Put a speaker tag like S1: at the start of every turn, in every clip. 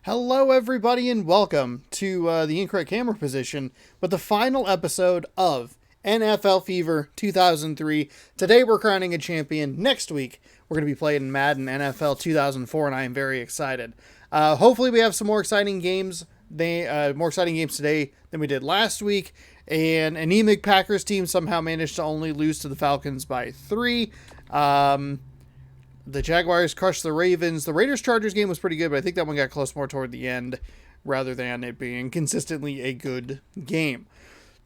S1: Hello, everybody, and welcome to the incorrect camera position, but the final episode of NFL Fever 2003. Today, we're crowning a champion. Next week, we're going to be playing Madden NFL 2004, and I am very excited. Hopefully, we have some more exciting games. More exciting games today than we did last week. An anemic Packers team somehow managed to only lose to the Falcons by 3. The Jaguars crushed the Ravens. The Raiders-Chargers game was pretty good, but I think that one got close more toward the end rather than it being consistently a good game.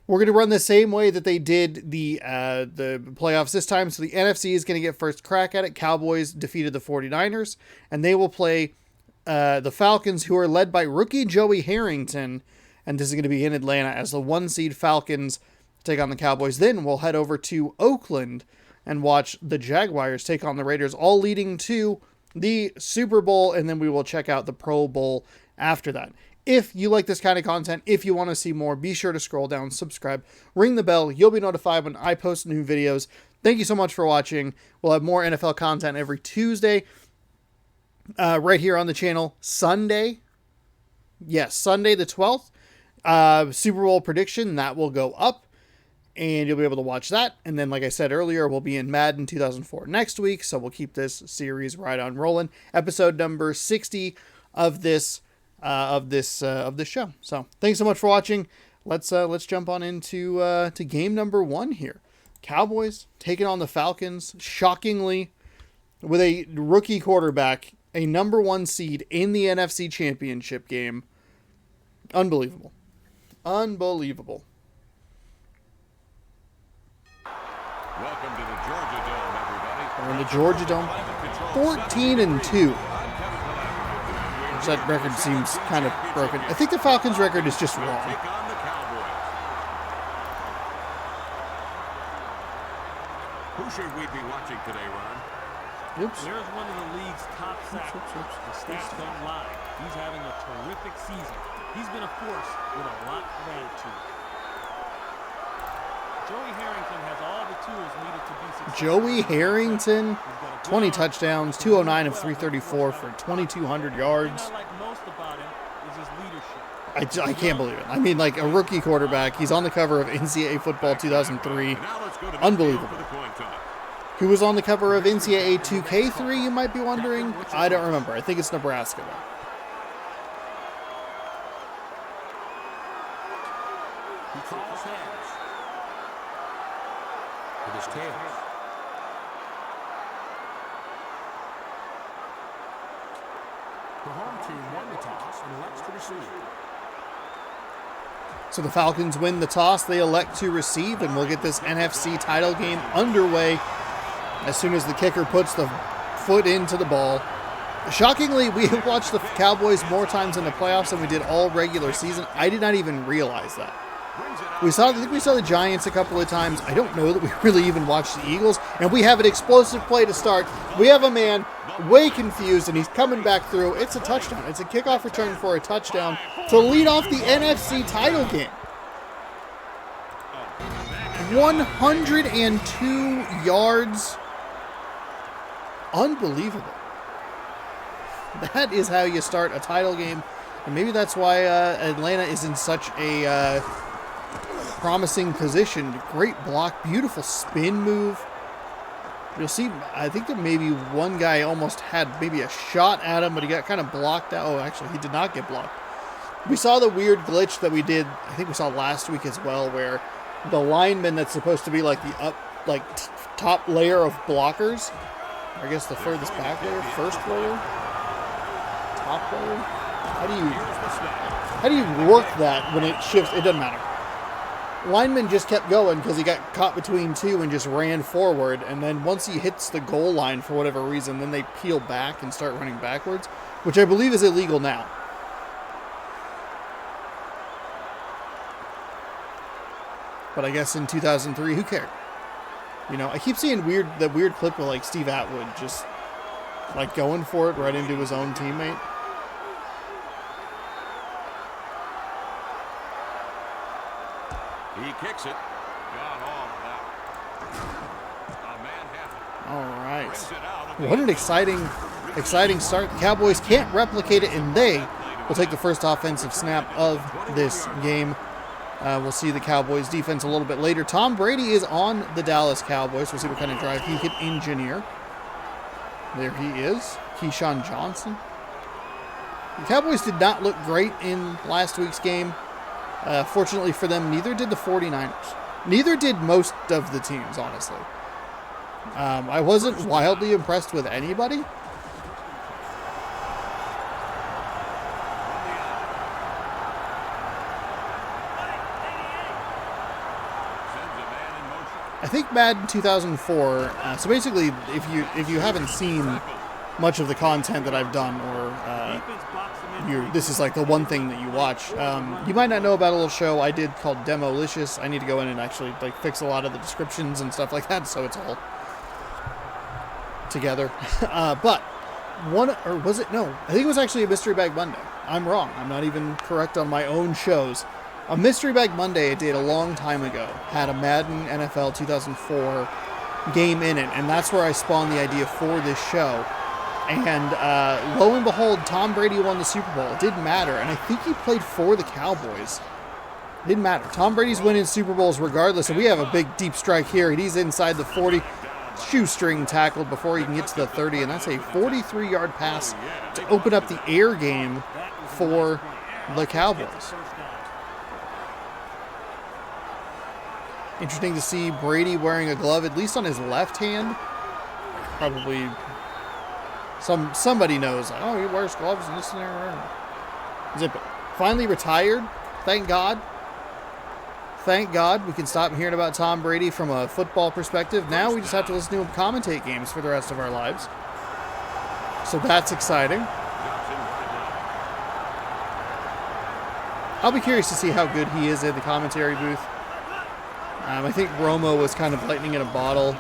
S1: We're going to run the same way that they did the playoffs this time. So the NFC is going to get first crack at it. Cowboys defeated the 49ers, and they will play the Falcons, who are led by rookie Joey Harrington, and this is going to be in Atlanta as the 1-seed Falcons take on the Cowboys. Then we'll head over to Oakland and watch the Jaguars take on the Raiders, all leading to the Super Bowl, and then we will check out the Pro Bowl after that. If you like this kind of content, if you want to see more, be sure to scroll down, subscribe, ring the bell. You'll be notified when I post new videos. Thank you so much for watching. We'll have more NFL content every Tuesday right here on the channel. Sunday the 12th, Super Bowl prediction, that will go up, and you'll be able to watch that. And then, like I said earlier, we'll be in Madden 2004 next week, so we'll keep this series right on rolling. Episode number 60 of this show. So thanks so much for watching. Let's jump on into to game number 1 here. Cowboys taking on the Falcons, shockingly, with a rookie quarterback, a number 1 seed in the NFC Championship game. Unbelievable. Unbelievable.
S2: Welcome to the Georgia Dome, everybody.
S1: We're in the Georgia Dome, 14-2. Which that record seems kind of broken. I think the Falcons' record is just wrong.
S2: Who should we be watching today, Ron?
S1: Oops.
S3: There's one of the league's top sackers. The stats don't lie. He's having a terrific season. He's been a force with a lot of attitude. Joey Harrington has all the tools needed to be successful.
S1: Joey Harrington, 20 touchdowns, 209 of 334 for 2,200 yards.
S3: What I like most about him is his leadership.
S1: I can't believe it. I mean, like a rookie quarterback. He's on the cover of NCAA Football 2003. Unbelievable. Who was on the cover of NCAA 2K3, you might be wondering? I don't remember. I think it's Nebraska, though.
S2: He calls hands with his tails. The home team won the toss and elects to receive.
S1: So the Falcons win the toss. They elect to receive, and we'll get this NFC title game underway as soon as the kicker puts the foot into the ball. Shockingly, we have watched the Cowboys more times in the playoffs than we did all regular season. I did not even realize that. I think we saw the Giants a couple of times. I don't know that we really even watched the Eagles. And we have an explosive play to start. We have a man way confused, and he's coming back through. It's a touchdown. It's a kickoff return for a touchdown to lead off the NFC title game. 102 yards. Unbelievable. That is how you start a title game. And maybe that's why Atlanta is in such a promising position. Great block, beautiful spin move. You'll see, I think that maybe one guy almost had maybe a shot at him, but he got kind of blocked out. Oh, actually, he did not get blocked. We saw the weird glitch that we did, I think we saw last week as well, where the lineman that's supposed to be like the top layer of blockers, I guess the furthest back layer, first layer, top layer. How do you work that when it shifts? It doesn't matter. Lineman just kept going because he got caught between two and just ran forward. And then once he hits the goal line for whatever reason, then they peel back and start running backwards, which I believe is illegal now. But I guess in 2003, who cared? You know, I keep seeing that weird clip of like Steve Atwood just like going for it right into his own teammate.
S2: He kicks it. Got all of that. A Manhattan.
S1: All right. What an exciting start. The Cowboys can't replicate it, and they will will take the first offensive snap of this game. We'll see the Cowboys defense a little bit later. Tom Brady is on the Dallas Cowboys. We'll see what kind of drive he can engineer. There he is. Keyshawn Johnson. The Cowboys did not look great in last week's game. Fortunately for them, neither did the 49ers. Neither did most of the teams, honestly. I wasn't wildly impressed with anybody. I think Madden 2004. So basically, if you haven't seen much of the content that I've done, or this is like the one thing that you watch, you might not know about a little show I did called Demolicious. I need to go in and actually like fix a lot of the descriptions and stuff like that, so it's all together. But one, or was it? No, I think it was actually a Mystery Bag Monday. I'm wrong. I'm not even correct on my own shows. A Mystery Bag Monday I did a long time ago had a Madden NFL 2004 game in it, and that's where I spawned the idea for this show. And lo and behold, Tom Brady won the Super Bowl. It didn't matter, and I think he played for the Cowboys. It didn't matter. Tom Brady's winning Super Bowls regardless, and we have a big deep strike here, and he's inside the 40. Shoestring tackled before he can get to the 30, and that's a 43-yard pass to open up the air game for the Cowboys. Interesting to see Brady wearing a glove, at least on his left hand. Probably somebody knows, like, oh, he wears gloves in this scenario. Zip it. Finally retired. Thank God. Thank God we can stop hearing about Tom Brady from a football perspective. Now we just have to listen to him commentate games for the rest of our lives. So that's exciting. I'll be curious to see how good he is in the commentary booth. I think Romo was kind of lightning in a bottle,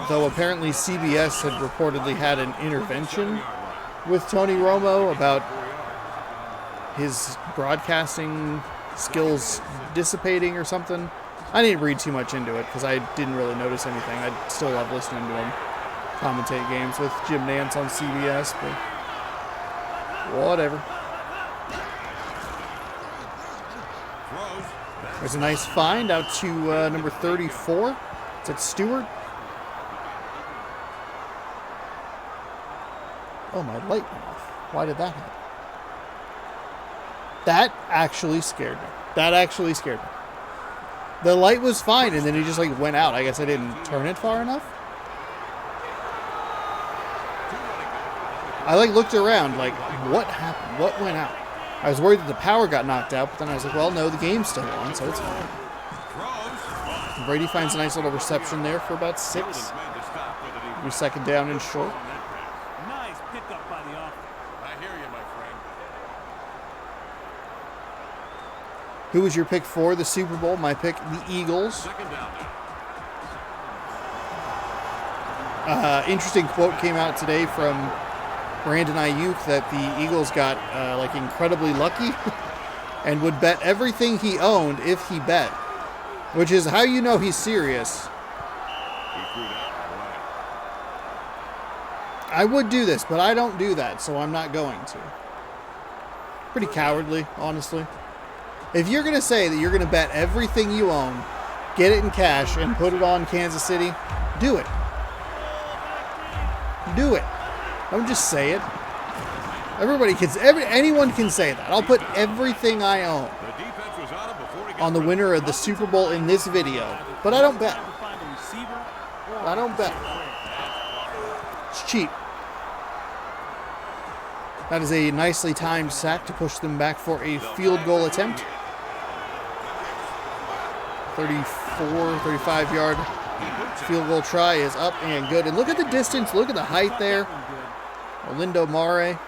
S1: though apparently CBS had reportedly had an intervention with Tony Romo about his broadcasting skills dissipating or something. I didn't read too much into it because I didn't really notice anything. I still love listening to him commentate games with Jim Nantz on CBS, but whatever. There's a nice find out to number 34. Is it Stewart? Oh, my light went off. Why did that happen? That actually scared me. That actually scared me. The light was fine, and then it just like went out. I guess I didn't turn it far enough. I like looked around, like, what happened? What went out? I was worried that the power got knocked out, but then I was like, well, no, the game's still on, so it's fine. And Brady finds a nice little reception there for about 6. Your second down and short.
S3: Nice pickup by the offense.
S2: I hear you, my friend.
S1: Who was your pick for the Super Bowl? My pick, the Eagles.
S2: Second down now.
S1: Interesting quote came out today from Brandon Ayuk that the Eagles got like incredibly lucky and would bet everything he owned if he bet, which is how you know he's serious.
S2: He threw that away.
S1: I would do this, but I don't do that, so I'm not going to. Pretty cowardly, honestly. If you're going to say that you're going to bet everything you own, get it in cash, and put it on Kansas City, do it. Do it. Don't just say it. Anyone can say that. I'll put everything I own
S2: The defense was on him before he got
S1: on the winner of the Super Bowl in this video, but I don't bet. I don't bet. It's cheap. That is a nicely timed sack to push them back for a field goal attempt. 35-yard field goal try is up and good. And look at the distance. Look at the height there. Orlando Mare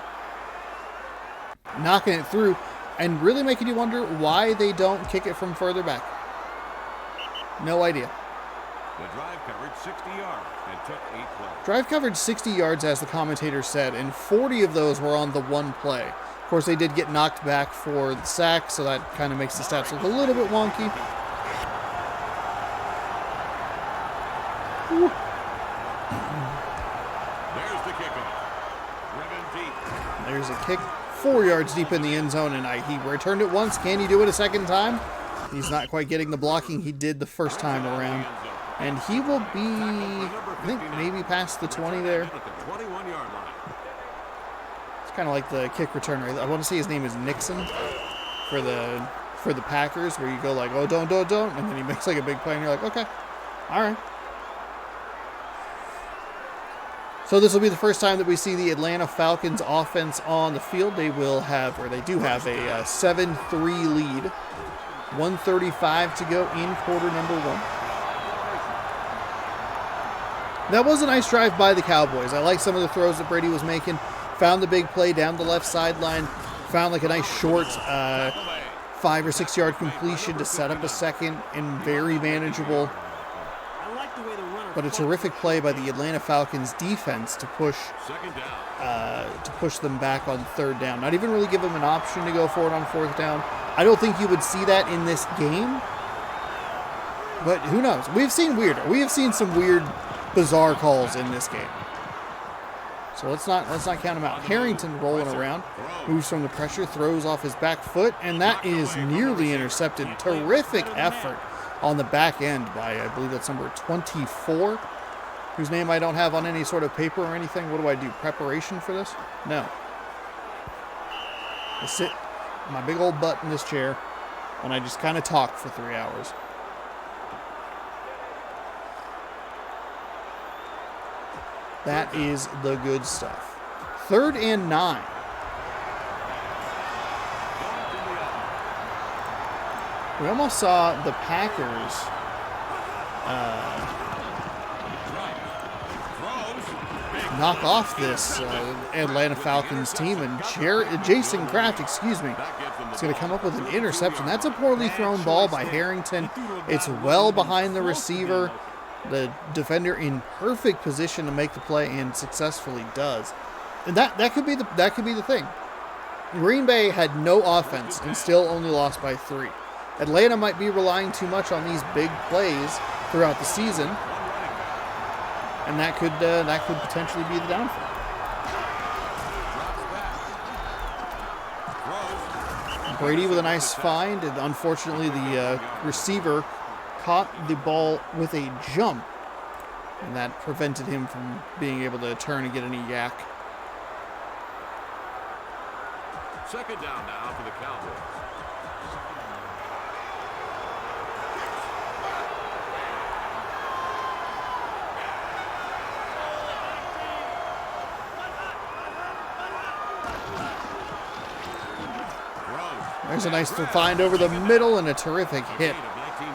S1: knocking it through and really making you wonder why they don't kick it from further back. No idea.
S2: The drive covered 60 yards and took 8 plays.
S1: Drive covered 60 yards, as the commentator said, and 40 of those were on the one play. Of course, they did get knocked back for the sack, so that kind of makes the stats look a little bit wonky. Whew.
S2: There's the kickoff. Driven deep.
S1: There's a kick 4 yards deep in the end zone, and he returned it once. Can he do it a second time? He's not quite getting the blocking he did the first time around. And he will be, I think, maybe past the 20 there. It's kind of like the kick returner. I want to say his name is Nixon for the Packers, where you go like, oh, don't, and then he makes like a big play, and you're like, okay, all right. So this will be the first time that we see the Atlanta Falcons offense on the field. They will have, or they do have, a 7-3 lead. 1:35 to go in quarter number 1. That was a nice drive by the Cowboys. I like some of the throws that Brady was making. Found the big play down the left sideline. Found like a nice short 5 or 6 yard completion to set up a second, and very manageable. But a terrific play by the Atlanta Falcons defense to push them back on 3rd down. Not even really give them an option to go for it on 4th down. I don't think you would see that in this game, but who knows? We have seen some weird, bizarre calls in this game. So let's not count them out. Harrington rolling around, moves from the pressure, throws off his back foot, and that is nearly intercepted. Terrific effort on the back end by, I believe that's number 24, whose name I don't have on any sort of paper or anything. What do I do? Preparation for this? No. I sit my big old butt in this chair and I just kind of talk for 3 hours. That is the good stuff. 3rd and 9. We almost saw the Packers knock off this Atlanta Falcons team, and Jason Kraft, is going to come up with an interception. That's a poorly thrown ball by Harrington. It's well behind the receiver. The defender in perfect position to make the play, and successfully does. And that could be the thing. Green Bay had no offense and still only lost by 3. Atlanta might be relying too much on these big plays throughout the season, and that could potentially be the downfall. Brady with a nice find, and unfortunately the receiver caught the ball with a jump, and that prevented him from being able to turn and get any yak.
S2: 2nd down now for the Cowboys.
S1: There's a nice find over the middle and a terrific hit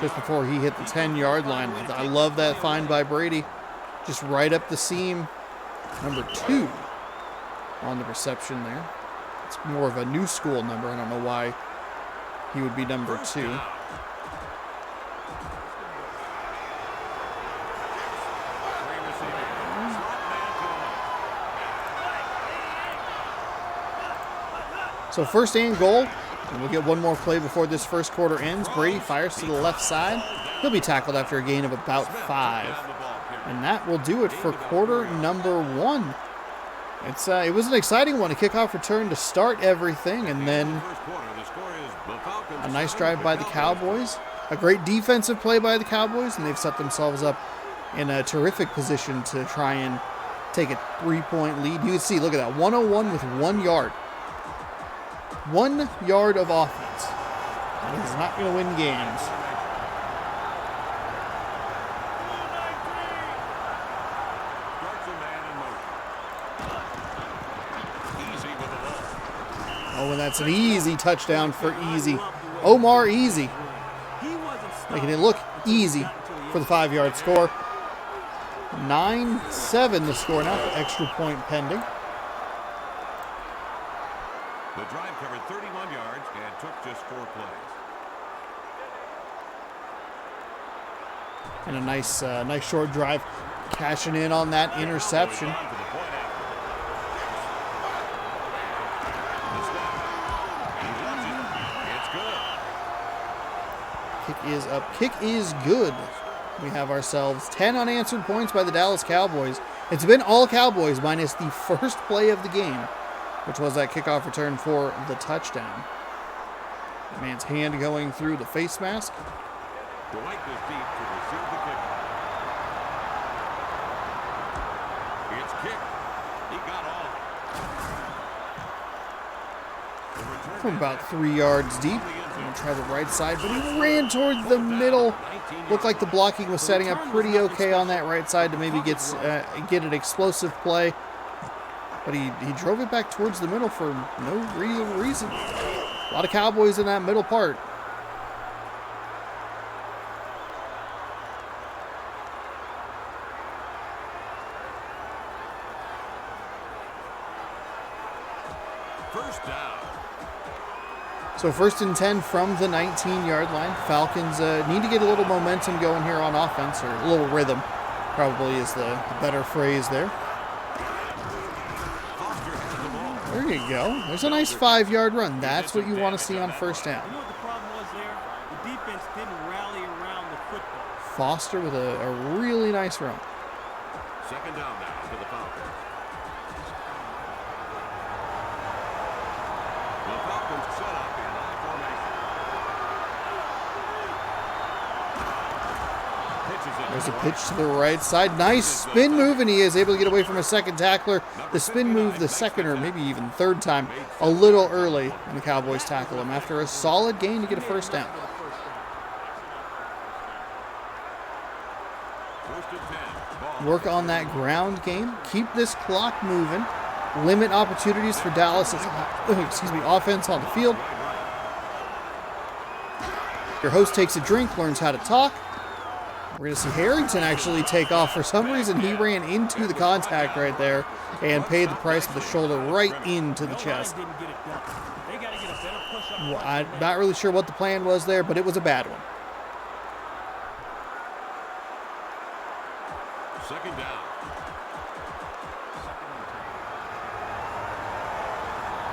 S1: just before he hit the 10-yard line. I love that find by Brady. Just right up the seam. Number 2 on the reception there. It's more of a new school number. I don't know why he would be number 2. So 1st and goal. And we'll get one more play before this first quarter ends. Brady fires to the left side. He'll be tackled after a gain of about 5. And that will do it for quarter number 1. It was an exciting one, a kickoff return to start everything, and then a nice drive by the Cowboys. A great defensive play by the Cowboys, and they've set themselves up in a terrific position to try and take a 3-point lead. You can see, look at that, 101 with 1 yard. 1 yard of offense. And he's not going to win games. Oh, and that's an easy touchdown for Easy. Omar Easy. Making it look easy for the 5-yard score. 9-7 the score now, extra point pending.
S2: The drive covered 31 yards and took just 4 plays.
S1: And a nice short drive, cashing in on that interception. Kick is up. Kick is good. We have ourselves 10 unanswered points by the Dallas Cowboys. It's been all Cowboys minus the first play of the game. which was that kickoff return for the touchdown. That man's hand going through the face mask.
S2: Dwight is deep to receive the kickoff. It's kicked. He got all of it. The return
S1: From about 3 yards deep. Gonna try the right side, but he ran towards the middle. Looked like the blocking was setting up pretty okay on that right side to maybe get an explosive play. But he drove it back towards the middle for no real reason. A lot of Cowboys in that middle part.
S2: First down.
S1: So 1st and 10 from the 19-yard line. Falcons need to get a little momentum going here on offense, or a little rhythm, probably is the better phrase there. There you go. There's a nice 5-yard run. That's what you want to see on first down.
S3: You know what the problem was there? The defense didn't rally around the football.
S1: Foster with a really nice run.
S2: Second down now for the Falcons. The Falcons set up in I formation. Pitches it.
S1: There's a pitch to the right side. Nice spin move, and he is able to get away from a second tackler. The spin move the second or maybe even third time a little early, and the Cowboys tackle him after a solid gain to get a first down.
S2: First and 10. Ball.
S1: Work on that ground game. Keep this clock moving. Limit opportunities for Dallas's offense on the field. Your host takes a drink, learns how to talk. We're going to see Harrington actually take off. For some reason, he ran into the contact right there and paid the price with the shoulder right into the chest. Well, I'm not really sure what the plan was there, but it was a bad one.
S2: Second down.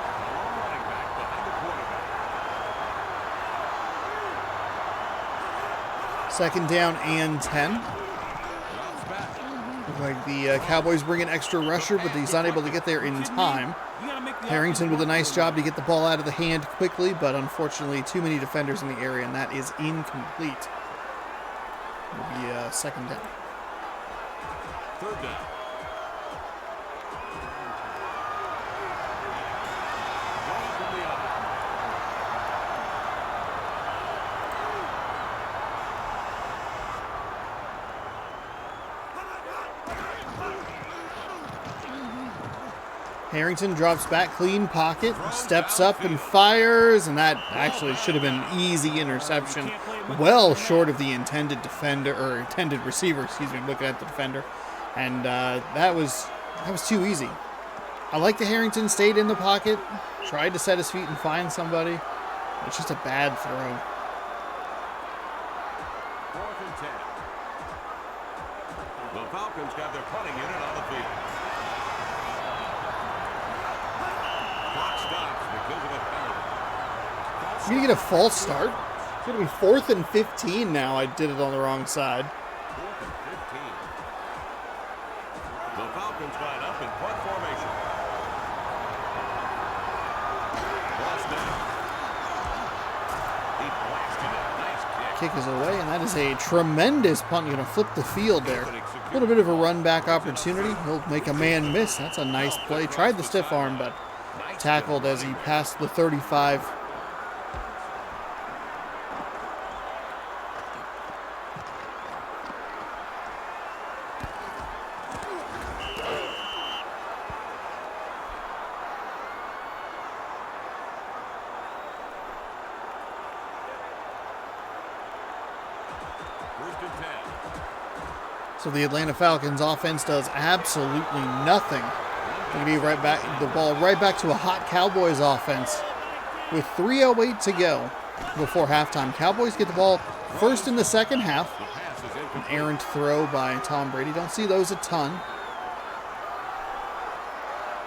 S2: A long running back behind the quarterback.
S1: Second down and 10.
S2: Drops back.
S1: Look like the Cowboys bring an extra rusher, but he's not able to get there in time. Harrington with a nice job to get the ball out of the hand quickly, but unfortunately too many defenders in the area, and that is incomplete. It'll be second down.
S2: Third down. Going from the other.
S1: Harrington drops back, clean pocket, steps up and fires, and that actually should have been an easy interception. Well short of the intended receiver, looking at the defender. And that was too easy. I like that Harrington stayed in the pocket, tried to set his feet and find somebody. It's just a bad throw.
S2: 4th and 10. The Falcons got their punting unit on the field. Clock stops because of a penalty.
S1: You're going to get a false start? It's going to be 4th and 15 now. I did it on the wrong side.
S2: 4th and 15. The Falcons line up in punt formation. Ball snap. He blasted it. Nice kick.
S1: Kick is away, and that is a tremendous punt. You're going to flip the field there. A little bit of a run back opportunity. He'll make a man miss. That's a nice play. Tried the stiff arm, but tackled as he passed the 35.
S2: First and 10.
S1: So the Atlanta Falcons offense does absolutely nothing. They're going to be right back, the ball right back to a hot Cowboys offense with 3:08 to go before halftime. Cowboys get the ball first in the second half.
S2: The pass is
S1: An
S2: incomplete.
S1: errant throw by Tom Brady. Don't see those a ton.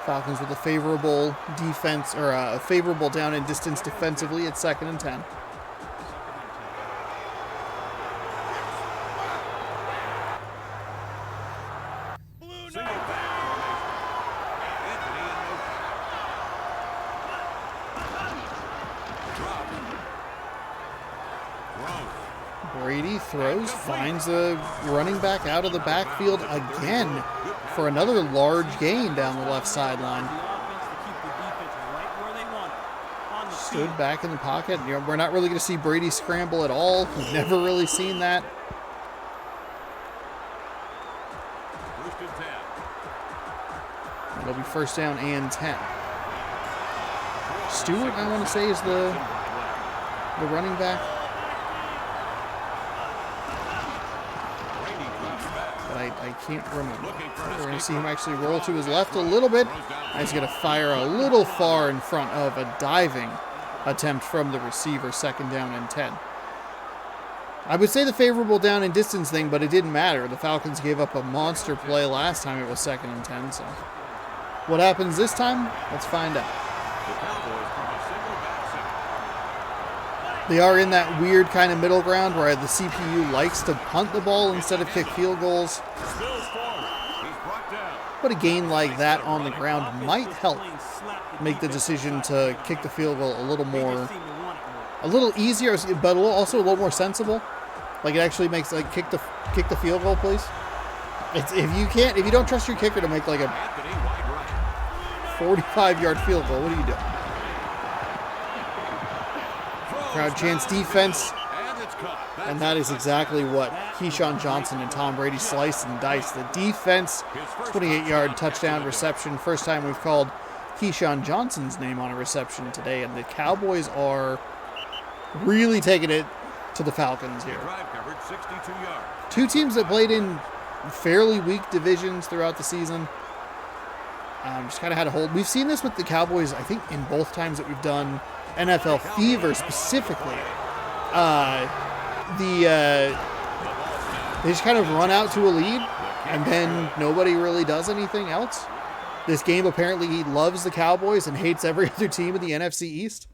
S1: Falcons with a favorable defense, or a favorable down and distance defensively at 2nd and 10.
S2: Single back formation. Anthony in motion.
S1: Brady throws, finds the running back out of the backfield again for another large gain down the left sideline. Stood back in the pocket. You know, we're not really going to see Brady scramble at all. We've never really seen that. It'll be first down and 10. Stewart, I want to say, is the running back. But I can't remember. We're going to see him actually roll to his left a little bit. He's going to fire a little far in front of a diving attempt from the receiver, second down and 10. I would say the favorable down and distance thing, but it didn't matter. The Falcons gave up a monster play last time it was second and 10, so what happens this time? Let's find out. They are in that weird kind of middle ground where the CPU likes to punt the ball instead of kick field goals. But a gain like that on the ground might help make the decision to kick the field goal a little easier, but also a little more sensible. Like it actually makes like kick the field goal, please. If you don't trust your kicker to make like a 45-yard field goal, what are you doing? Crowd chants defense, and that is exactly what Keyshawn Johnson and Tom Brady sliced and diced. The defense, 28-yard touchdown reception. First time we've called Keyshawn Johnson's name on a reception today, and the Cowboys are really taking it to the Falcons here. Two teams that played in fairly weak divisions throughout the season. Just kind of had a hold. We've seen this with the Cowboys, I think, in both times that we've done NFL Fever specifically. They just kind of run out to a lead, and then nobody really does anything else. This game apparently he loves the Cowboys and hates every other team in the NFC East.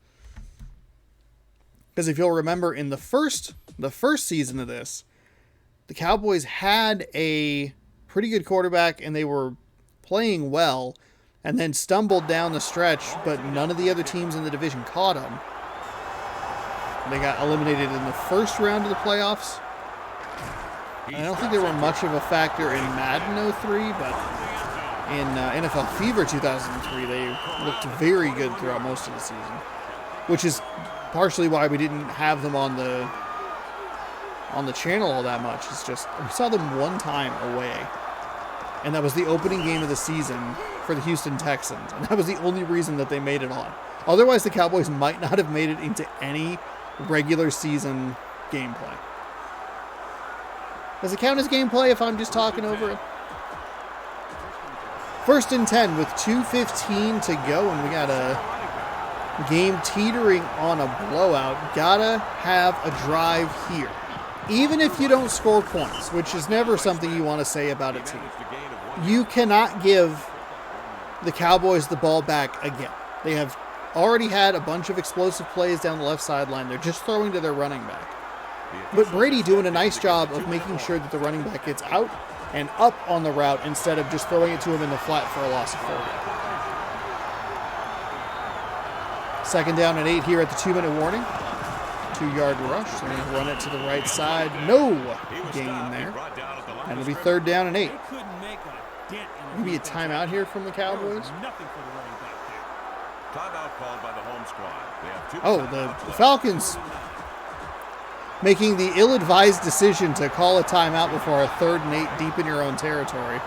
S1: Because if you'll remember, in the first season of this, the Cowboys had a pretty good quarterback and they were playing well, and then stumbled down the stretch, but none of the other teams in the division caught them. They got eliminated in the first round of the playoffs. And I don't think they were much of a factor in Madden 03, but in NFL Fever 2003, they looked very good throughout most of the season, which is partially why we didn't have them on the channel all that much. It's just we saw them one time away, and that was the opening game of the season for the Houston Texans, and that was the only reason that they made it on. Otherwise, the Cowboys might not have made it into any regular season gameplay. Does it count as gameplay if I'm just talking over it? First and 10 with 2:15 to go, and we got a game teetering on a blowout. Gotta have a drive here. Even if you don't score points, which is never something you want to say about a team. You cannot give the Cowboys the ball back again. They have already had a bunch of explosive plays down the left sideline. They're just throwing to their running back. But Brady doing a nice job of making sure that the running back gets out and up on the route instead of just throwing it to him in the flat for a loss of 40. Second down and 8 here at the 2-minute warning. 2-yard rush. They're going to run it to the right side. No gain there. And it'll be third down and 8. Maybe a timeout here from the Cowboys. Oh, the Falcons making the ill-advised decision to call a timeout before a 3rd and 8 deep in your own territory.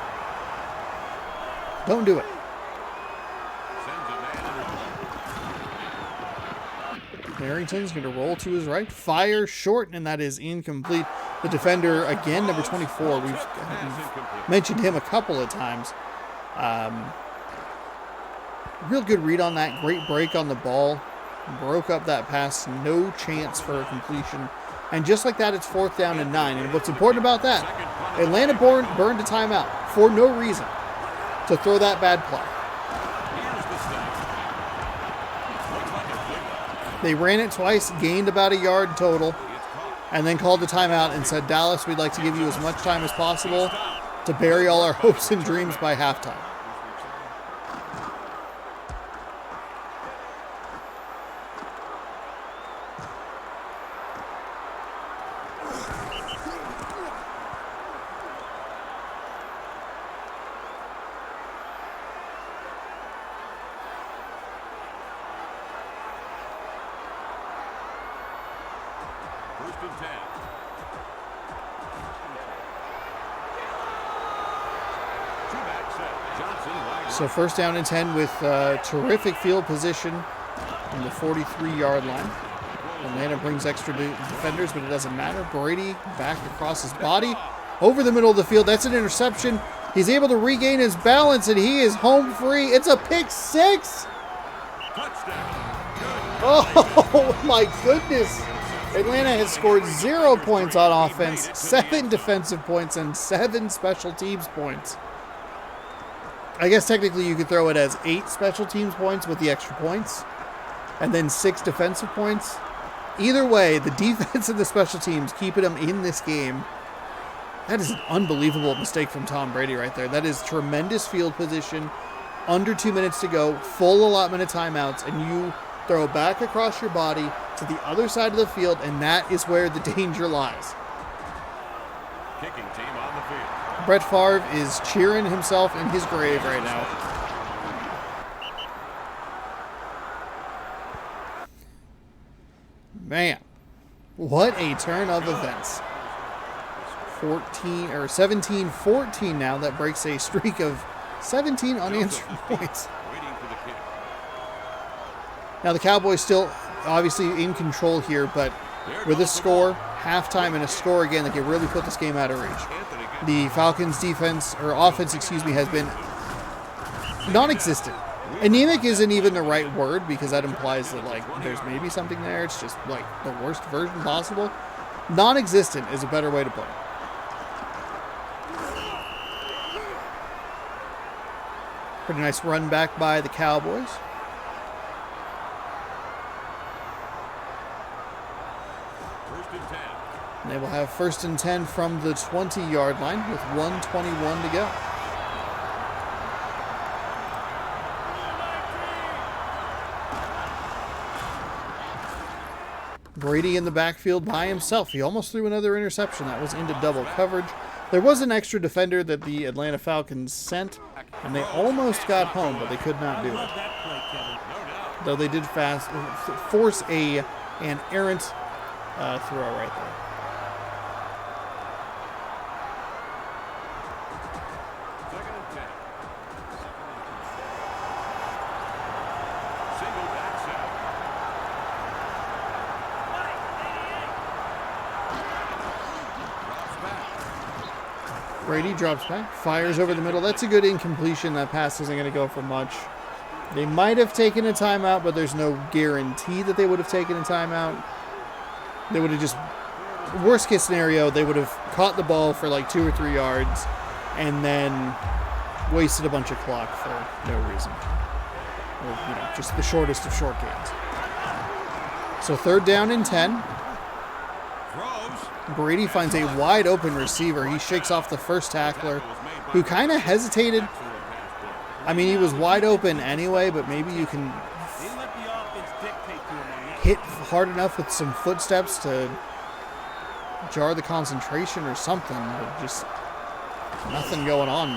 S1: Don't do it. Harrington's going to roll to his right, fire short, and that is incomplete. The defender, again, number 24. We've mentioned him a couple of times. Real good read on that. Great break on the ball. Broke up that pass. No chance for a completion. And just like that, it's 4th down and 9. And what's important about that, Atlanta burned a timeout for no reason to throw that bad play. They ran it twice, gained about a yard total, and then called the timeout and said, Dallas, we'd like to give you as much time as possible to bury all our hopes and dreams by halftime.
S2: and 10. Two-back set. Johnson wide
S1: So first down and 10 with terrific field position on the 43-yard line. Atlanta brings extra defenders, but it doesn't matter. Brady back across his body over the middle of the field. That's an interception. He's able to regain his balance, and he is home free. It's a pick six.
S2: touchdown. Good.
S1: Oh, my goodness. Atlanta has scored 0 points on offense, 7 defensive points, and 7 special teams points. I guess technically you could throw it as 8 special teams points with the extra points, and then 6 defensive points. Either way, the defense and the special teams keeping them in this game. That is an unbelievable mistake from Tom Brady right there. That is tremendous field position. Under 2 minutes to go, full allotment of timeouts, and you throw back across your body to the other side of the field, and that is where the danger lies.
S2: Kicking team on the field.
S1: Brett Favre is cheering himself in his grave right now. Man, what a turn of events. 17-14 now. That breaks a streak of 17 unanswered points.
S2: Waiting for the kick.
S1: Now the Cowboys still obviously in control here, but with a score, halftime, and a score again, they can really put this game out of reach. The Falcons' defense, or offense, excuse me, has been non-existent. Anemic isn't even the right word because that implies that, like, there's maybe something there. It's just, like, the worst version possible. Non-existent is a better way to put it. Pretty nice run back by the Cowboys.
S2: First and 10.
S1: And they will have first and 10 from the 20-yard line with 1:21 to go. Brady in the backfield by himself. He almost threw another interception. That was into double coverage. There was an extra defender that the Atlanta Falcons sent, and they almost got home, but they could not do it. Though they did force an errant throw right there.
S2: Second and 10. Single back set. Drops back.
S1: Brady drops back, fires over the middle. That's a good incompletion. That pass isn't going to go for much. They might have taken a timeout, but there's no guarantee that they would have taken a timeout. They would have just, worst case scenario, they would have caught the ball for like 2 or 3 yards and then wasted a bunch of clock for no reason. Or, just the shortest of short games. So third down and 10.
S2: Throws.
S1: Brady finds a wide open receiver. He shakes off the first tackler, who kind of hesitated. I mean, he was wide open anyway, but maybe you can
S3: They let the offense dictate to him on that.
S1: hit hard enough with some footsteps to jar the concentration or something, but just nothing going on.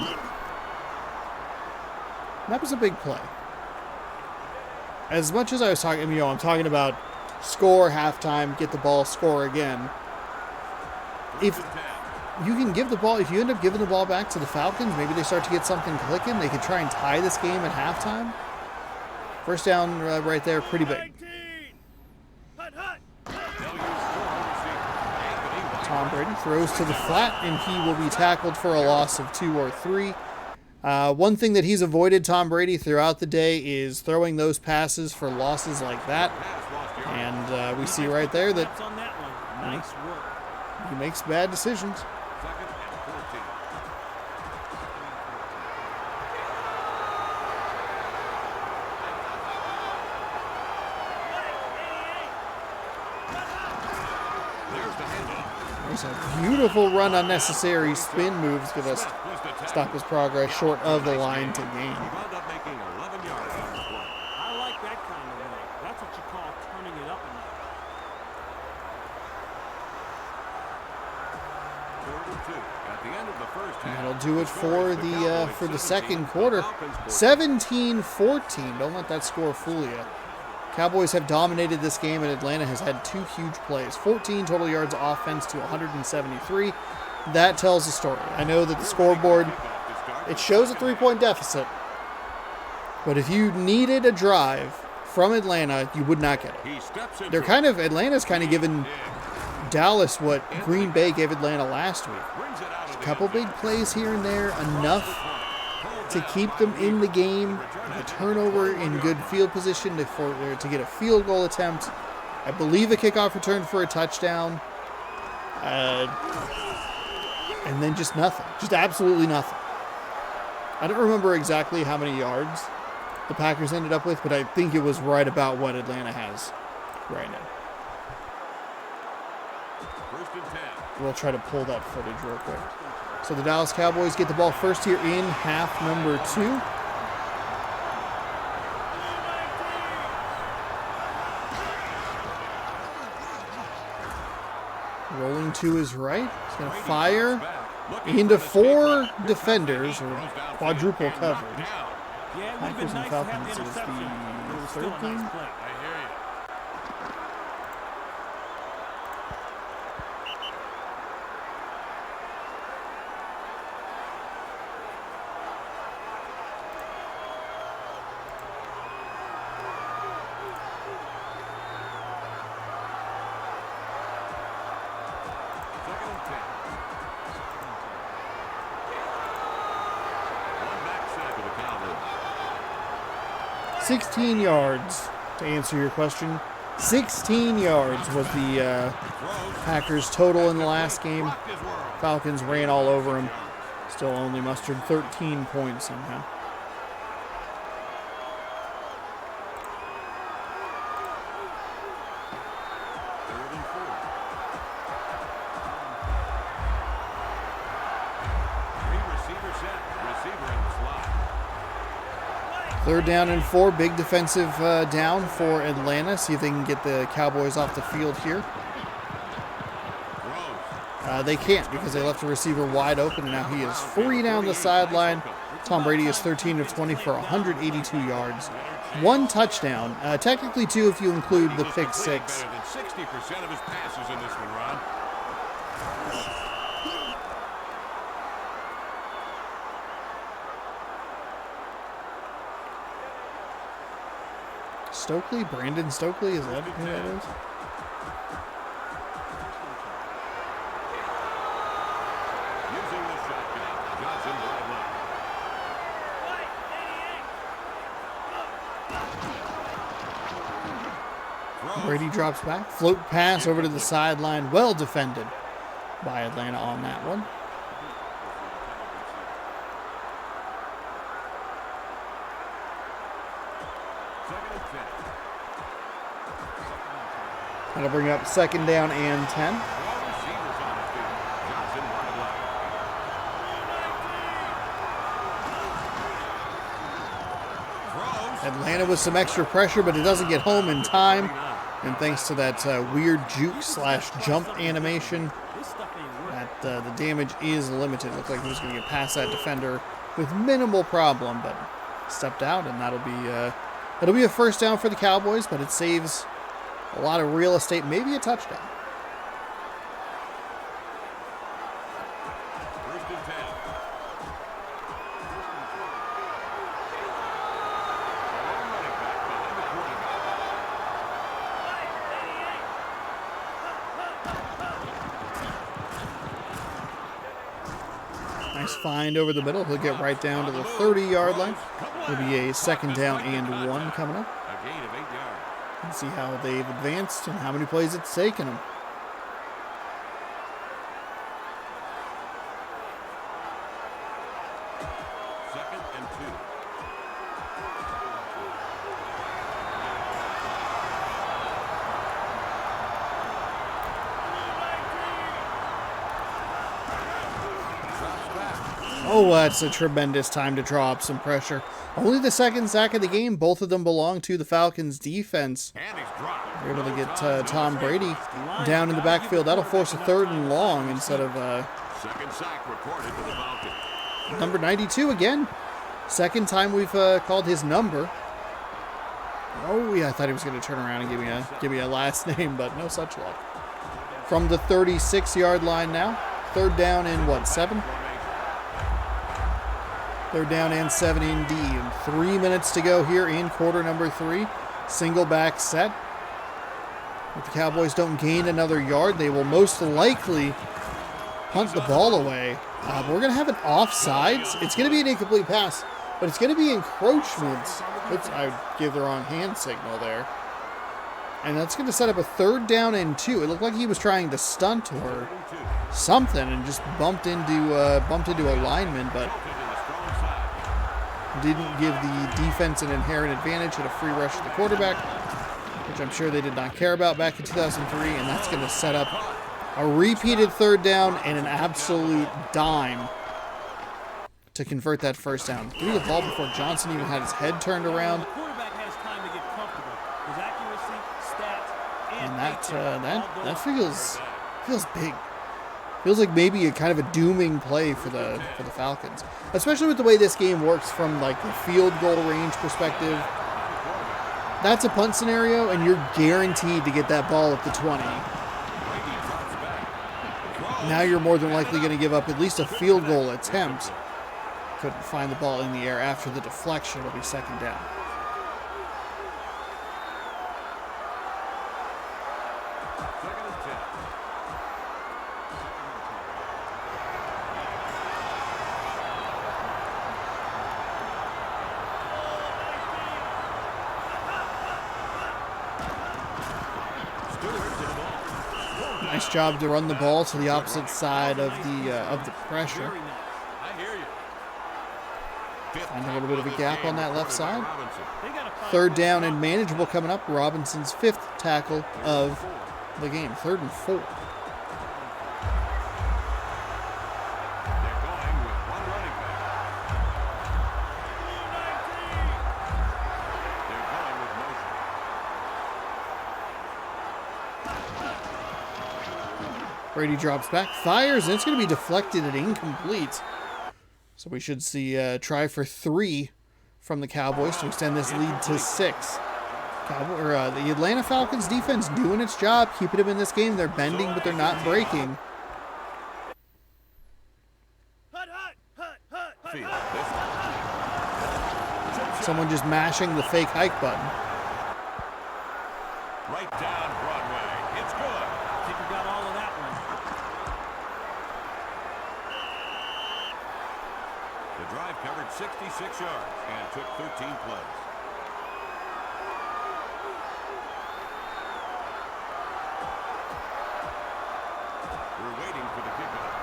S1: That was a big play. As much as I was talking, I'm talking about score, halftime, get the ball, score again. If you can give the ball, if you end up giving the ball back to the Falcons, maybe they start to get something clicking. They could try and tie this game at halftime. First down right there, pretty big. Tom Brady throws to the flat, and he will be tackled for a loss of 2 or 3. One thing that he's avoided, Tom Brady, throughout the day is throwing those passes for losses like that. And we see right there that
S3: On that one. Nice work.
S1: he makes bad decisions.
S2: Second and 14. There's the handoff.
S1: There's a beautiful run, unnecessary spin moves give us stop his progress short of the line to gain.
S2: Wound up making 11 yards on the play.
S3: I like that kind of run. That's what you call turning it up a notch.
S2: Third and 2. At the end of the first half.
S1: That'll do it for the second quarter.
S2: Falcons 14.
S1: 17-14. Don't let that score fool you. Cowboys have dominated this game, and Atlanta has had 2 huge plays. 14 total yards of offense to 173. That tells the story. I know that the scoreboard, it shows a 3-point deficit, but if you needed a drive from Atlanta, you would not get it. Atlanta's kind of given Dallas what Green Bay gave Atlanta last week. A couple big plays here and there, enough to keep them in the game. A turnover in good field position to get a field goal attempt. I believe a kickoff return for a touchdown. And then just nothing. Just absolutely nothing. I don't remember exactly how many yards the Packers ended up with, but I think it was right about what Atlanta has right now. We'll try to pull that footage real quick. So the Dallas Cowboys get the ball first here in half number 2. Rolling to his right. He's going to fire into 4 defenders, or quadruple coverage. Packers and Falcons is the 3rd game.
S2: Second and 10.
S1: 16 yards, to answer your question. 16 yards was the Packers' total in the last game. Falcons ran all over them. Still only mustered 13 points somehow. Third down and 4, big defensive down for Atlanta. See if they can get the Cowboys off the field here. They can't because they left the receiver wide open. Now he is free down the sideline. Tom Brady is 13 of 20 for 182 yards. 1 touchdown. Technically 2 if you include the pick 6.
S2: 60% of his passes in this one, Ron.
S1: Stokely? Brandon Stokely? Is that who that is?
S2: Using the shotgun. Johnson wide left.
S1: Brady drops back. Float pass over to the sideline. Well defended by Atlanta on that one. That'll bring up 2nd down and 10. Atlanta with some extra pressure, but it doesn't get home in time. And thanks to that weird juke/jump animation, that the damage is limited. Looks like he was going to get past that defender with minimal problem, but stepped out, and that'll be a first down for the Cowboys, but it saves a lot of real estate, maybe a touchdown.
S2: First and 10.
S1: Nice find over the middle. He'll get right down to the 30-yard line. It'll be a 2nd down and 1 coming up.
S2: A gain of 8 yards.
S1: And see how they've advanced and how many plays it's taken them.
S2: Second and 2.
S1: Oh, that's a tremendous time to draw up some pressure. Only the 2nd sack of the game. Both of them belong to the Falcons' defense.
S2: And he's dropped.
S1: They're able to get Tom Brady down in the backfield. That'll force a 3rd and long instead of
S2: Second sack recorded for the Falcons.
S1: number 92 again. 2nd time we've called his number. Oh, yeah, I thought he was going to turn around and give me a last name, but no such luck. From the 36-yard line now. Third down and what, 7? Third down and 7 indeed. And 3 minutes to go here in quarter number 3. Single back set. If the Cowboys don't gain another yard, they will most likely punt the ball away. But we're going to have an offsides. It's going to be an incomplete pass, but it's going to be encroachment. Oops, I gave the wrong hand signal there. And that's going to set up a third down and 2. It looked like he was trying to stunt or something and just bumped into a lineman, but didn't give the defense an inherent advantage at a free rush to the quarterback, which I'm sure they did not care about back in 2003, and that's going to set up a repeated third down and an absolute dime to convert that first down. Threw the ball before Johnson even had his head turned around.
S3: The quarterback has time to get comfortable. His accuracy, stats,
S1: And
S3: paycheck
S1: that feels big. Feels like maybe a kind of a dooming play for the Falcons, especially with the way this game works from like the field goal range perspective. That's a punt scenario, and you're guaranteed to get that ball at the 20. Now you're more than likely going to give up at least a field goal attempt. Couldn't find the ball in the air after the deflection. It'll be second down. Nice job to run the ball to the opposite side of the pressure.
S2: I hear you.
S1: Find a little bit of a gap on that left side. Third down and manageable coming up. Robinson's 5th tackle of the game. 3rd and 4.
S2: They're going with one running back. They're going with motion.
S1: Brady drops back, fires, and it's going to be deflected and incomplete. So we should see a try for 3 from the Cowboys to extend this lead to 6. The Atlanta Falcons defense doing its job, keeping them in this game. They're bending, but they're not breaking. Someone just mashing the fake hike button.
S2: Right down Broadway. It's good.
S3: I think we got all of that one.
S2: The drive covered 66 yards and took 13 plays. We're waiting for the kickoff.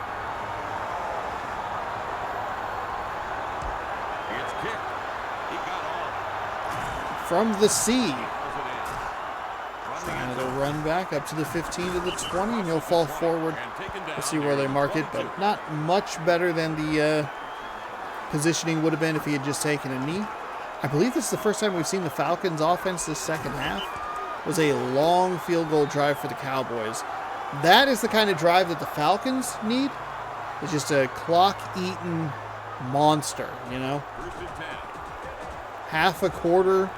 S2: It's kicked. He got all.
S1: From the sea.
S2: Pulls it in.
S1: And it'll run back up to the 15 to the 20, and he'll fall forward. We'll see where they mark it, but not much better than the positioning would have been if he had just taken a knee. I believe this is the first time we've seen the Falcons offense this second half. It was a long field goal drive for the Cowboys. That is the kind of drive that the Falcons need. It's just a clock-eating monster, you know?
S2: First and 10.
S1: Half a quarter,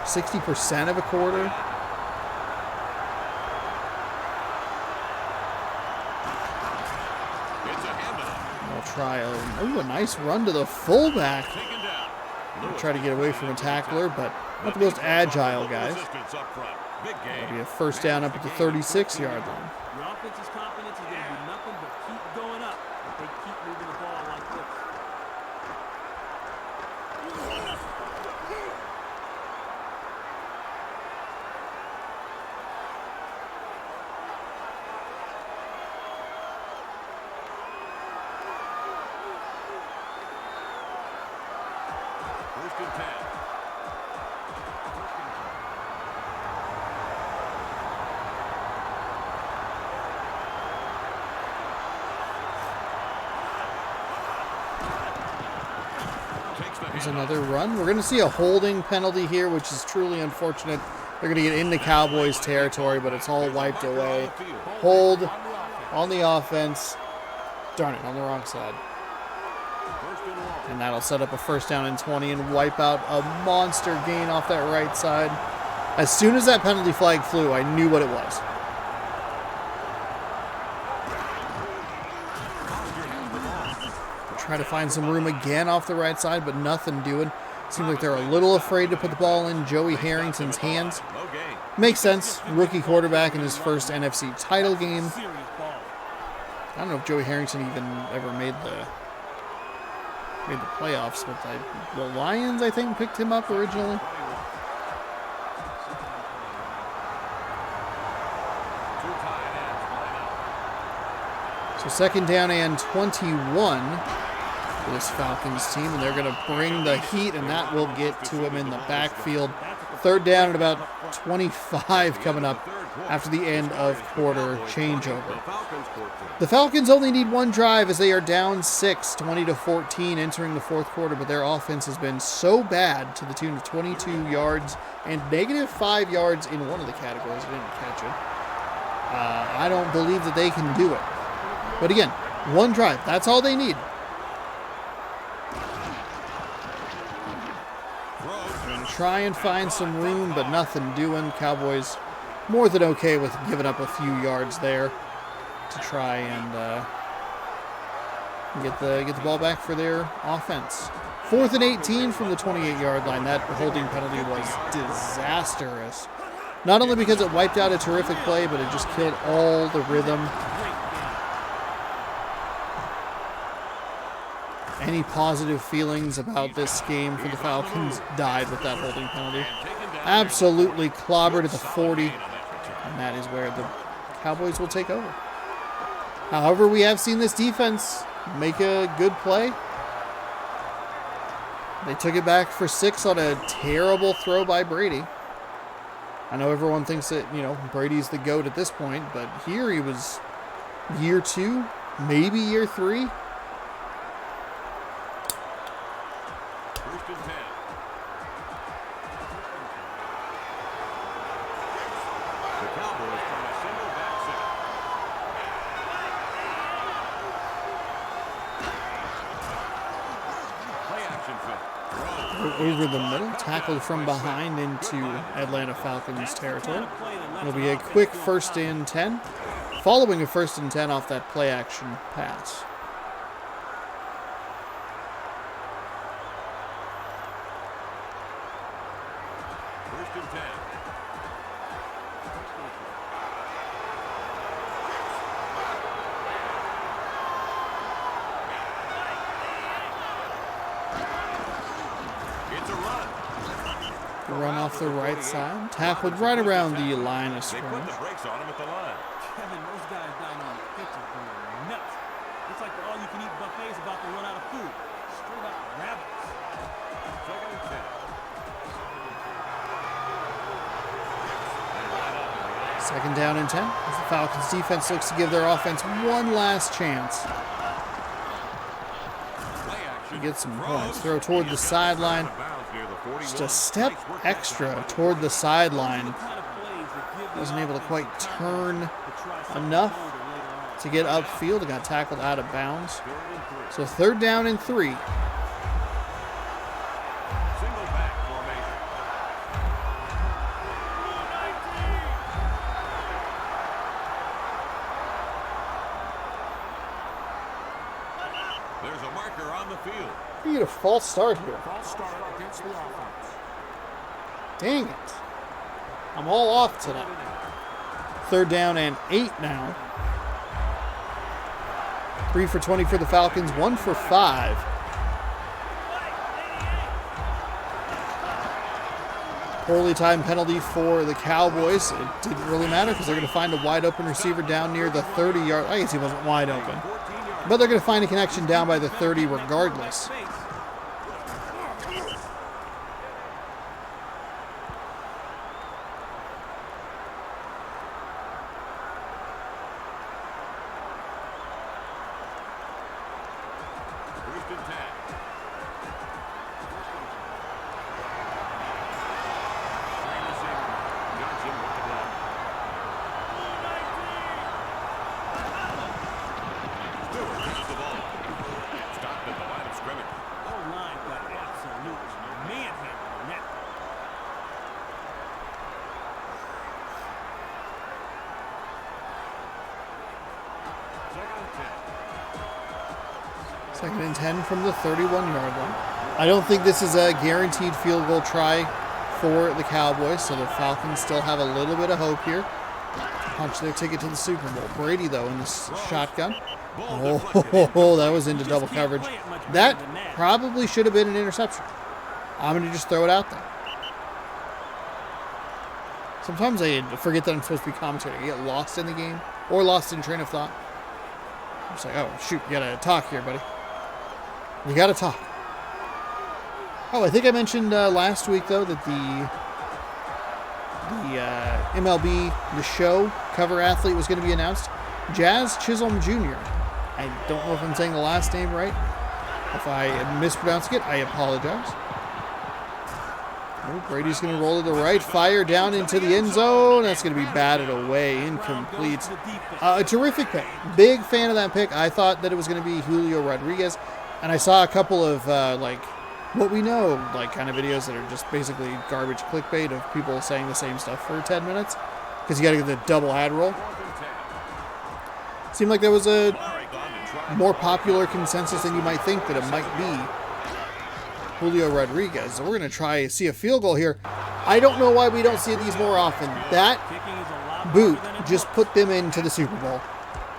S1: 60% of a quarter.
S2: It's a handoff.
S1: We'll try a nice run to the fullback.
S2: Taken down.
S1: We'll try to get away from a tackler, but not the most agile guys.
S2: Resistance up front. Big
S1: It'll
S2: game.
S1: be a first down up at the 36-yard line.
S3: Your offense's confidence is going to do nothing but keep going up if they keep moving the ball like this.
S2: First and 10. Takes the
S1: There's
S2: handoff.
S1: another run. We're going to see a holding penalty here, which is truly unfortunate. They're going to get into Cowboys territory, but it's all wiped away. Hold on the offense. Darn it, on the wrong side.
S2: First and long.
S1: And that'll set up a first down and 20 and wipe out a monster gain off that right side. As soon as that penalty flag flew, I knew what it was. Try to find some room again off the right side, but nothing doing. Seems like they're a little afraid to put the ball in Joey Harrington's hands. Makes sense. Rookie quarterback in his first NFC title game. I don't know if Joey Harrington even ever made the playoffs, but the Lions, I think, picked him up originally. So second down and 21 for this Falcons team, and they're going to bring the heat, and that will get to him in the backfield. Third down at about 25 coming up after the end of quarter changeover. The Falcons only need one drive as they are down 6, 20-14 entering the fourth quarter, but their offense has been so bad to the tune of 22 yards and -5 yards in one of the categories. I didn't catch it. I don't believe that they can do it. But again, one drive. That's all they need. And try and find some room, but nothing doing. Cowboys more than okay with giving up a few yards there to try and get the ball back for their offense. 4th and 18 from the 28-yard line. That holding penalty was disastrous. Not only because it wiped out a terrific play, but it just killed all the rhythm. Any positive feelings about this game for the Falcons died with that holding penalty. Absolutely clobbered at the 40, and that is where the Cowboys will take over. However, we have seen this defense make a good play. They took it back for 6 on a terrible throw by Brady. I know everyone thinks that, Brady's the GOAT at this point, but here he was year 2, maybe year 3. Over the middle, tackled from behind into Atlanta Falcons territory. It'll be a quick 1st and 10, following a 1st and 10 off that play action pass. Run off the right side, tackled right around the line of scrimmage.
S3: Kevin, those guys down on the pitch are going nuts. It's like the all-you-can-eat buffet is about to run out of food. Straight up rabbits. 2nd and 10.
S1: Second down and 10 as the Falcons defense looks to give their offense one last chance to get some points. Throw toward the sideline. Just a step extra toward the sideline. Wasn't able to quite turn enough to get upfield. It got tackled out of bounds. So 3rd down and 3.
S2: There's a marker on the field.
S1: You get a false start here.
S4: False start against the offense.
S1: Dang it. I'm all off today. 3rd down and 8 now. 3 for 20 for the Falcons, 1 for 5. Poorly timed penalty for the Cowboys. It didn't really matter because they're going to find a wide open receiver down near the 30-yard. I guess he wasn't wide open. But they're going to find a connection down by the 30 regardless. Second and 10 from the 31-yard line. I don't think this is a guaranteed field goal try for the Cowboys, so the Falcons still have a little bit of hope here to punch their ticket to the Super Bowl. Brady, though, in this shotgun. Oh, that was into double coverage. That probably should have been an interception. I'm going to just throw it out there. Sometimes I forget that I'm supposed to be commentating. I get lost in the game or lost in train of thought. I'm just like, oh, shoot, you got to talk here, buddy. You got to talk. Oh, I think I mentioned last week, though, that the MLB The Show cover athlete was going to be announced. Jazz Chisholm Jr. I don't know if I'm saying the last name right. If I am mispronouncing it, I apologize. Oh, Brady's going to roll to the right, fire down into the end zone. That's going to be batted away, incomplete. A terrific pick. Big fan of that pick. I thought that it was going to be Julio Rodriguez, and I saw a couple of what we know, kind of videos that are just basically garbage clickbait of people saying the same stuff for 10 minutes because you got to get the double ad roll. Seemed like there was a more popular consensus than you might think that it might be Julio Rodriguez. So we're going to see a field goal here. I don't know why we don't see these more often. That boot just put them into the Super Bowl.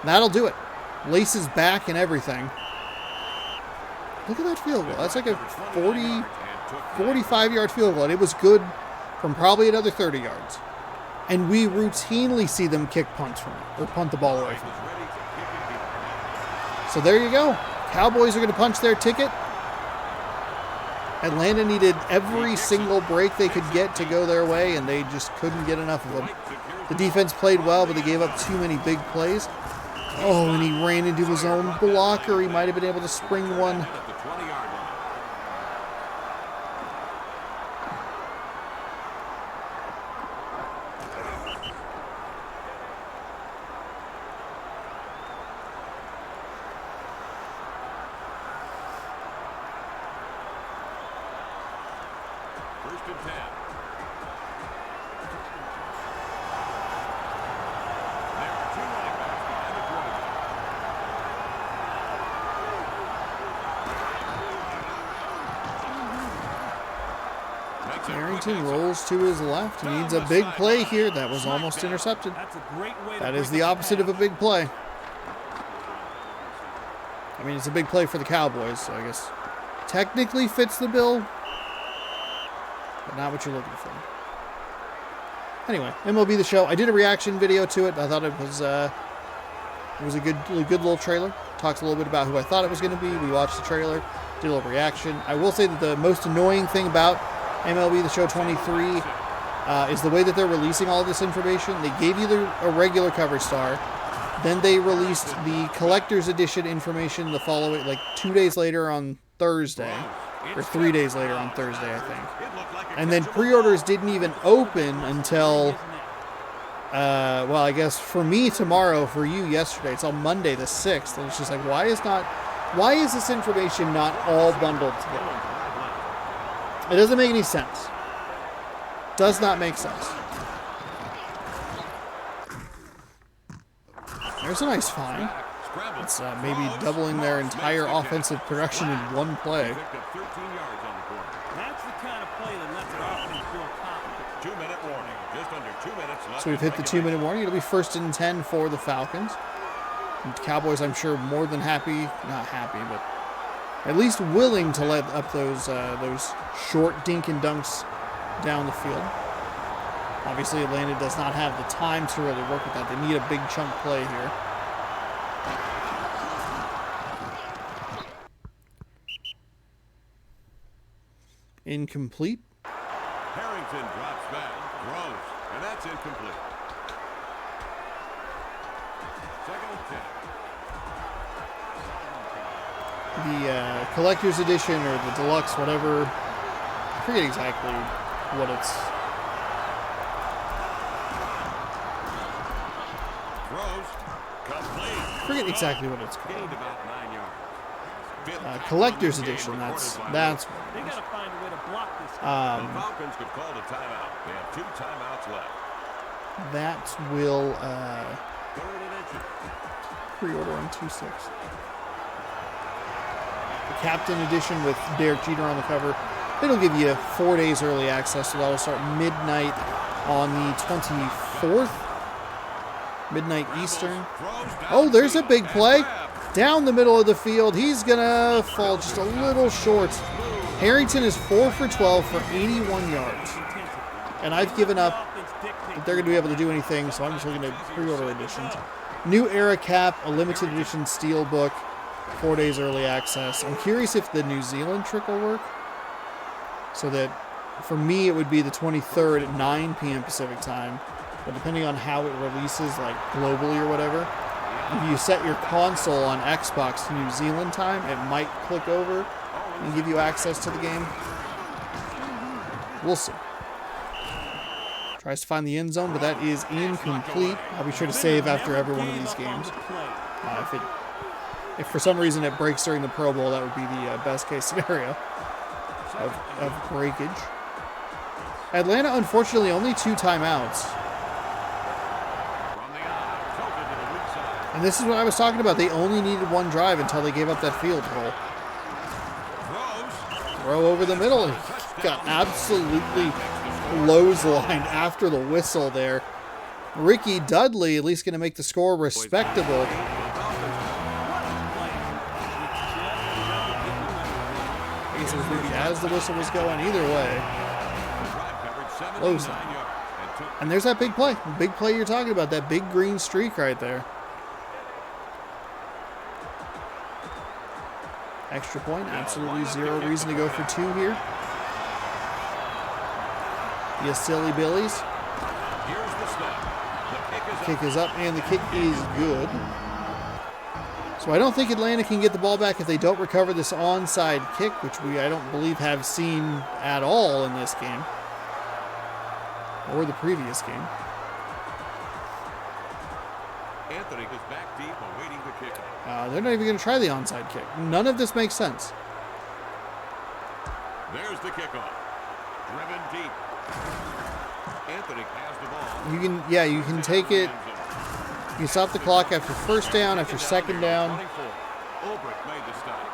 S1: That'll do it. Laces back and everything. Look at that field goal. That's like a 45-yard field goal, and it was good from probably another 30 yards. And we routinely see them kick punts from it, or punt the ball away from it. So there you go. Cowboys are going to punch their ticket. Atlanta needed every single break they could get to go their way, and they just couldn't get enough of them. The defense played well, but they gave up too many big plays. Oh, and he ran into his own blocker. He might have been able to spring one.
S2: First and 10. There are two running backs behind the quarterback.
S1: Harrington rolls to his left. He needs a big play here. That was almost intercepted. That is the opposite of a big play. I mean, it's a big play for the Cowboys, so I guess technically fits the bill, but not what you're looking for. Anyway, MLB The Show. I did a reaction video to it. I thought it was a good little trailer. Talks a little bit about who I thought it was going to be. We watched the trailer, did a little reaction. I will say that the most annoying thing about MLB The Show 23 is the way that they're releasing all of this information. They gave you a regular cover star. Then they released the collector's edition information the following, 2 days later on Thursday, or 3 days later on Thursday, I think. And then pre-orders didn't even open until, I guess for me tomorrow, for you yesterday. It's on Monday the 6th, and it's just like, why is this information not all bundled together? It doesn't make any sense. Does not make sense. There's a nice find. It's maybe doubling their entire offensive production in one play.
S3: That's the kind of play that lets their offense feel confident.
S2: 2-minute warning. Just under 2 minutes left.
S1: So we've hit the 2-minute warning. It'll be 1st and 10 for the Falcons. And Cowboys, I'm sure, more than happy, not happy, but at least willing to let up those short dink and dunks down the field. Obviously, Atlanta does not have the time to really work with that. They need a big chunk play here. Incomplete.
S2: Harrington drops back, throws, and that's incomplete. 2nd and 10.
S1: The collector's edition or the deluxe, whatever. I forget exactly what it's. I forget exactly what it's called.
S2: Gained about 9 yards.
S1: Collector's edition. That's what
S3: They
S1: it is.
S3: got to find a way to block this.
S2: The Falcons could call a timeout. They have 2 timeouts left.
S1: That will
S2: 3rd and inches.
S1: pre-order on 2/6. Captain Edition with Derek Jeter on the cover. It'll give you 4 days early access, so that'll start midnight on the 24th. Midnight Eastern. Oh, there's a big play. Down the middle of the field. He's going to fall just a little short. Harrington is 4 for 12 for 81 yards. And I've given up that they're going to be able to do anything, so I'm just looking at pre-order editions. New Era Cap, a limited edition steel book, 4 days early access. I'm curious if the New Zealand trick will work. So that, for me, it would be the 23rd at 9 p.m. Pacific time. But depending on how it releases, like globally or whatever, if you set your console on Xbox to New Zealand time, it might click over and give you access to the game. We'll see. Tries to find the end zone, but that is incomplete. I'll be sure to save after every one of these games. If for some reason it breaks during the Pro Bowl, that would be the best case scenario of breakage. Atlanta, unfortunately, only 2 timeouts. And this is what I was talking about. They only needed 1 drive until they gave up that field goal. Throw over the middle. And got absolutely clotheslined after the whistle there. Ricky Dudley at least going to make the score respectable. As the whistle was going, either way. Clothesline. And there's that big play. Big play you're talking about. That big green streak right there. Extra point. Absolutely zero reason to go for 2 here. You silly Billies. Kick is up, and the kick is good. So I don't think Atlanta can get the ball back if they don't recover this onside kick, which I don't believe have seen at all in this game. Or the previous game.
S2: Anthony goes back deep, awaiting the kickoff.
S1: They're not even going to try the onside kick. None of this makes sense.
S2: There's the kickoff. Driven deep. Anthony has the ball.
S1: You can take it. You stop the clock after first down, after second down.
S2: Ulbrich made the stop.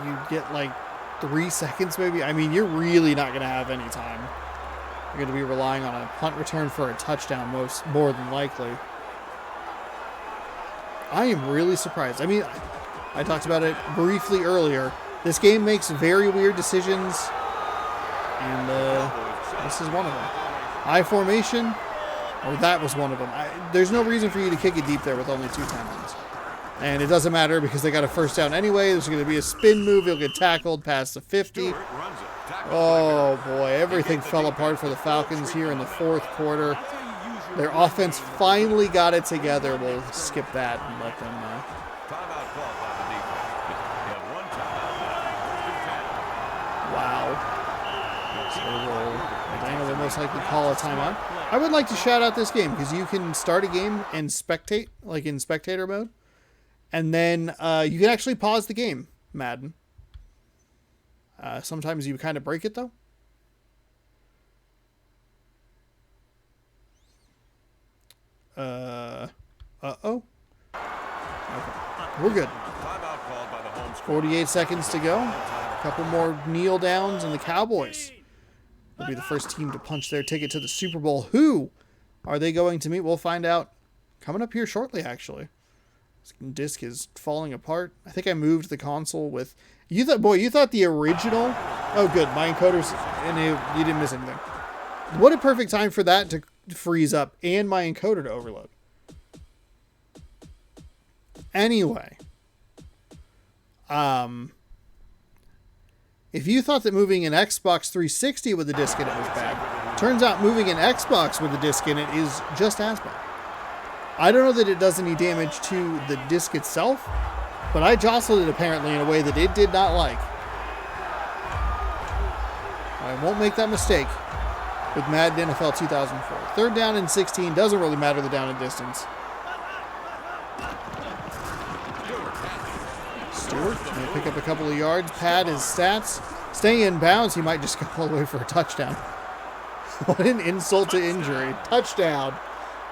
S1: You get like 3 seconds maybe. I mean, you're really not going to have any time. You're going to be relying on a punt return for a touchdown more than likely. I am really surprised. I mean, I talked about it briefly earlier. This game makes very weird decisions, and this is one of them. I formation, or that was one of them. There's no reason for you to kick it deep there with only 2 timeouts. And it doesn't matter because they got a first down anyway. There's going to be a spin move. He'll get tackled past the 50. Oh, boy. Everything fell apart for the Falcons here in the 4th quarter. Their offense finally got it together. We'll skip that and let them... Wow. So Atlanta will most likely call a timeout. I would like to shout out this game because you can start a game and spectate, like in spectator mode. And then you can actually pause the game, Madden. Sometimes you kind of break it, though. Uh-oh. Okay. We're good. 48 seconds to go. A couple more kneel downs, and the Cowboys will be the first team to punch their ticket to the Super Bowl. Who are they going to meet? We'll find out coming up here shortly, actually. This disc is falling apart. I think I moved the console with... You thought the original... Oh, good. My encoder's... And you didn't miss anything. What a perfect time for that to freeze up and my encoder to overload. Anyway. If you thought that moving an Xbox 360 with a disc in it was bad, turns out moving an Xbox with a disc in it is just as bad. I don't know that it does any damage to the disc itself, but I jostled it apparently in a way that it did not like. I won't make that mistake with Madden NFL 2004. 3rd down and 16, doesn't really matter the down and distance. Stewart going to pick up a couple of yards, pad his stats. Stay in bounds, he might just go all the way for a touchdown. What an insult to injury. Touchdown.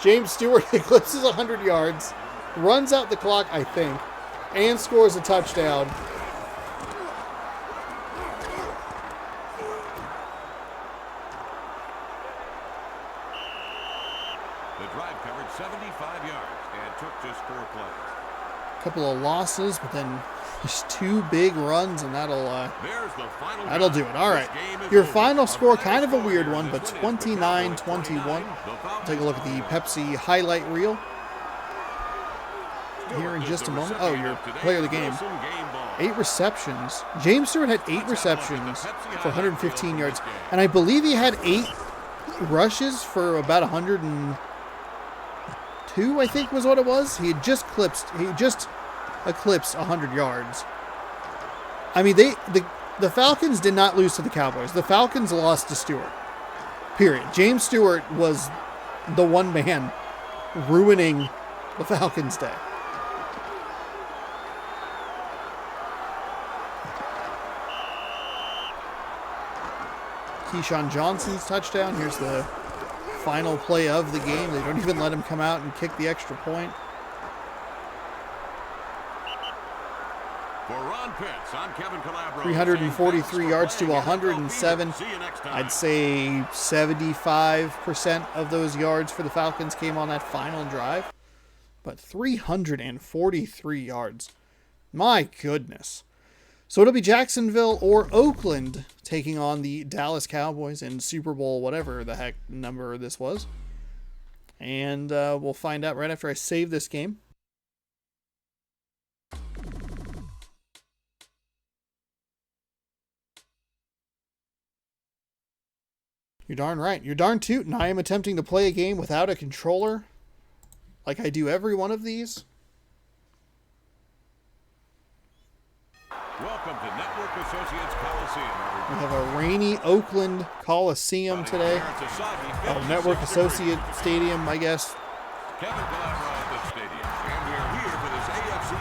S1: James Stewart eclipses 100 yards, runs out the clock, I think, and scores a touchdown.
S2: The drive covered 75 yards and took just 4 plays.
S1: Couple of losses, but then just 2 big runs, and that'll do it. All right. Your final score, kind of a weird one, but 29-21. Take a look at the Pepsi highlight reel here in just a moment. Oh, your player of the game. 8 receptions. James Stewart had 8 receptions for 115 yards, and I believe he had 8 rushes for about 102, I think was what it was. He just eclipsed 100 yards. I mean, the Falcons did not lose to the Cowboys. The Falcons lost to Stewart. Period. James Stewart was the one man ruining the Falcons' day. Keyshawn Johnson's touchdown. Here's the final play of the game. They don't even let him come out and kick the extra point.
S2: For Ron Pitts, I'm Kevin Calabro.
S1: 343 yards to 107. I'd say 75% of those yards for the Falcons came on that final drive. But 343 yards. My goodness. So it'll be Jacksonville or Oakland taking on the Dallas Cowboys in Super Bowl, whatever the heck number this was. And we'll find out right after I save this game. You're darn right. You're darn tootin'. I am attempting to play a game without a controller, like I do every one of these.
S2: Welcome to Network Associates Coliseum.
S1: We have a rainy Oakland Coliseum today. Oh, Network Associate Stadium, I guess.
S2: Kevin Calabro at the stadium, and we are here for this AFC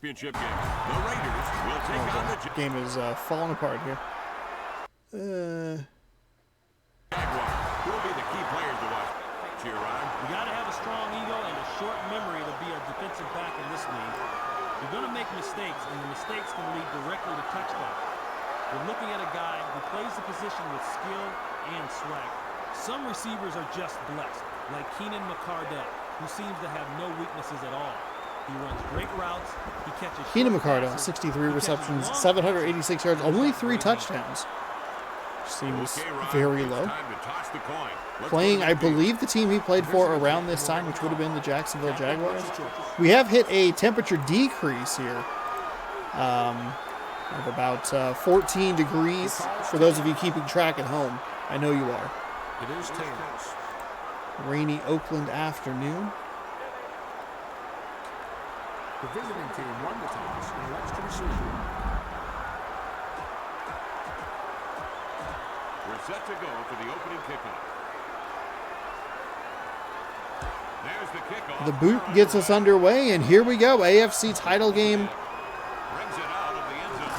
S2: Championship game. The Raiders will take on the
S1: Game is falling apart here.
S2: Jaguars. Who will be the key players to watch? Cheer on.
S3: You got to have a strong ego and a short memory to be a defensive back in this league. You're going to make mistakes, and the mistakes can lead directly to touchdowns. You're looking at a guy who plays the position with skill and swag. Some receivers are just blessed, like Keenan McCardell, who seems to have no weaknesses at all. He runs great routes. He catches.
S1: Keenan McCardell, 63 receptions, 786 yards, only 3 touchdowns. Seems very low. Playing, I believe, the team he played for around this time, which would have been the Jacksonville Jaguars. We have hit a temperature decrease here of about 14 degrees. For those of you keeping track at home, I know you are.
S4: It is tails.
S1: Rainy Oakland afternoon.
S4: The visiting team won the toss and elects to receive.
S2: We're set to go for the opening kickoff. There's the kickoff.
S1: The boot gets us underway, and here we go. AFC Title Game.
S2: Brings it out of the end zone.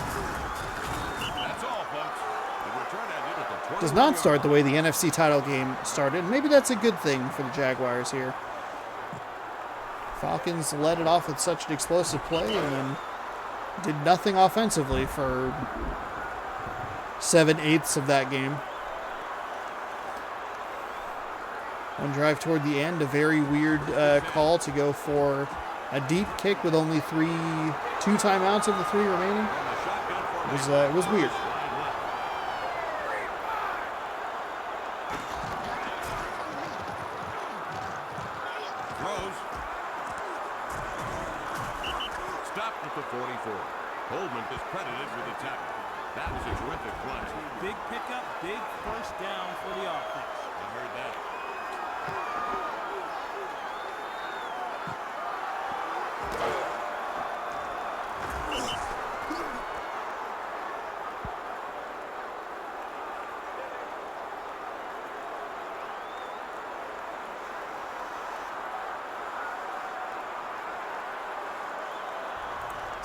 S2: That's all, folks. The return ended at the 20.
S1: Does not start the way the NFC Title Game started. Maybe that's a good thing for the Jaguars here. Falcons led it off with such an explosive play and then did nothing offensively for 7/8 of that game. One drive toward the end, a very weird call to go for a deep kick with only 2 timeouts of the 3 remaining. It was weird.
S2: Stopped at the 44. Coleman is credited with the tackle. That was a terrific play.
S3: Big pickup, big first down for the offense.
S2: I heard that.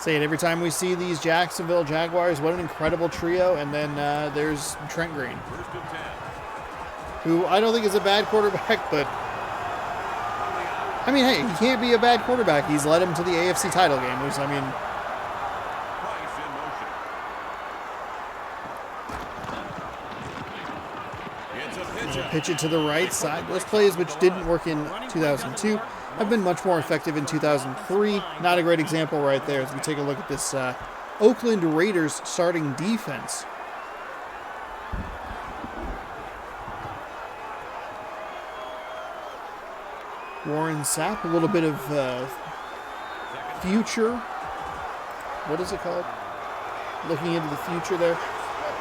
S1: Say it every time we see these Jacksonville Jaguars. What an incredible trio. And then there's Trent Green,
S2: First and 10.
S1: who I don't think is a bad quarterback, but I mean, hey, he can't be a bad quarterback. He's led him to the AFC Title Game, which, I mean,
S2: Price in motion. It's a pitch.
S1: pitch it to the right side. Those plays, which didn't work in 2002, have been much more effective in 2003. Not a great example right there as we take a look at this Oakland Raiders starting defense. Warren Sapp, a little bit of future. What is it called? Looking into the future there,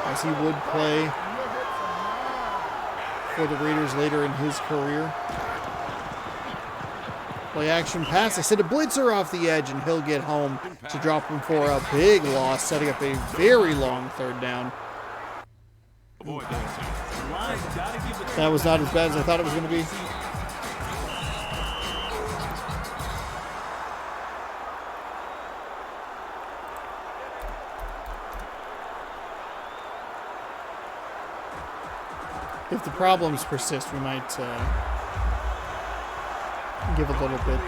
S1: as he would play for the Raiders later in his career. Play action pass. I said a blitzer off the edge, and he'll get home to drop him for a big loss, setting up a very long third down.
S2: Avoid that.
S1: That was not as bad as I thought it was going to be. If the problems persist, we might give a little bit.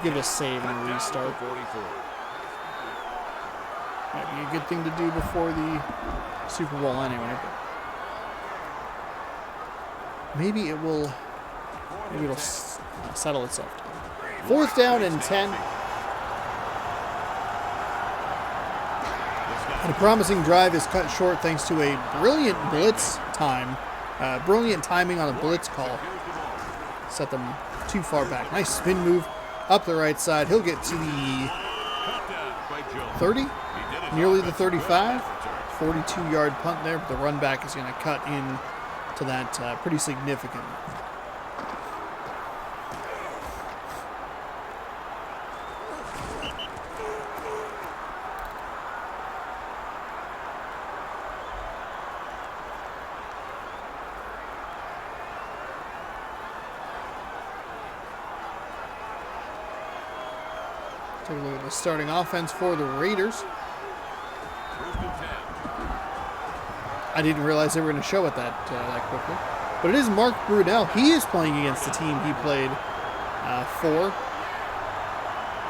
S1: Give a save and restart.
S2: 44.
S1: Might be a good thing to do before the Super Bowl anyway. But maybe it will. Maybe it'll settle itself. 4th down and 10. And a promising drive is cut short thanks to a brilliant blitz time. Brilliant timing on a blitz call. Set them too far back. Nice spin move up the right side. He'll get to the 30, nearly the 35. 42-yard punt there, but the run back is going to cut in to that pretty significantly. Take a look at the starting offense for the Raiders. I didn't realize they were going to show it that quickly. But it is Mark Brunell. He is playing against the team he played for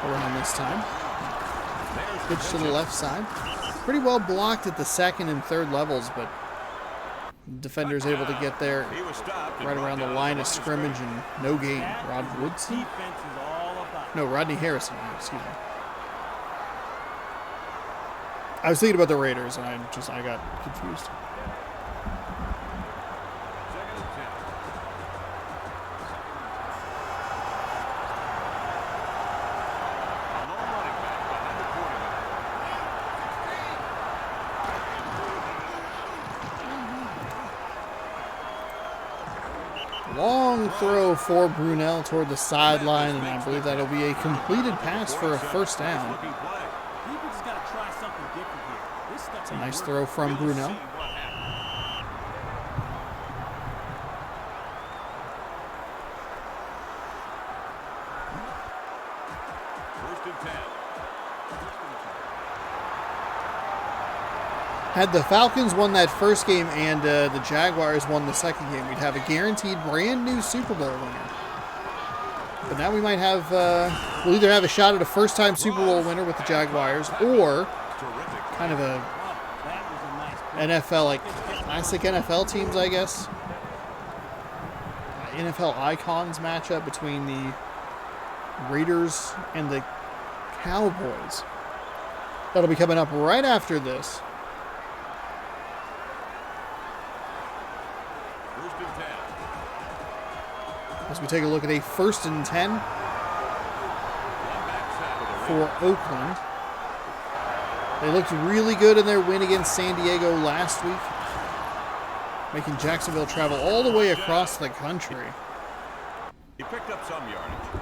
S1: around this time. Pitch to the left side. Pretty well blocked at the second and third levels, but defenders able to get there right around the line of scrimmage and no gain. Rod Woodson? No, Rodney Harrison, excuse me. I was thinking about the Raiders, and I got confused. Long throw for Brunell toward the sideline, and I believe that'll be a completed pass for a first down. It's a nice throw from Brunell. Had the Falcons won that first game and the Jaguars won the second game, we'd have a guaranteed brand new Super Bowl winner. But now we might have, we'll either have a shot at a first-time Super Bowl winner with the Jaguars, or kind of a NFL, like classic NFL teams, I guess. NFL icons matchup between the Raiders and the Cowboys. That'll be coming up right after this. As we take a look at a 1st and 10 for Oakland. They looked really good in their win against San Diego last week, making Jacksonville travel all the way across the country.
S2: He picked up some yardage.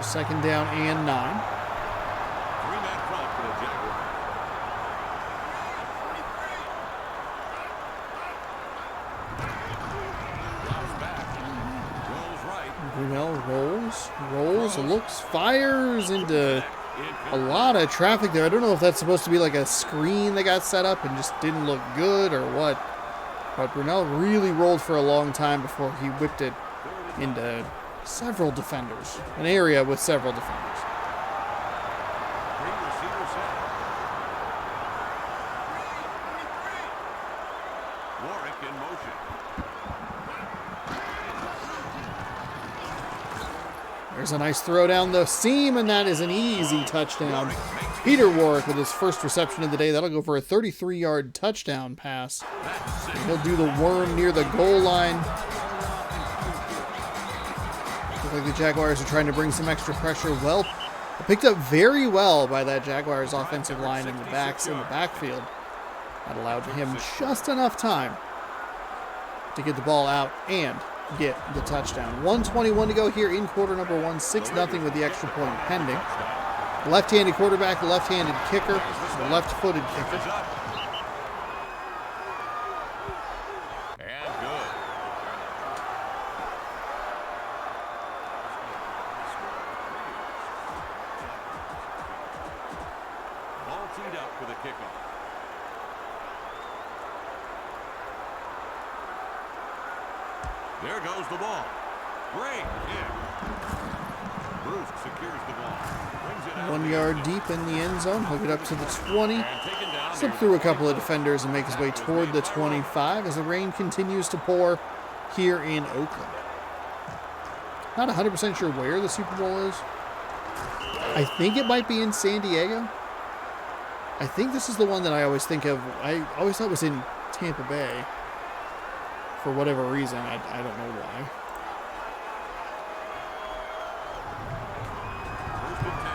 S1: second down and 9.
S2: 3-man front for the Jaguars. Drops back. Rolls right.
S1: Brunell rolls, looks, fires into a lot of traffic there. I don't know if that's supposed to be like a screen that got set up and just didn't look good or what. But Brunell really rolled for a long time before he whipped it into several defenders. An area with several defenders.
S2: Three receiver set. Warwick in motion.
S1: There's a nice throw down the seam, and that is an easy touchdown. Peter Warwick with his first reception of the day. That'll go for a 33-yard touchdown pass. And he'll do the worm near the goal line. Looks like the Jaguars are trying to bring some extra pressure. Well, picked up very well by that Jaguars offensive line in the backfield. That allowed him just enough time to get the ball out and get the touchdown. 1:21 to go here in quarter number 1. 6-0 with the extra point pending. Left-handed quarterback, left-handed kicker, left-footed kicker.
S2: And good. Ball teed up for the kickoff. There goes the ball. Great kick. Bruce secures the ball. Brings it out
S1: 1
S2: the
S1: yard
S2: end zone.
S1: deep in the end zone. He'll get up to the 20.
S2: And taken down
S1: Slip
S2: near
S1: through a
S2: the
S1: couple of
S2: 22.
S1: defenders and make his way toward the 25 as the rain continues to pour here in Oakland. Not 100% sure where the Super Bowl is. I think it might be in San Diego. I think this is the one that I always think of. I always thought it was in Tampa Bay. For whatever reason, I don't know why.
S2: First and 10.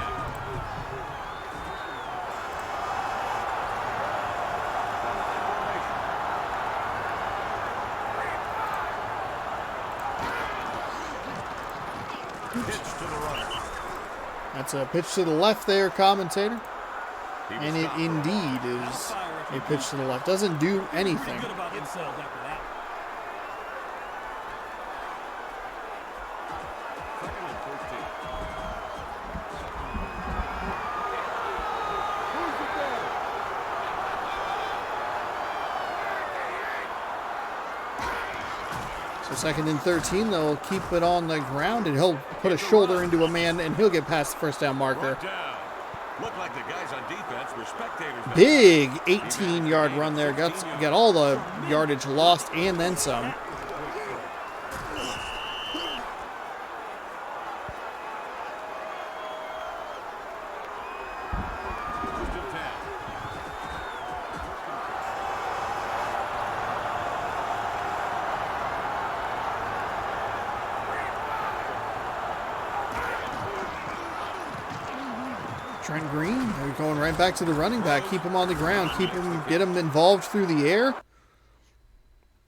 S2: Pitch to the right.
S1: That's a pitch to the left there, commentator.
S2: He was
S1: And it
S2: stopped.
S1: indeed is a pitch to the left. Doesn't do anything.
S3: Good about themselves after that.
S2: Second and 13.
S1: So second and 13, they'll keep it on the ground, and he'll put a shoulder into a man, and he'll get past the first down marker.
S2: Brought down. Looked like the guys on defense were spectators.
S1: Big 18-yard run there. Got all the yardage lost and then some.
S2: First and 10.
S1: Trent Green, they're going right back to the running back. Keep him on the ground. Get him involved through the air.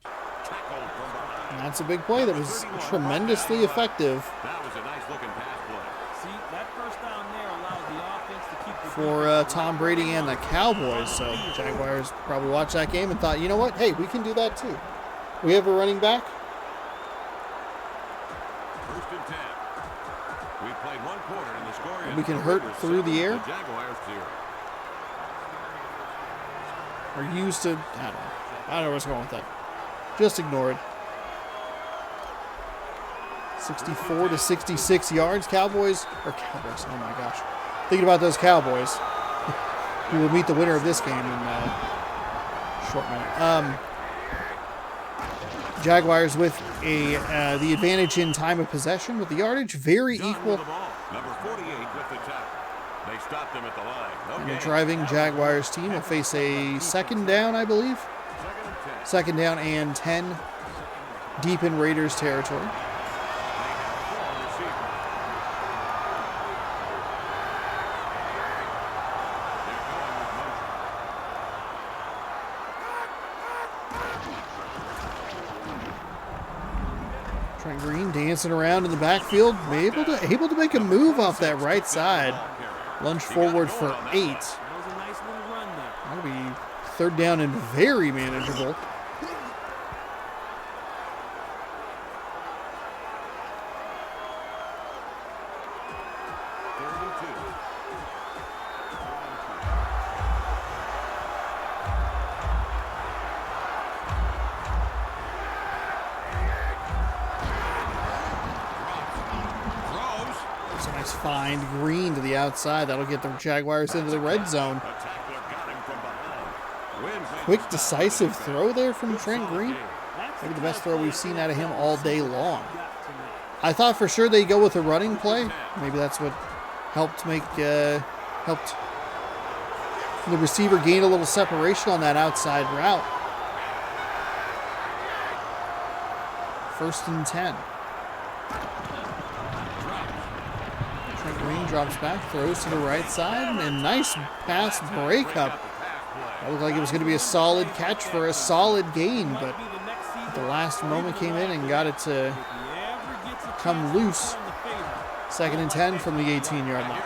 S2: Tackled from behind.
S1: And that's a big play that was tremendously effective
S2: That was a nice looking pass play.
S3: See, that first down there allows the offense to keep the
S1: for Tom Brady and the Cowboys. So Jaguars probably watched that game and thought, you know what? Hey, we can do that too. We have a running back.
S2: First and 10. We played one quarter and the score is
S1: We can hurt
S2: Raiders
S1: through the
S2: 7,
S1: air.
S2: Jaguars 0.
S1: Are used to, I don't know what's going with that. Just ignore it. 64 to 66 yards. Cowboys, oh my gosh. Thinking about those Cowboys. We will meet the winner of this game in a short minute. Jaguars with the advantage in time of possession with the yardage. Very
S2: John
S1: equal.
S2: with the ball. Number 48 with the tackle. They stopped him at the line.
S1: And
S2: Okay.
S1: the driving Jaguars team will face a second down, I believe.
S2: Second and 10.
S1: Second down and 10. Deep in Raiders territory.
S2: They have 4 receivers. They're going with motion.
S1: Trent Green dancing around in the backfield, able to make a move off that right side. Lunge forward for 8.
S3: That was a nice little run there.
S1: That'll be third down and very manageable. It's a nice find. Green to the outside. That'll get the Jaguars into the red zone. Quick, decisive throw there from Trent Green. Maybe the best throw we've seen out of him all day long. I thought for sure they'd go with a running play. Maybe that's what helped helped the receiver gain a little separation on that outside route. 1st and 10. Trent Green drops back, throws to the right side, and nice pass breakup. That looked like it was going to be a solid catch for a solid gain, but at the last moment came in and got it to come loose. 2nd and 10 from the 18-yard line.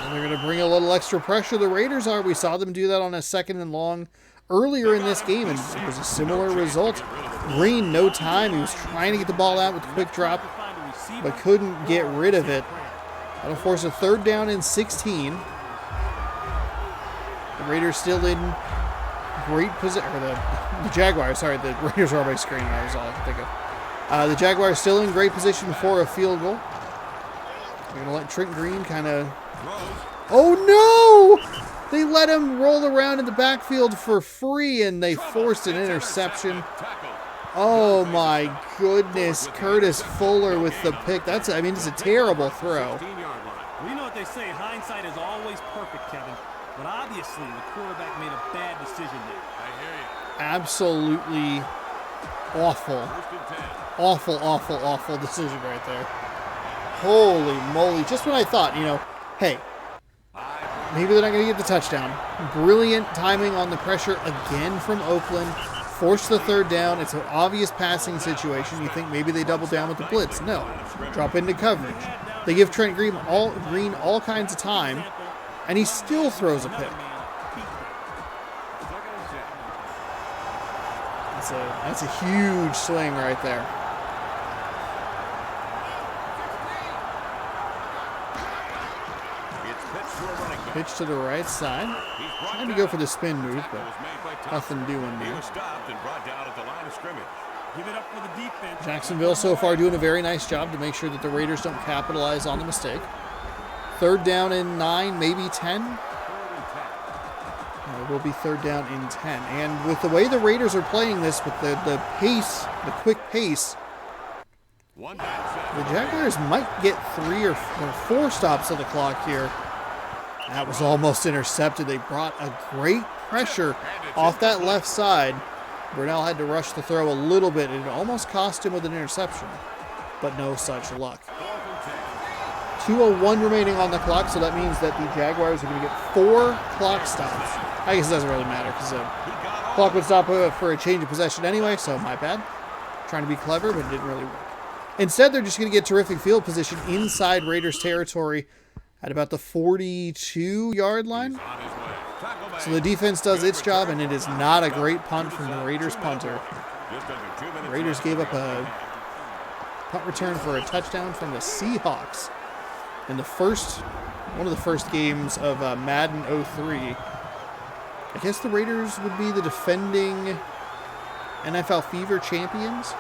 S1: And they're going to bring a little extra pressure. The Raiders are. We saw them do that on a 2nd and long earlier in this game, and it was a similar result. Green, no time. He was trying to get the ball out with a quick drop, but couldn't get rid of it. That'll force a 3rd down and 16. The Raiders still in great position. Or the Jaguars, sorry, the Raiders are on my screen. That was all I could think of. The Jaguars still in great position for a field goal. They're going to let Trent Green kind of... Oh, no! They let him roll around in the backfield for free, and they forced an interception. Oh, my goodness. Curtis Fuller with the pick. It's a terrible throw.
S3: Well, you know what they say, hindsight is always perfect, Kevin. But obviously, the quarterback made a bad decision there.
S2: I hear you.
S1: Absolutely awful. Awful decision right there. Holy moly. Just when I thought, hey, maybe they're not going to get the touchdown. Brilliant timing on the pressure again from Oakland. Force the 3rd down. It's an obvious passing situation. You think maybe they double down with the blitz. No. Drop into coverage. They give Trent Green all kinds of time, and he still throws a pick. That's a huge swing right there. Pitch to the right side. Trying to go for the spin move, but nothing doing there. Jacksonville so far doing a very nice job to make sure that the Raiders don't capitalize on the mistake. 3rd down and 9, maybe 10. It will be 3rd down and 10. And with the way the Raiders are playing this, with the pace, the quick pace, the Jaguars might get 3 or 4 stops of the clock here. That was almost intercepted. They brought a great pressure off that left side. Burnell had to rush the throw a little bit. It almost cost him with an interception, but no such luck. 2:01 remaining on the clock, so that means that the Jaguars are going to get 4 clock stops. I guess it doesn't really matter because the clock would stop for a change of possession anyway, so my bad. Trying to be clever, but it didn't really work. Instead, they're just going to get terrific field position inside Raiders territory at about the 42-yard line. So the defense does its job, and it is not a great punt from the Raiders punter. The Raiders gave up a punt return for a touchdown from the Seahawks in one of the first games of Madden 03. I guess the Raiders would be the defending NFL Fever champions.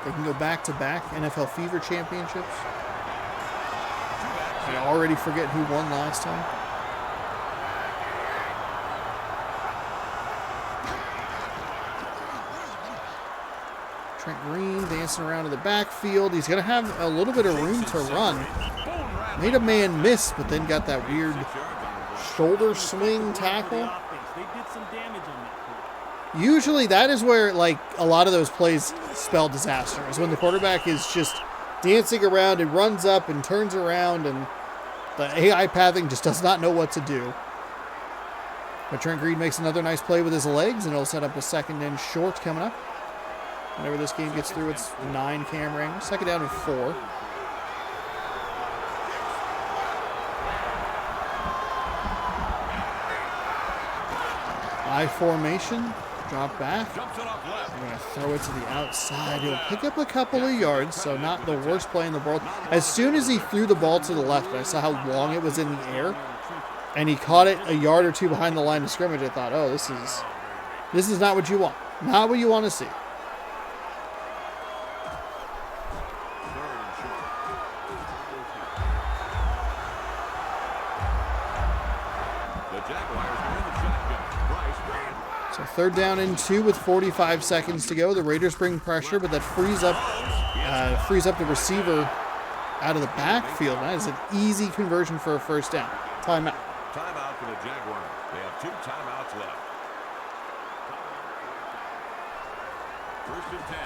S1: They can go back-to-back NFL Fever championships. I already forget who won last time. Trent Green dancing around in the backfield. He's going to have a little bit of room to run. Made a man miss, but then got that weird shoulder swing tackle. Usually that is where, like, a lot of those plays spell disaster, is when the quarterback is just dancing around and runs up and turns around, and the AI pathing just does not know what to do. But Trent Green makes another nice play with his legs, and it'll set up a 2nd and short coming up. Whenever this game gets through its 9 camera angles. 2nd down and 4. I formation. Drop back. I'm going to throw it to the outside. He'll pick up a couple of yards, so not the worst play in the world. As soon as he threw the ball to the left, I saw how long it was in the air, and he caught it a yard or two behind the line of scrimmage. I thought, oh, this is not what you want. Not what you want to see. So 3rd down and 2 with 45 seconds to go. The Raiders bring pressure, but that frees up the receiver out of the backfield. That is an easy conversion for a 1st down. Timeout.
S2: Timeout for the Jaguars. They have 2 timeouts left. 1st and 10.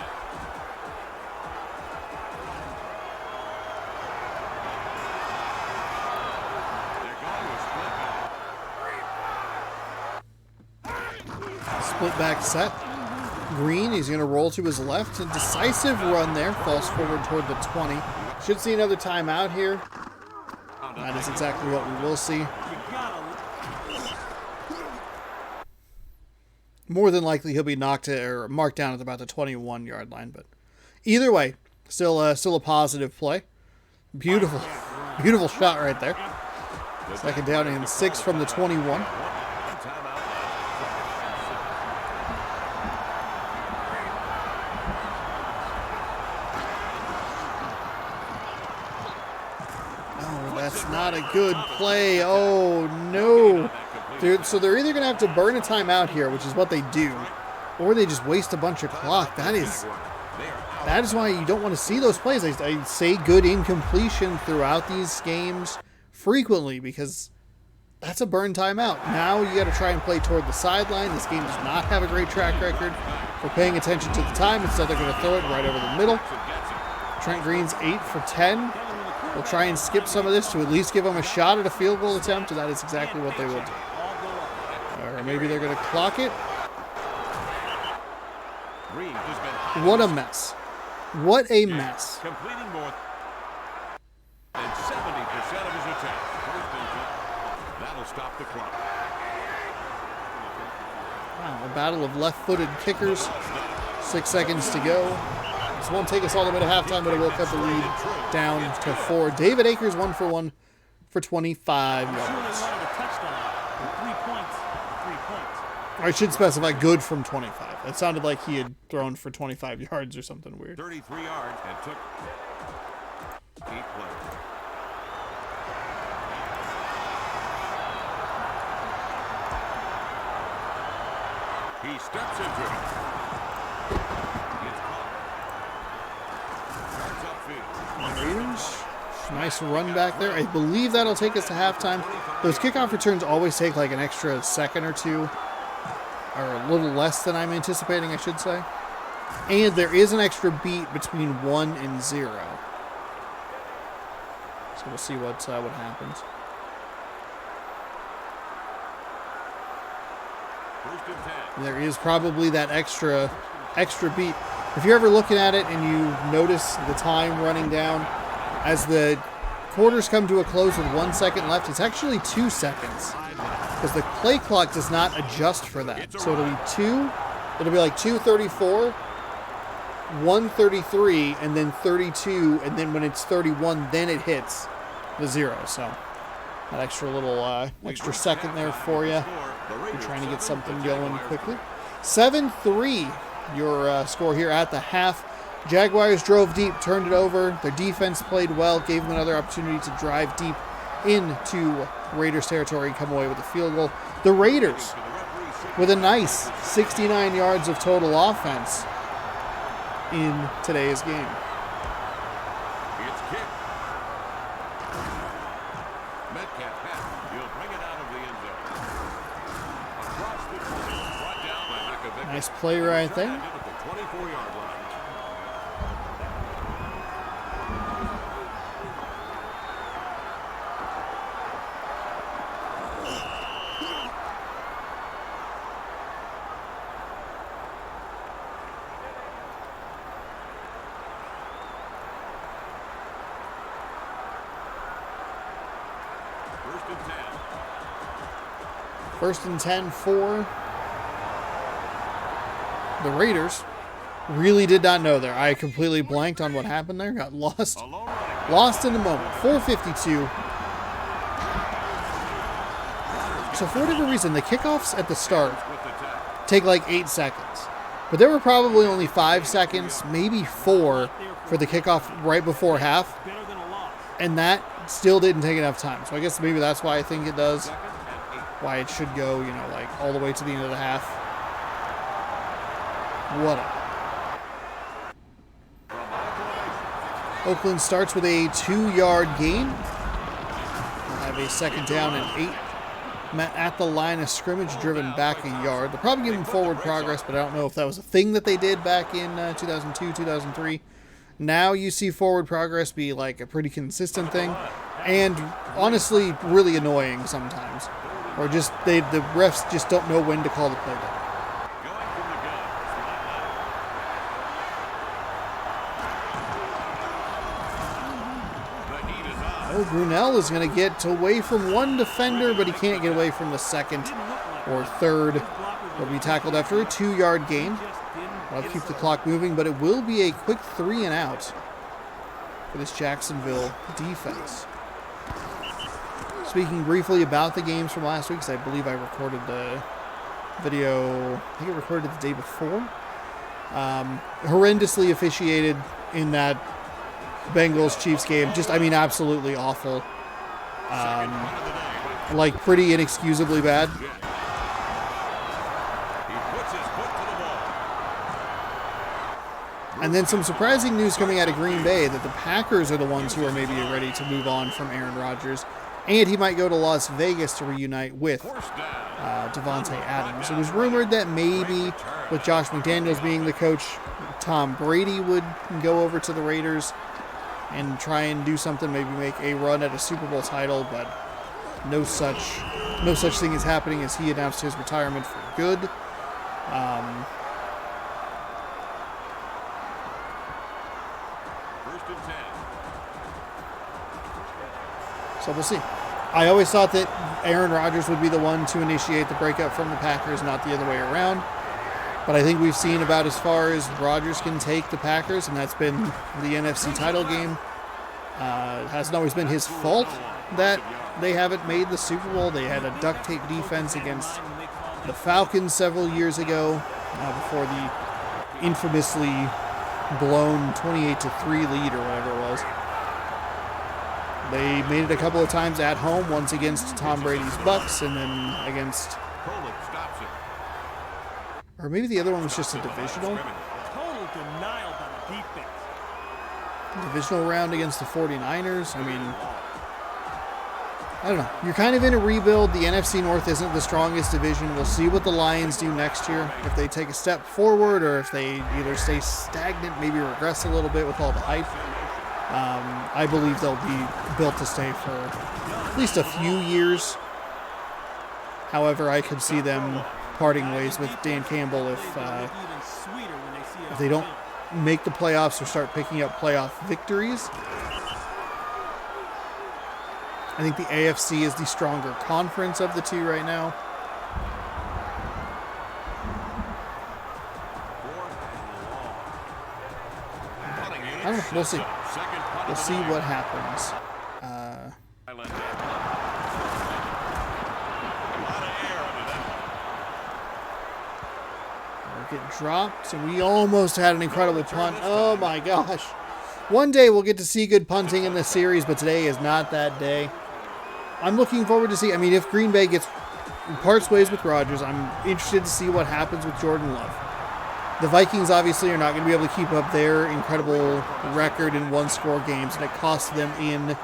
S2: They're going to split back.
S1: Split back set. Green, he's going to roll to his left. A decisive run there. Falls forward toward the 20. Should see another timeout here. That is exactly what we will see. More than likely, he'll be knocked or marked down at about the 21-yard line. But either way, still a positive play. Beautiful shot right there. 2nd down and 6 from the 21. That's not a good play. Oh, no. Dude, so they're either going to have to burn a timeout here, which is what they do, or they just waste a bunch of clock. That is why you don't want to see those plays. I say good incompletion throughout these games frequently because that's a burn timeout. Now you got to try and play toward the sideline. This game does not have a great track record for paying attention to the time. Instead, they're going to throw it right over the middle. Trent Green's 8 for 10. They'll try and skip some of this to at least give them a shot at a field goal attempt, and that is exactly what they will do. Or maybe they're going to clock it. What a mess. What a mess.
S2: Completing more than 70% of his attempts. That'll stop the clock.
S1: Wow, a battle of left-footed kickers. 6 seconds to go. This won't take us all the way to halftime, but it will cut the lead down to 4. David Akers 1 for 1 for 25 yards. I should specify good from 25. It sounded like he had thrown for 25 yards or something weird.
S2: 33 yards and took 8 plays. He steps into it. It's caught. Starts upfield.
S1: Raiders, nice run back there. I believe that'll take us to halftime. Those kickoff returns always take like an extra second or two. Or a little less than I'm anticipating, I should say. And there is an extra beat between 1 and 0. So we'll see what happens.
S2: 1st and 10.
S1: There is probably that extra beat. If you're ever looking at it and you notice the time running down, as the quarters come to a close with 1 second left, it's actually 2 seconds. Because the play clock does not adjust for that. So it'll be like 2:34, 1:33, and then 32, and then when it's 31, then it hits the 0. So that extra second there for you. You're trying to get something going quickly. 7-3, your score here at the half. Jaguars drove deep, turned it over. Their defense played well, gave them another opportunity to drive deep into Raiders territory and come away with a field goal. The Raiders with a nice 69 yards of total offense in today's game.
S2: It's kicked. Metcalf has it. He'll bring it out of the end zone. Across the 20. Brought down by Makovic.
S1: Nice play right there.
S2: At the 24-yard line.
S1: First and 10 for the Raiders. Really did not know there. I completely blanked on what happened there. Got lost. Lost in the moment. 4:52. So for whatever reason, the kickoffs at the start take like 8 seconds. But there were probably only 5 seconds, maybe 4, for the kickoff right before half. And that still didn't take enough time. So I guess maybe that's why I think it does. Why it should go, you know, like all the way to the end of the half. Whatever. Oakland starts with a 2-yard gain. They'll have a second down and 8. Met at the line of scrimmage, driven back a yard. They'll probably give him forward progress, but I don't know if that was a thing that they did back in 2002, 2003. Now you see forward progress be like a pretty consistent thing, and honestly, really annoying sometimes. Or just the refs just don't know when to call the play down. Oh, Brunell is going to get away from one defender, but he can't get away from the second or third. He'll be tackled after a 2-yard gain. That'll keep the clock moving, but it will be a quick 3 and out for this Jacksonville defense. Speaking briefly about the games from last week, because I believe I recorded the video, I think I recorded it the day before. Horrendously officiated in that Bengals-Chiefs game. Just, I mean, absolutely awful. Like, pretty inexcusably bad. And then some surprising news coming out of Green Bay that the Packers are the ones who are maybe ready to move on from Aaron Rodgers. And he might go to Las Vegas to reunite with Devontae Adams. It was rumored that maybe, with Josh McDaniels being the coach, Tom Brady would go over to the Raiders and try and do something, maybe make a run at a Super Bowl title, but no such thing is happening as he announced his retirement for good.
S2: First and 10.
S1: So we'll see. I always thought that Aaron Rodgers would be the one to initiate the breakup from the Packers, not the other way around. But I think we've seen about as far as Rodgers can take the Packers, and that's been the NFC Title Game. It hasn't always been his fault that they haven't made the Super Bowl. They had a duct tape defense against the Falcons several years ago, before the infamously blown 28-3 lead or whatever it was. They made it a couple of times at home, once against Tom Brady's Bucks, and then against... Or maybe the other one was just a divisional.
S3: Total denial by the defense.
S1: Divisional round against the 49ers. I mean, I don't know. You're kind of in a rebuild. The NFC North isn't the strongest division. We'll see what the Lions do next year. If they take a step forward or if they either stay stagnant, maybe regress a little bit with all the hype. I believe they'll be built to stay for at least a few years. However, I could see them parting ways with Dan Campbell if they don't make the playoffs or start picking up playoff victories. I think the AFC is the stronger conference of the two right now. I don't know. We'll see. We'll see what happens. Get dropped, and we almost had an incredible punt. Oh my gosh. One day we'll get to see good punting in this series, but today is not that day. I'm looking forward to see. I mean, if Green Bay parts ways with Rodgers, I'm interested to see what happens with Jordan Love. The Vikings obviously are not going to be able to keep up their incredible record in one-score games, and it cost them in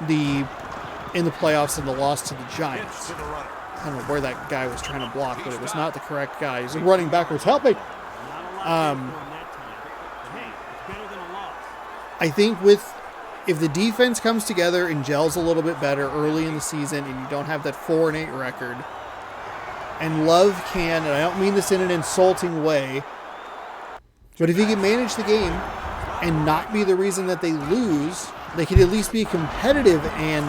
S1: the playoffs in the loss to the Giants. I don't know where that guy was trying to block, but it was not the correct guy. He's running backwards. Help me! I think if the defense comes together and gels a little bit better early in the season, and you don't have that 4-8 record, and Love can, and I don't mean this in an insulting way, but if he can manage the game and not be the reason that they lose, they could at least be competitive and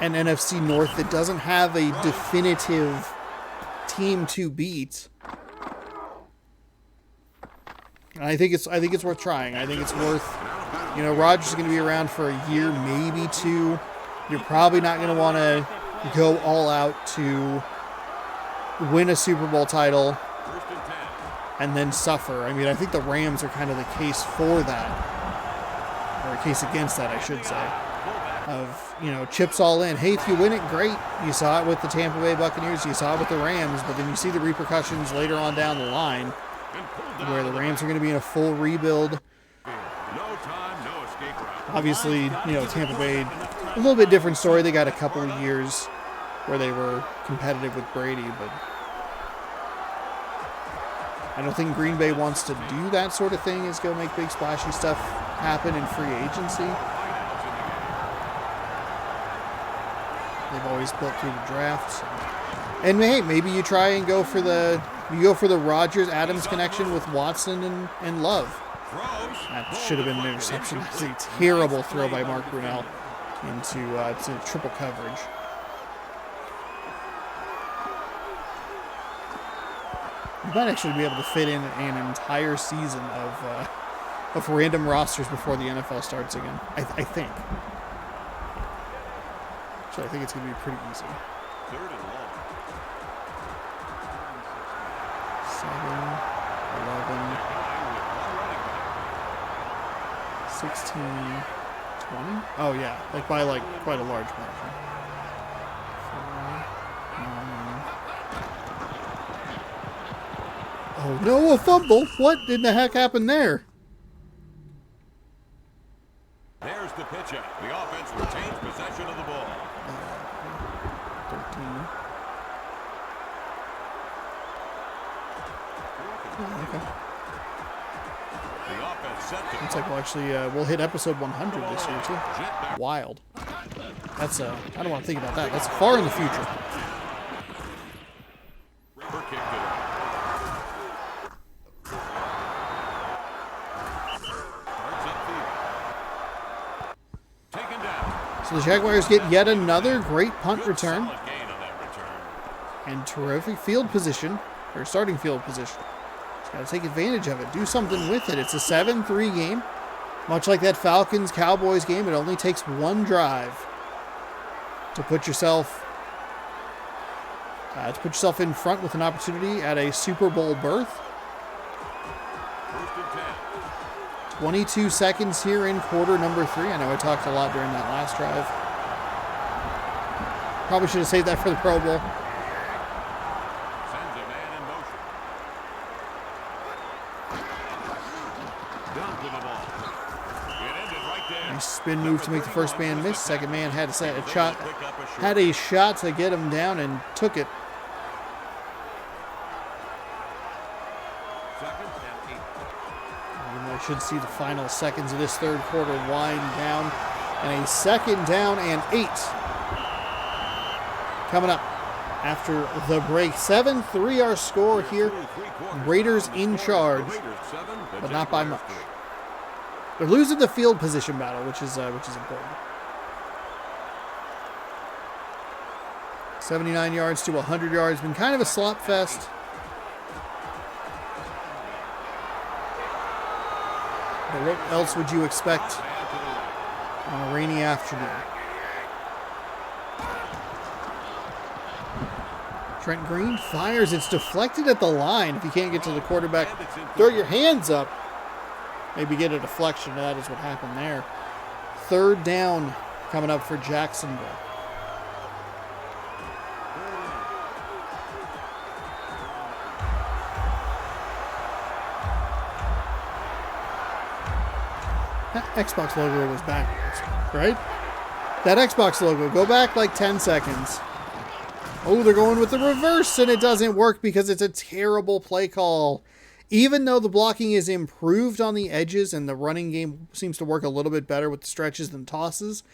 S1: an NFC North that doesn't have a definitive team to beat. I think it's worth trying. I think it's worth, Rodgers is going to be around for a year, maybe two. You're probably not going to want to go all out to win a Super Bowl title and then suffer. I mean, I think the Rams are kind of the case for that, or a case against that, I should say, of, chips all in. Hey, if you win it, great. You saw it with the Tampa Bay Buccaneers. You saw it with the Rams, but then you see the repercussions later on down the line where the Rams are going to be in a full rebuild. Obviously, Tampa Bay, a little bit different story. They got a couple of years where they were competitive with Brady, but I don't think Green Bay wants to do that sort of thing, is go make big splashy stuff happen in free agency. They've always built through the drafts. And hey, maybe you try and go for the Rodgers-Adams connection with Watson and Love. That should have been an interception. That's a terrible throw by Mark Brunell into triple coverage. You might actually be able to fit in an entire season of random rosters before the NFL starts again. I think. So I think it's going to be pretty easy. 7, 11, 16, 20? Oh yeah, by quite a large margin. 4, 9. Oh no, a fumble! What in the heck happened there?
S2: There's the pitch out. The offense retains possession of the ball.
S1: 13. Oh, okay.
S2: The offense set to
S1: Looks like we'll hit episode 100 this year too. Wild. That's I don't want to think about that. That's far in the future. So the Jaguars get yet another great punt return and terrific field position, or starting field position. Just got to take advantage of it. Do something with it. It's a 7-3 game. Much like that Falcons-Cowboys game, it only takes one drive to put yourself in front with an opportunity at a Super Bowl berth. 22 seconds here in quarter number 3. I know I talked a lot during that last drive. Probably should have saved that for the Pro Bowl.
S2: Sends a man in motion. Down to the ball. It ended right there.
S1: Nice spin move to make the first man miss. Second man had a shot to get him down and took it. Should see the final seconds of this third quarter wind down, and a 2nd down and 8 coming up after the break. 7-3 our score here. Raiders in charge, but not by much. They're losing the field position battle, which is important. 79 yards to 100 yards. Been kind of a slop fest. But what else would you expect on a rainy afternoon? Trent Green fires. It's deflected at the line. If you can't get to the quarterback, throw your hands up. Maybe get a deflection. That is what happened there. 3rd down coming up for Jacksonville. That Xbox logo was backwards, right? That Xbox logo, go back like 10 seconds. Oh, they're going with the reverse, and it doesn't work because it's a terrible play call. Even though the blocking is improved on the edges and the running game seems to work a little bit better with the stretches than tosses,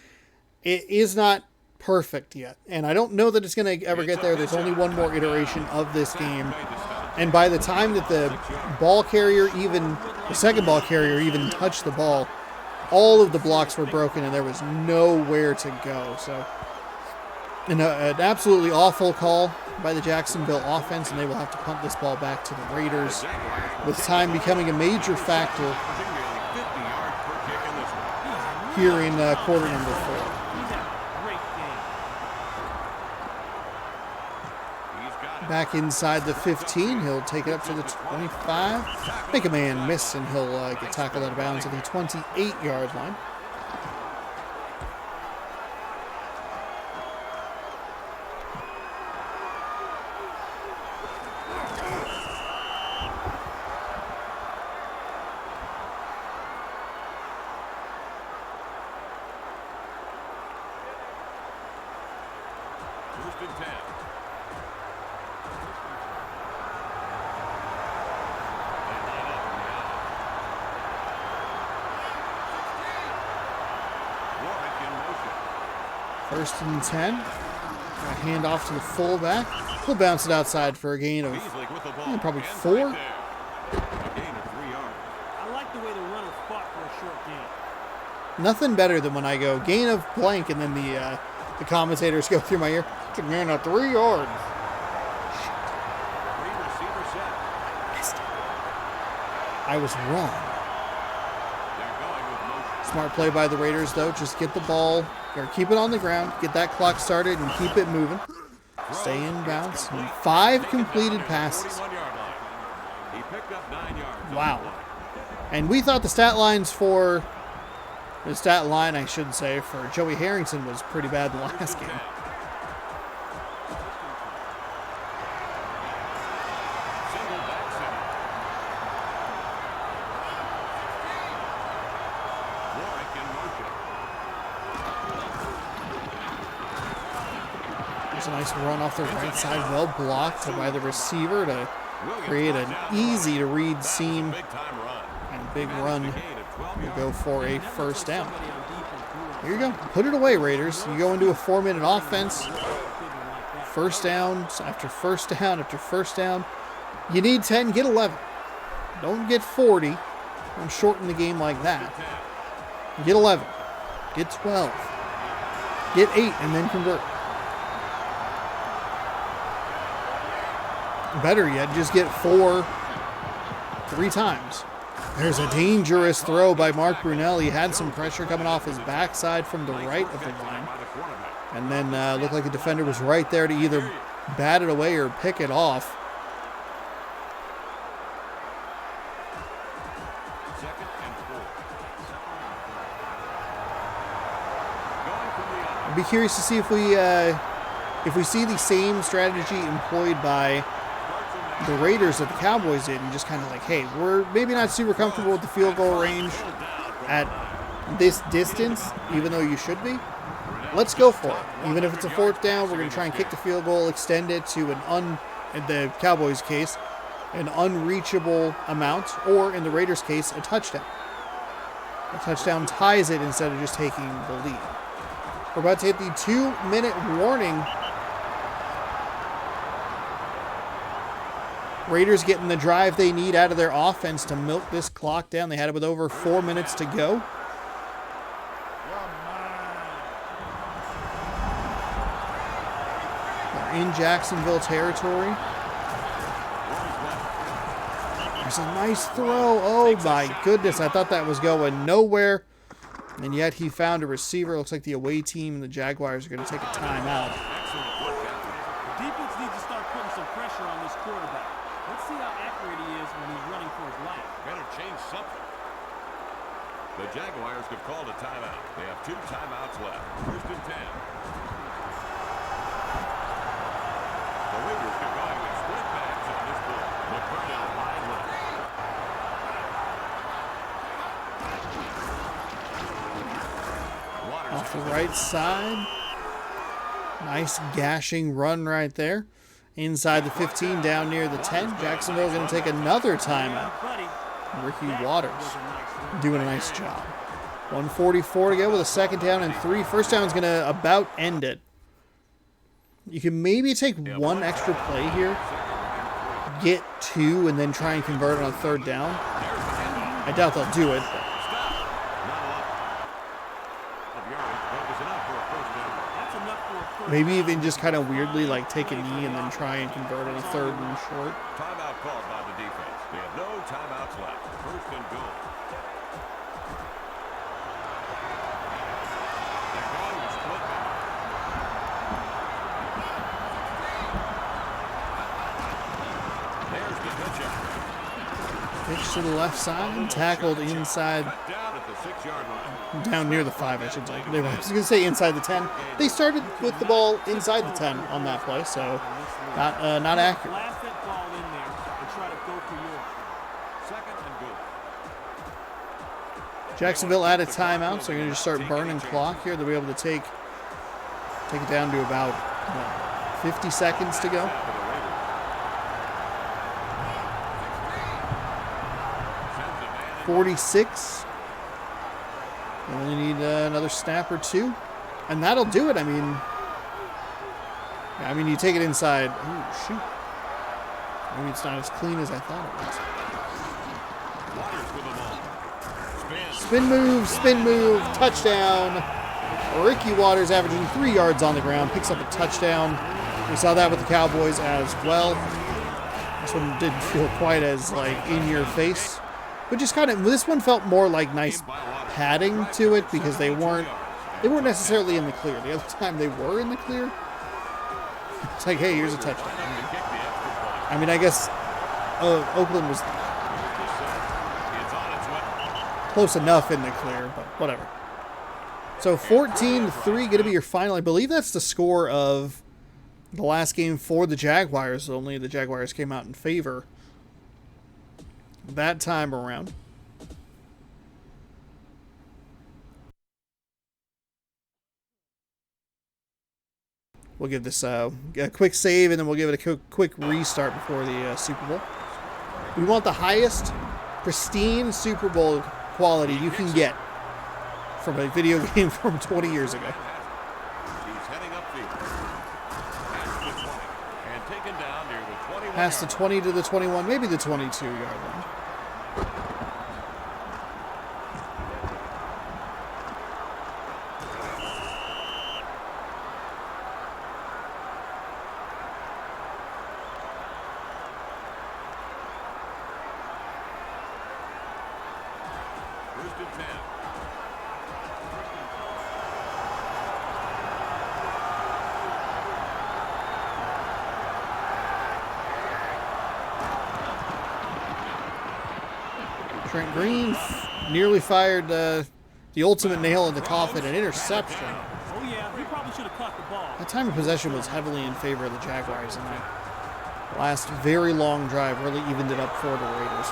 S1: it is not perfect yet. And I don't know that it's going to ever get there. There's only one more iteration of this game. And by the time that the second ball carrier even touched the ball, all of the blocks were broken and there was nowhere to go. So An absolutely awful call by the Jacksonville offense, and they will have to punt this ball back to the Raiders, with time becoming a major factor here in quarter number 4. Back inside the 15, he'll take it up to the 25. Make a man miss, and he'll get tackled out of bounds at the 28-yard line.
S2: First and 10.
S1: First and 10. A hand off to the fullback. He'll bounce it outside for a gain of probably 4.
S2: A gain of 3 yards.
S3: I like the way the runner fought for a short gain.
S1: Nothing better than when I go gain of blank and then the commentators go through my ear. It's a gain of 3 yards.
S2: Receiver set.
S1: Missed it. I was wrong.
S2: They're going with motion.
S1: Smart play by the Raiders, though. Just get the ball, or keep it on the ground, get that clock started, and keep it moving. Stay in bounds. 5 completed passes.
S2: 41-yard line. He picked up 9 yards.
S1: Wow. And we thought the stat line, I should say, for Joey Harrington was pretty bad in the last game.
S2: Single back center. Warwick in motion.
S1: There's a nice run off the right side, well blocked by the receiver to create an easy-to-read seam,
S2: Big time run.
S1: and a big run
S2: Gain of 12
S1: will
S2: yards.
S1: go for a first down. Here you go. Put it away, Raiders. You go into a 4-minute offense. First down after first down after first down. You need 10, get 11. Don't get 40. Don't shorten the game like that. Get 11. Get 12. Get 8 and then convert. Better yet, just get 4 3 times. There's a dangerous throw by Mark Brunell. He had some pressure coming off his backside from the right of the line.
S2: By the quarterback.
S1: And then looked like the defender was right there to either bat it away or pick it off.
S2: Second and 4. Going from the other.
S1: I'd be curious to see if we see the same strategy employed by the Raiders that the Cowboys did, and just kind of like, hey, we're maybe not super comfortable with the field goal range at this distance, even though you should be. Let's go for it. Even if it's a 4th down, we're going to try and kick the field goal, extend it to in the Cowboys' case, an unreachable amount, or in the Raiders' case, a touchdown. A touchdown ties it instead of just taking the lead. We're about to hit the 2-minute warning. Raiders getting the drive they need out of their offense to milk this clock down. They had it with over 4 minutes to go. They're in Jacksonville territory. There's a nice throw. Oh my goodness, I thought that was going nowhere. And yet he found a receiver. Looks like the away team and the Jaguars are going to take a timeout.
S3: The defense needs to start putting some pressure on this quarterback. Let's see how accurate he is when he's running for his life.
S2: Better change something. The Jaguars have called a timeout. They have 2 timeouts left. First and 10. The Raiders are going with split backs on this play. McCardell wide left.
S1: Off the right side. Nice gashing run right there. Inside the 15, down near the 10. Jacksonville going to take another timeout. Ricky Waters doing a nice job. 1:44 to go with a 2nd down and 3. First down is going to about end it. You can maybe take 1 extra play here. Get 2 and then try and convert on a 3rd down. I doubt they'll do it. But
S3: That's enough for a
S1: Maybe even just kind of weirdly like take a knee and then try and convert on a third and short.
S2: Timeout called by the defense. They have no timeouts left. First and goal. They're going to split back. There's the pitch out.
S1: Pitch to the left side, tackled inside,
S2: Down at the 6-yard line.
S1: down near the 5, I should say. I was going to say inside the 10. They started with the ball inside the 10 on that play, so not accurate.
S3: Blast that ball in there and try to go for yours.
S2: Second and goal.
S1: Jacksonville out of timeout, so they're going to just start burning clock here. They'll be able to take it down to about 50 seconds to go. 46. They only need another snap or two, and that'll do it. I mean, you take it inside. Ooh, shoot. Maybe it's not as clean as I thought it was. Spin move, touchdown. Ricky Waters averaging 3 yards on the ground, picks up a touchdown. We saw that with the Cowboys as well. This one didn't feel quite as like in your face, but just kind of, this one felt more like nice padding to it because they weren't necessarily in the clear. The other time they were in the clear. It's like, hey, here's a touchdown. I mean, I guess Oakland was close enough in the clear, but whatever. So 14-3 going to be your final. I believe that's the score of the last game for the Jaguars. Only the Jaguars came out in favor that time around. We'll give this a quick save, and then we'll give it a quick restart before the Super Bowl. We want the highest pristine Super Bowl quality you can get from a video game from 20 years ago.
S2: He's heading upfield. And taken down near the 21.
S1: Past the 20 to the 21, maybe the 22-yard line.
S2: First and 10.
S1: Trent Green nearly fired the ultimate nail in the coffin, an interception.
S3: Oh yeah, he probably should have caught the ball.
S1: That time of possession was heavily in favor of the Jaguars, and that last very long drive really evened it up for the Raiders.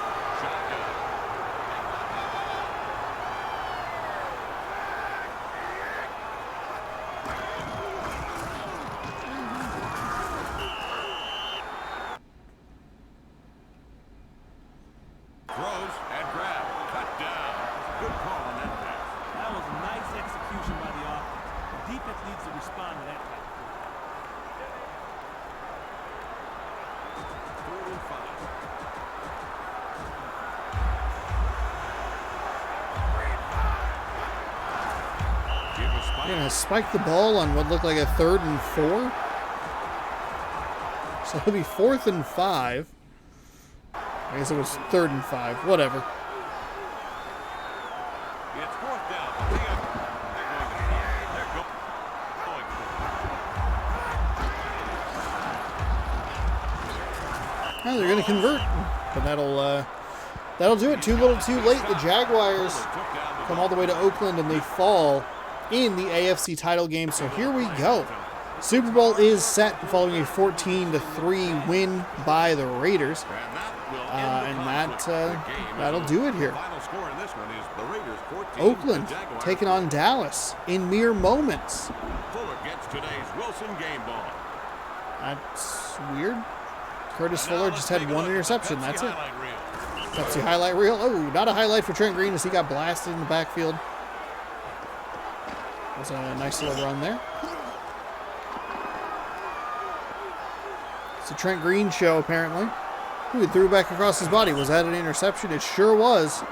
S2: Throws and grab. Cut down. Good call on that pass.
S3: That was nice execution by the offense. The defense needs to respond to that type of play.
S2: Third and 5. Give a spike.
S1: They're going to spike the ball on what looked like a 3rd and 4. So it'll be 4th and 5. I guess it was 3rd and 5. Whatever.
S2: It's 4th down. They're going for it.
S1: Well, they're going to convert, but that'll do it. Too little, too late. The Jaguars come all the way to Oakland, and they fall in the AFC Title Game. So here we go. Super Bowl is set following a 14-3 win by the Raiders, and that'll do it here.
S2: Final score in this one is the Raiders 14.
S1: Oakland
S2: the Jaguars
S1: taking on Dallas in mere moments.
S2: Fuller gets today's Wilson game ball.
S1: That's weird. Curtis Fuller just had one interception. That's it.
S2: Highlight reel.
S1: Pepsi highlight reel. Oh, not a highlight for Trent Green as he got blasted in the backfield. That's a nice little run there. It's a Trent Green show, apparently. Ooh, he threw back across his body. Was that an interception? It sure was.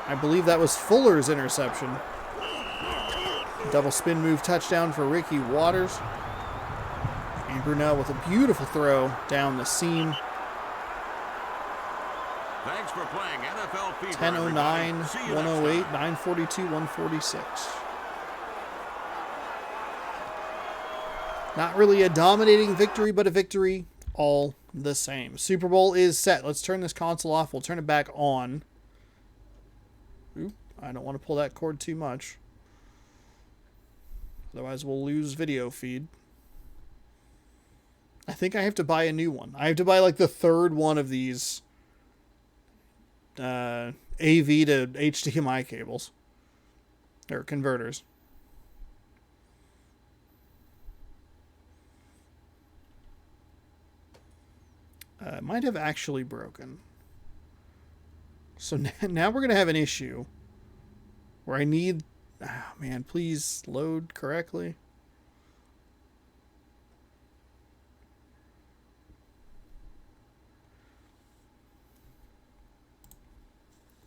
S1: I believe that was Fuller's interception. Double spin move touchdown for Ricky Waters. And Brunel with a beautiful throw down the seam.
S2: Thanks for playing NFL Fever.
S1: 10:09,
S2: everybody. See you
S1: 108,
S2: next time.
S1: 9:42, 146. Not really a dominating victory, but a victory all the same. Super Bowl is set. Let's turn this console off. We'll turn it back on. Oop, I don't want to pull that cord too much. Otherwise, we'll lose video feed. I think I have to buy a new one. I have to buy like the third one of these AV to HDMI cables. Or converters. It might have actually broken. So now we're going to have an issue where I need... Oh man, please load correctly.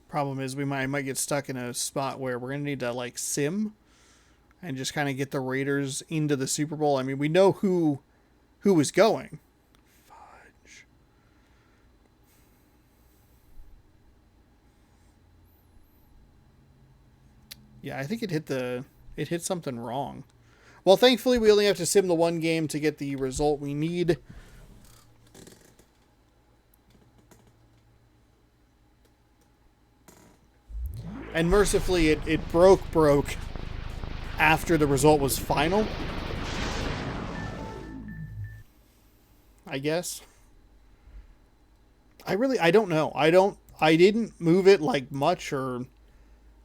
S1: Problem is we might get stuck in a spot where we're going to need to like sim and just kind of get the Raiders into the Super Bowl. I mean, we know who is going. Fudge. Yeah, I think it hit something wrong. Well, thankfully we only have to sim the one game to get the result we need. And mercifully, it broke after the result was final. I guess. I don't know. I didn't move it like much or...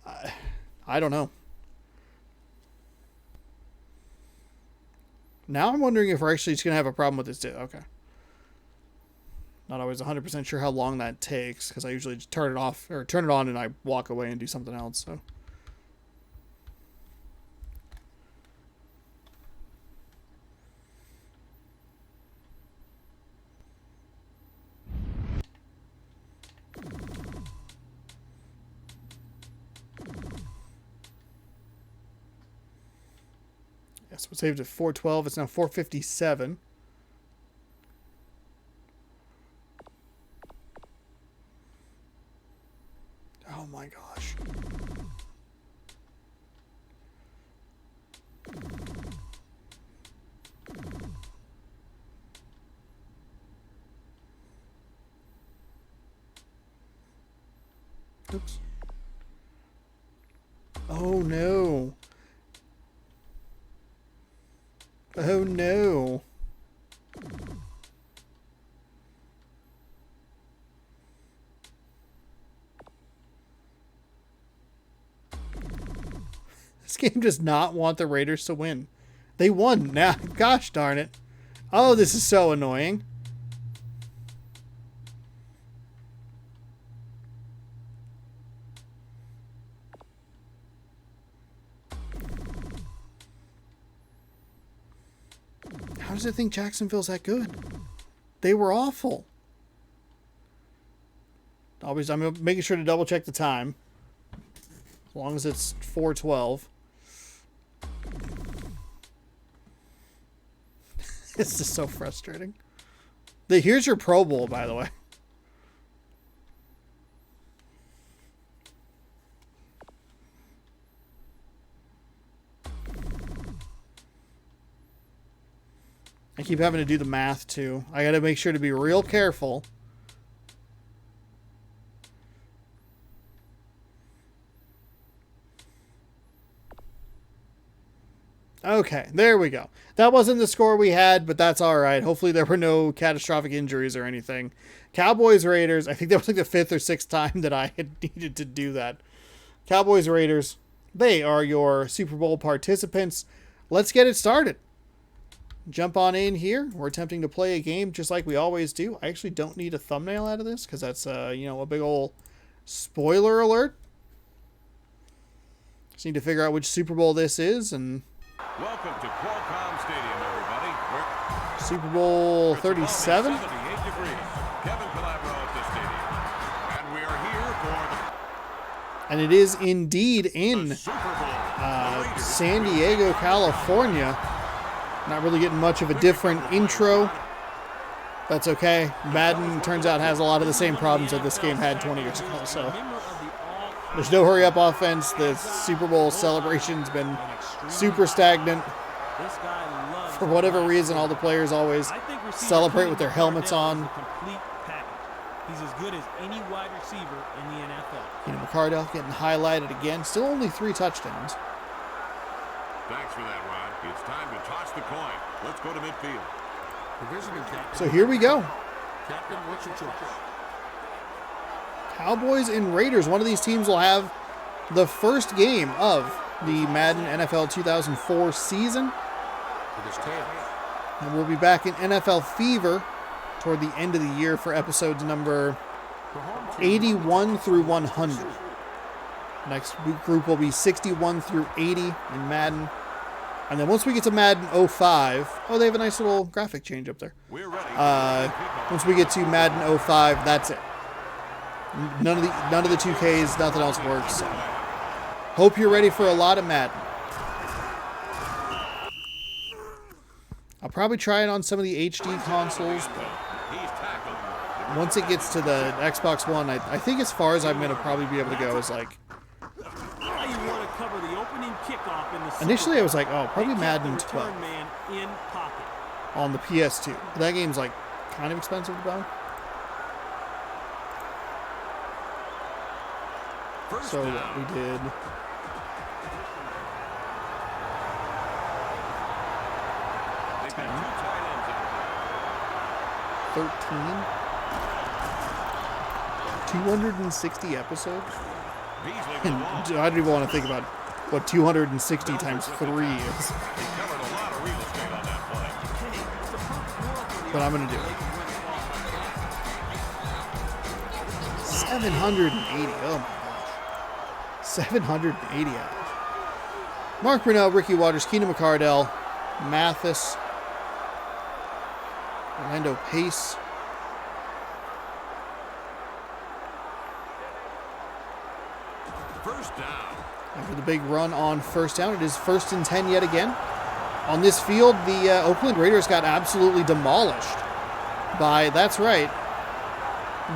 S1: I don't know. Now I'm wondering if we're actually just going to have a problem with this. Okay. Not always 100% sure how long that takes, because I usually just turn it off, or turn it on and I walk away and do something else, so. Yes, we'll save it at 412. It's now 457. Oh my gosh. Oops. Oh no. Oh no. This game does not want the Raiders to win. They won. Now, gosh darn it. Oh, this is so annoying. How does it think Jacksonville's that good? They were awful. Always, I'm making sure to double check the time. As long as it's 4:12. This is so frustrating. Here's your Pro Bowl, by the way. I keep having to do the math, too. I gotta make sure to be real careful. Okay, there we go. That wasn't the score we had, but that's all right. Hopefully there were no catastrophic injuries or anything. Cowboys, Raiders. I think that was like the 5th or 6th time that I had needed to do that. Cowboys, Raiders. They are your Super Bowl participants. Let's get it started. Jump on in here. We're attempting to play a game just like we always do. I actually don't need a thumbnail out of this because that's, a big old spoiler alert. Just need to figure out which Super Bowl this is and...
S2: Welcome to Qualcomm Stadium, everybody.
S1: Super Bowl 37.
S2: 78 degrees. Kevin Calabro at the stadium. And we are here for
S1: And it is indeed
S2: the
S1: in
S2: Super Bowl. The Raiders
S1: San Diego, California. Not really getting much of a different intro. That's okay. Madden, turns out, has a lot of the same problems that this game had 20 years ago. So there's no hurry-up offense. The Super Bowl celebration's been super stagnant. For whatever reason, all the players always celebrate with their helmets on.
S3: He's as good as any wide receiver in the NFL.
S1: McCardell getting highlighted again. Still only 3 touchdowns.
S2: Thanks for that, Ron. It's time to toss the coin. Let's go to midfield.
S1: So here we go.
S4: Captain, what's your choice?
S1: Cowboys and Raiders. One of these teams will have the first game of the Madden NFL 2004 season. And we'll be back in NFL Fever toward the end of the year for episodes number 81 through 100. Next group will be 61 through 80 in Madden. And then once we get to Madden 05, oh, they have a nice little graphic change up there. Once we get to Madden 05, that's it. None of the 2Ks, nothing else works. So. Hope you're ready for a lot of Madden. I'll probably try it on some of the HD consoles, but once it gets to the Xbox One, I think as far as I'm going to probably be able to go is like... Initially I was like, oh, probably Madden 12 on the PS2. That game's like kind of expensive to buy. So what we did... 13, 260 episodes. And I don't even want to think about what 260 times 3 is. But I'm going to do it. 780. Oh my gosh. 780 hours. Mark Brunell, Ricky Waters, Keenan McCardell, Mathis, Orlando Pace.
S2: First down.
S1: After the big run on first down, it is 1st and 10 yet again. On this field, the Oakland Raiders got absolutely demolished by, that's right,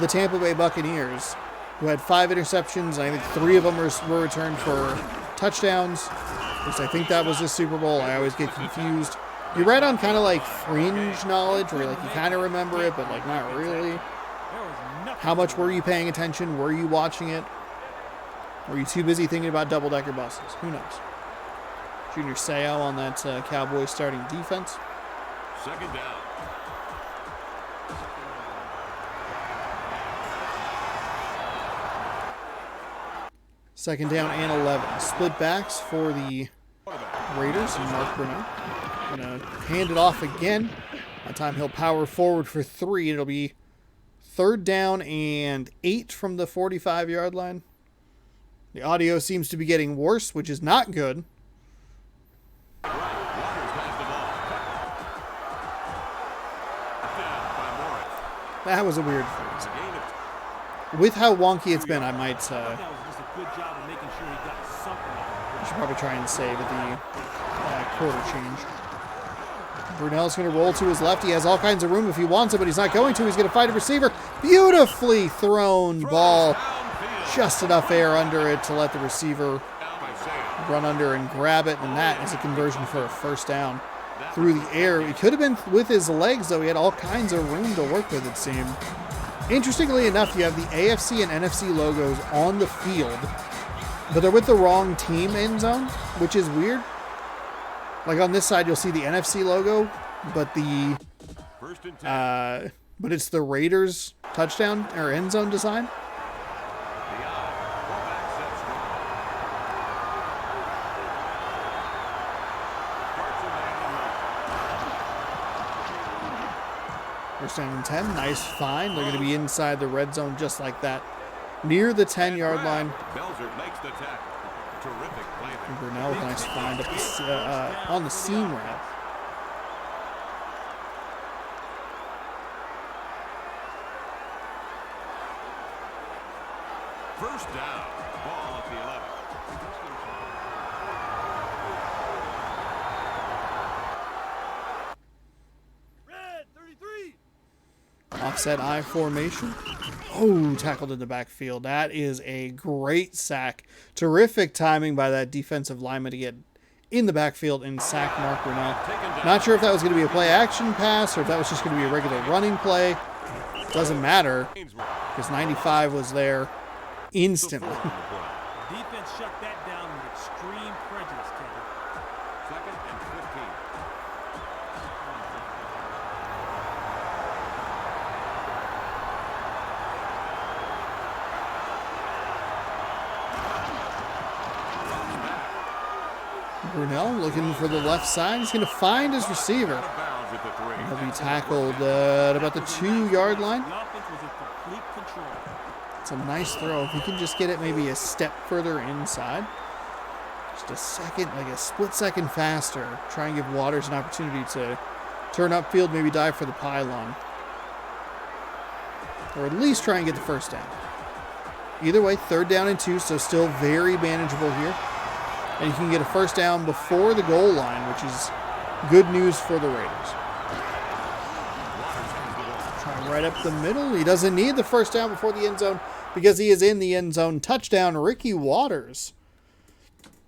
S1: the Tampa Bay Buccaneers, who had 5 interceptions. I think 3 of them were returned for touchdowns. At least I think that was the Super Bowl. I always get confused. You're right on kind of like fringe knowledge, where like you kind of remember it, but like not really. How much were you paying attention? Were you watching it? Were you too busy thinking about double-decker buses? Who knows? Junior Seau on that Cowboys starting defense.
S2: Second down.
S1: Second down and 11. Split backs for the Raiders and Mark Brunell. Gonna hand it off again. That time he'll power forward for 3. It'll be 3rd down and 8 from the 45-yard line. The audio seems to be getting worse, which is not good. That was a weird phrase. With how wonky it's been, I might should probably try and save at the quarter change. Brunell's going to roll to his left. He has all kinds of room if he wants it, but he's not going to. He's going to find a receiver. Beautifully thrown ball. Just enough air under it to let the receiver run under and grab it, and that is a conversion for a first down through the air. It could have been with his legs, though. He had all kinds of room to work with, it seemed. Interestingly enough, you have the AFC and NFC logos on the field, but they're with the wrong team end zone, which is weird. Like on this side, you'll see the NFC logo, but but it's the Raiders touchdown or end zone design. First down and 10. Nice find. They're going to be inside the red zone just like that. Near the 10-yard line. And Brunell with a nice find up on the seam route.
S2: First down. Ball at the 11.
S1: Offset I formation. Oh, tackled in the backfield. That is a great sack. Terrific timing by that defensive lineman to get in the backfield and sack Mark Brunell. Not sure if that was going to be a play action pass or if that was just going to be a regular running play. Doesn't matter because 95 was there instantly.
S3: Defense shut that down with extreme prejudice, Kevin.
S2: 2nd and 15.
S1: Brunell looking for the left side. He's going to find his receiver.
S2: Out of bounds at the 3.
S1: He'll be tackled at about the 2-yard line.
S3: The offense was in complete control.
S1: It's a nice throw. If he can just get it maybe a step further inside. Just a second, like a split second faster. Try and give Waters an opportunity to turn upfield, maybe dive for the pylon. Or at least try and get the first down. Either way, 3rd down and 2, so still very manageable here. And you can get a first down before the goal line, which is good news for the Raiders. Try right up the middle. He doesn't need the first down before the end zone because he is in the end zone. Touchdown, Ricky Waters.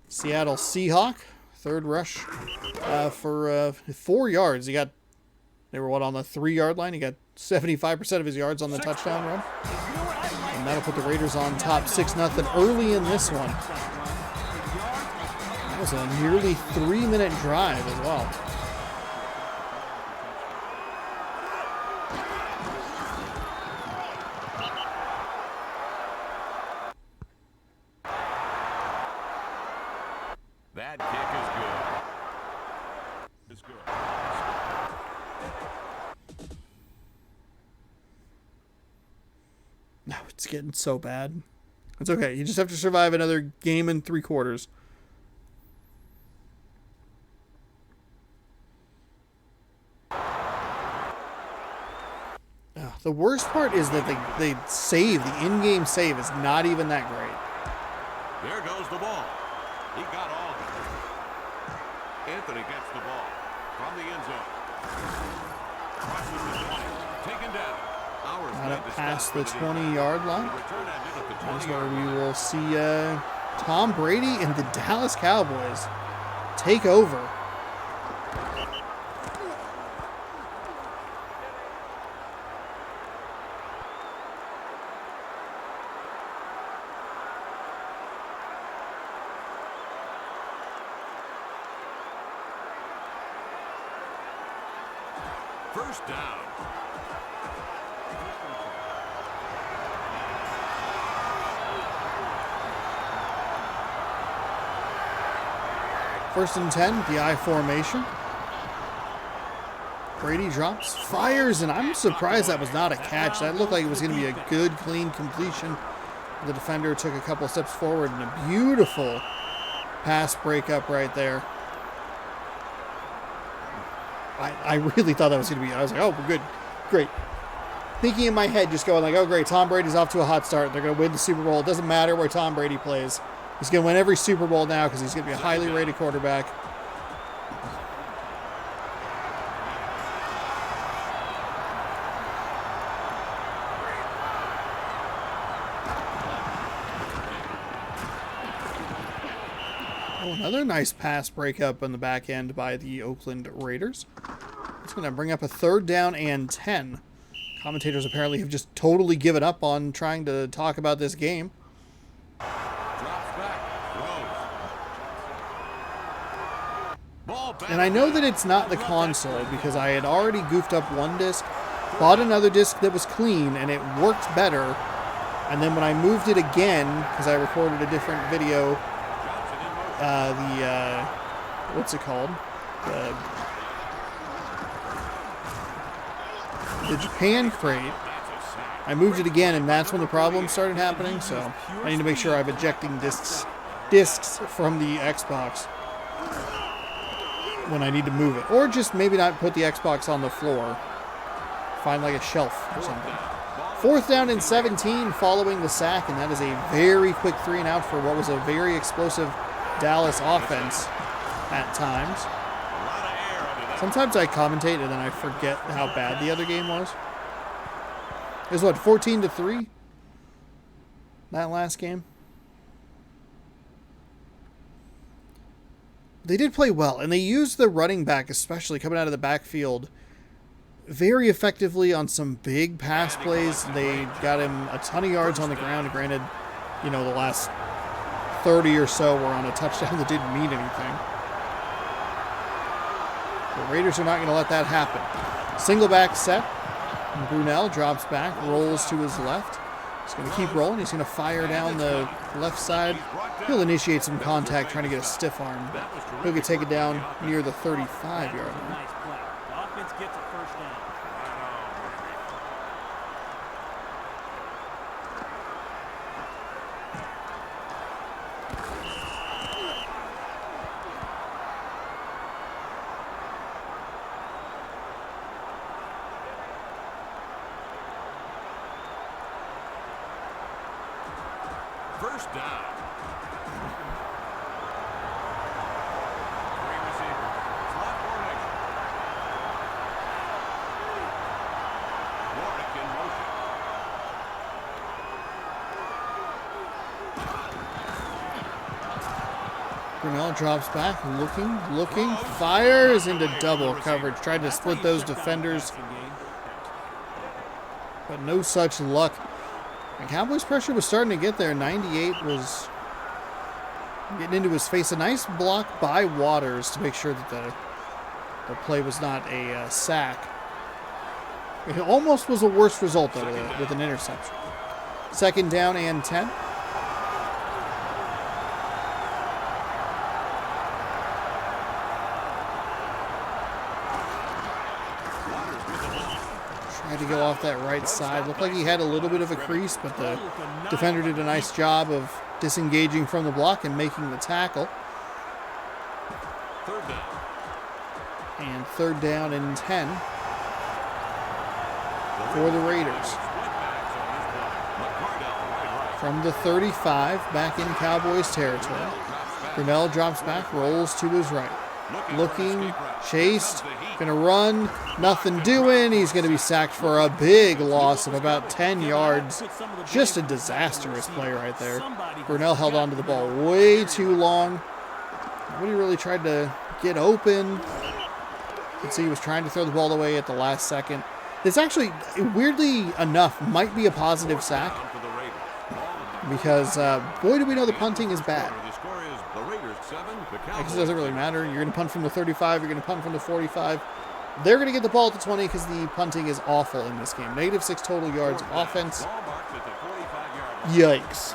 S1: Seattle Seahawk, 3rd rush for 4 yards. They were on the 3-yard line. He got 75% of his yards on the touchdown run. And that'll put the Raiders on top 6-0 early in this one. That was a nearly 3-minute drive as well.
S2: That kick is good. It's good.
S1: No, it's getting so bad. It's okay. You just have to survive another game and 3 quarters. The worst part is that they save. The in-game save is not even that great.
S2: There goes the ball. He got all of it. Anthony gets the ball from the end zone. Crosses the 20. Taken down.
S1: Not past the 20-yard line. That's where we will see Tom Brady and the Dallas Cowboys take over.
S2: First down.
S1: First and 10, the I formation. Brady drops, fires, and I'm surprised that was not a catch. That looked like it was going to be a good, clean completion. The defender took a couple steps forward and a beautiful pass breakup right there. I really thought that was going to be, I was like, oh, we're good, great. Thinking in my head, just going like, oh, great, Tom Brady's off to a hot start. They're going to win the Super Bowl. It doesn't matter where Tom Brady plays. He's going to win every Super Bowl now because he's going to be a highly rated quarterback. Oh, another nice pass breakup on the back end by the Oakland Raiders. It's going to bring up a 3rd down and 10. Commentators apparently have just totally given up on trying to talk about this game. And I know that it's not the console because I had already goofed up one disc, bought another disc that was clean, and it worked better. And then when I moved it again, because I recorded a different video, what's it called? The Japan crate. I moved it again, and that's when the problems started happening. So I need to make sure I'm ejecting discs from the Xbox when I need to move it, or just maybe not put the Xbox on the floor. Find like a shelf or something. 4th down and 17 following the sack, and that is a very quick 3-and-out for what was a very explosive Dallas offense at times. Sometimes I commentate and then I forget how bad the other game was. It was what, 14-3? That last game? They did play well, and they used the running back, especially coming out of the backfield, very effectively on some big pass plays. They got him a ton of yards on the ground. Granted, you know, the last 30 or so were on a touchdown that didn't mean anything. The Raiders are not going to let that happen. Single back set. And Brunell drops back, rolls to his left. He's going to keep rolling. He's going to fire down the left side. He'll initiate some contact, trying to get a stiff arm. He'll get taken down near the 35-yard line.
S3: Nice play. The offense gets a first down.
S2: First down. Three receivers. Slot formation. Warwick in motion.
S1: Brunell drops back, looking, fires into double coverage. Tried to split those defenders, but no such luck. And Cowboys pressure was starting to get there. 98 was getting into his face. A nice block by Waters to make sure that the play was not a sack. It almost was a worse result, though, with an interception. Second down and 10. Tried to go off that right side. Looked like he had a little bit of a crease, but the defender did a nice job of disengaging from the block and making the tackle.
S2: Third down.
S1: And third down and 10 for the Raiders. From the 35, back in Cowboys territory. Brunell drops back, rolls to his right. Looking, chased, gonna run, nothing doing. He's gonna be sacked for a big loss of about 10 yards. Just a disastrous play right there. Brunell held on to the ball way too long. Nobody really tried to get open. You can see he was trying to throw the ball away at the last second. This actually, weirdly enough, might be a positive sack. Because, boy, do we know the punting is bad. I guess it doesn't really matter. You're going to punt from the 35. You're going to punt from the 45. They're going to get the ball at the 20 because the punting is awful in this game. -6 total yards of offense. Yikes.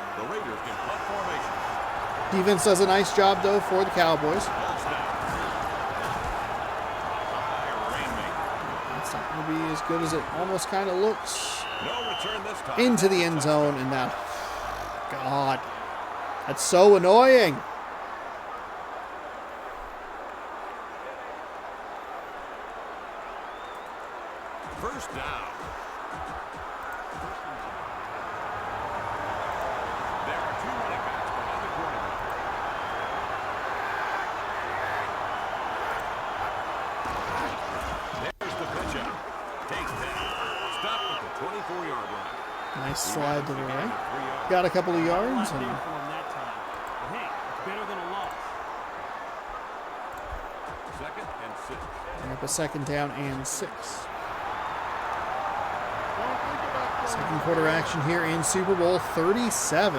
S1: Defense does a nice job, though, for the Cowboys. It's not going to be as good as it almost kind of looks. Into the end zone, and that... God, that's so annoying.
S2: First down. There are two running backs behind the quarterback. There's the pitch out. Takes that. Stop at the 24-yard line.
S1: Nice slide to the right. Got a couple of yards. And
S2: Second and 6.
S1: up a second down and 6. Second quarter action here in Super Bowl 37.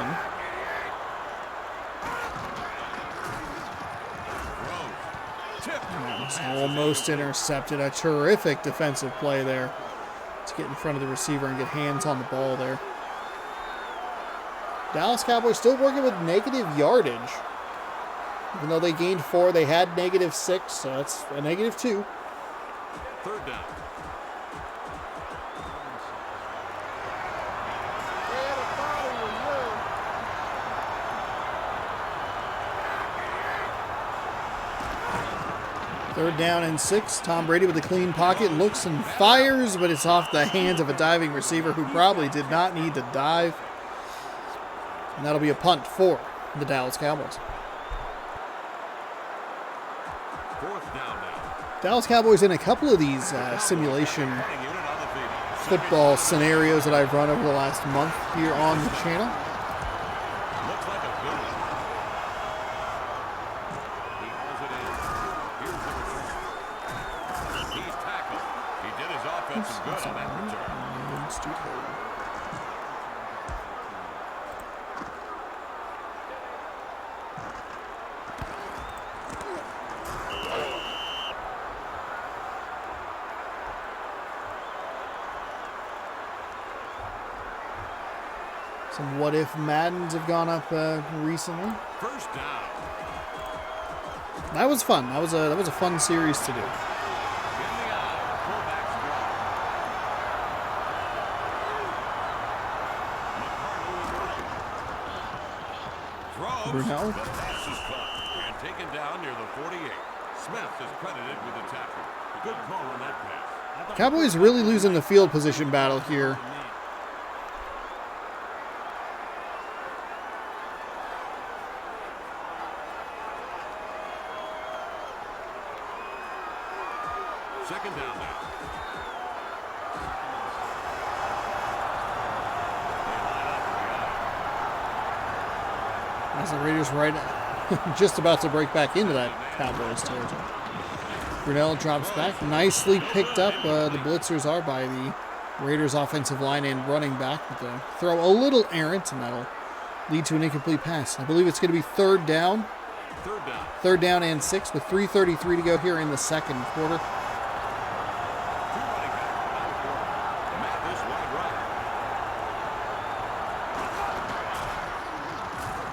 S1: That was almost intercepted. A terrific defensive play there to get in front of the receiver and get hands on the ball there. Dallas Cowboys still working with negative yardage. Even though they gained 4, they had -6, so that's a -2.
S2: Third down.
S1: Third down and 6. Tom Brady with a clean pocket, looks and fires, but it's off the hands of a diving receiver who probably did not need to dive. And that'll be a punt for the Dallas Cowboys.
S2: Fourth down now.
S1: Dallas Cowboys in a couple of these simulation football scenarios that I've run over the last month here on the channel.
S2: Looks like a good one. He hauls it in. Here's the return. He's tackled. He did his offense some good on that return.
S1: Some what if Maddens have gone up recently.
S2: First down.
S1: That was fun. That was a fun series to do.
S2: In the eye. Fullback's draw. McCardle in motion. Throws.
S1: Brunel.
S2: The pass is caught and taken down near the 48. Smith is credited with the tackle. Good call on that pass.
S1: Cowboys really losing the field position battle here.
S2: Second down now. They line up in the eye.
S1: As the Raiders right just about to break back into that Cowboys territory. Brunel drops back. Nicely picked up. The blitzers are by the Raiders offensive line and running back. But the throw a little errant, and that'll lead to an incomplete pass. I believe it's going to be third down.
S2: Third down.
S1: Third down and 6 with 3:33 to go here in the second quarter.
S2: Two running back. Mathis wide right.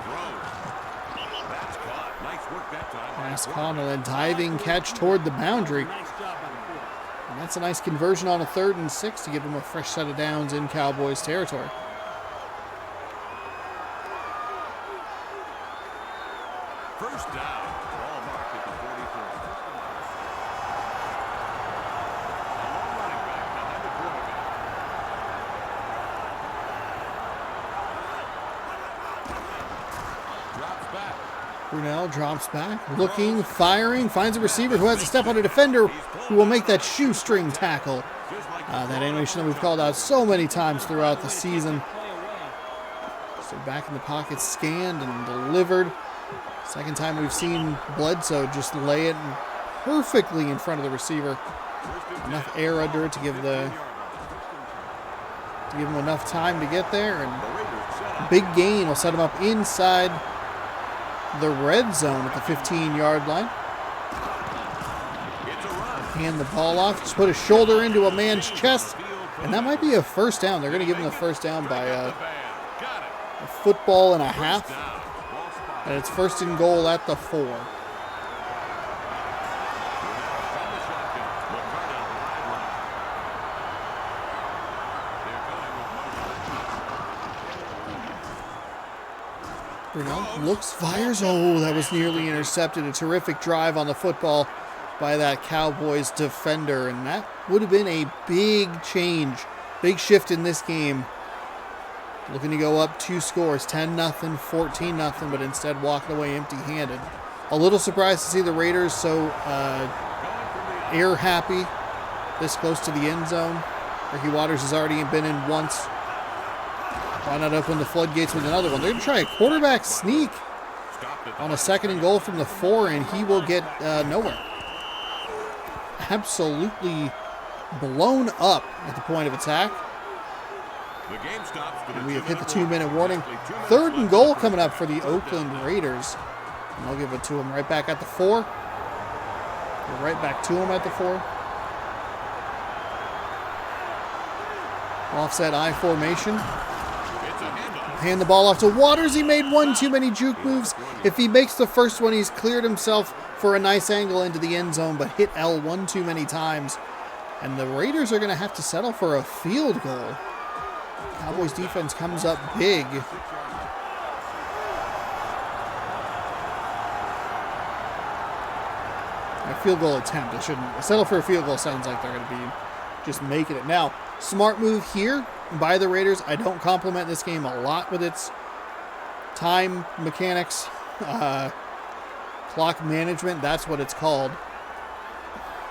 S2: Throws. That's caught. Nice work that time.
S1: Pass caught and a diving catch toward the boundary.
S3: Nice job by the quarterback.
S1: And that's a nice conversion on a 3rd and 6 to give them a fresh set of downs in Cowboys territory.
S2: First down. Ball marked at the 44. A long running back behind the quarterback. Drops back.
S1: Brunel drops back, looking, firing, finds a receiver who has to step on a defender who will make that shoestring tackle.
S2: Just like
S1: That animation that we've called out so many times throughout the season.
S3: Play away.
S1: So back in the pocket, scanned and delivered. Second time we've seen Bledsoe just lay it perfectly in front of the receiver. Enough air under it to give him enough time to get there, and big gain will set him up inside the red zone at the 15-yard line.
S2: it's a run.
S1: Hand the ball off, just put a shoulder into a man's chest, and that might be a first down. They're going to give him the first down by
S2: Got it.
S1: a football and a half,
S2: Down. Ball spot.
S1: and it's first and goal at the 4.
S2: From the shotgun. McCardle behind line. They're going with motion.
S1: Brunel looks, fires. Oh, that was nearly intercepted. A terrific drive on the football by that Cowboys defender, and that would have been a big change, big shift in this game. Looking to go up 2 scores, 10-0, 14-0, but instead walking away empty-handed. A little surprised to see the Raiders so air happy this close to the end zone. Ricky Waters has already been in once. Why not open the floodgates with another one? They're going to try a quarterback sneak
S2: Stopped at
S1: on a 2nd and goal from the 4, and he will get nowhere. Absolutely blown up at the point of attack.
S2: the game stops for the
S1: We have hit the
S2: 2-minute
S1: 2-minute warning.
S2: Exactly 2 minutes
S1: 3rd and
S2: left.
S1: goal coming up for the Oakland Raiders. And they'll give it to him right back at the 4. Go right back to him at the 4. Offset I formation.
S2: It's a handoff.
S1: Hand the ball off to Waters. He made one too many juke moves. If he makes the first one, he's cleared himself for a nice angle into the end zone, but hit L one too many times. And the Raiders are going to have to settle for a field goal. Cowboys defense comes up big. A field goal attempt. I shouldn't settle for a field goal. Sounds like they're going to be just making it. Now, smart move here by the Raiders. I don't compliment this game a lot with its time mechanics, clock management. That's what it's called.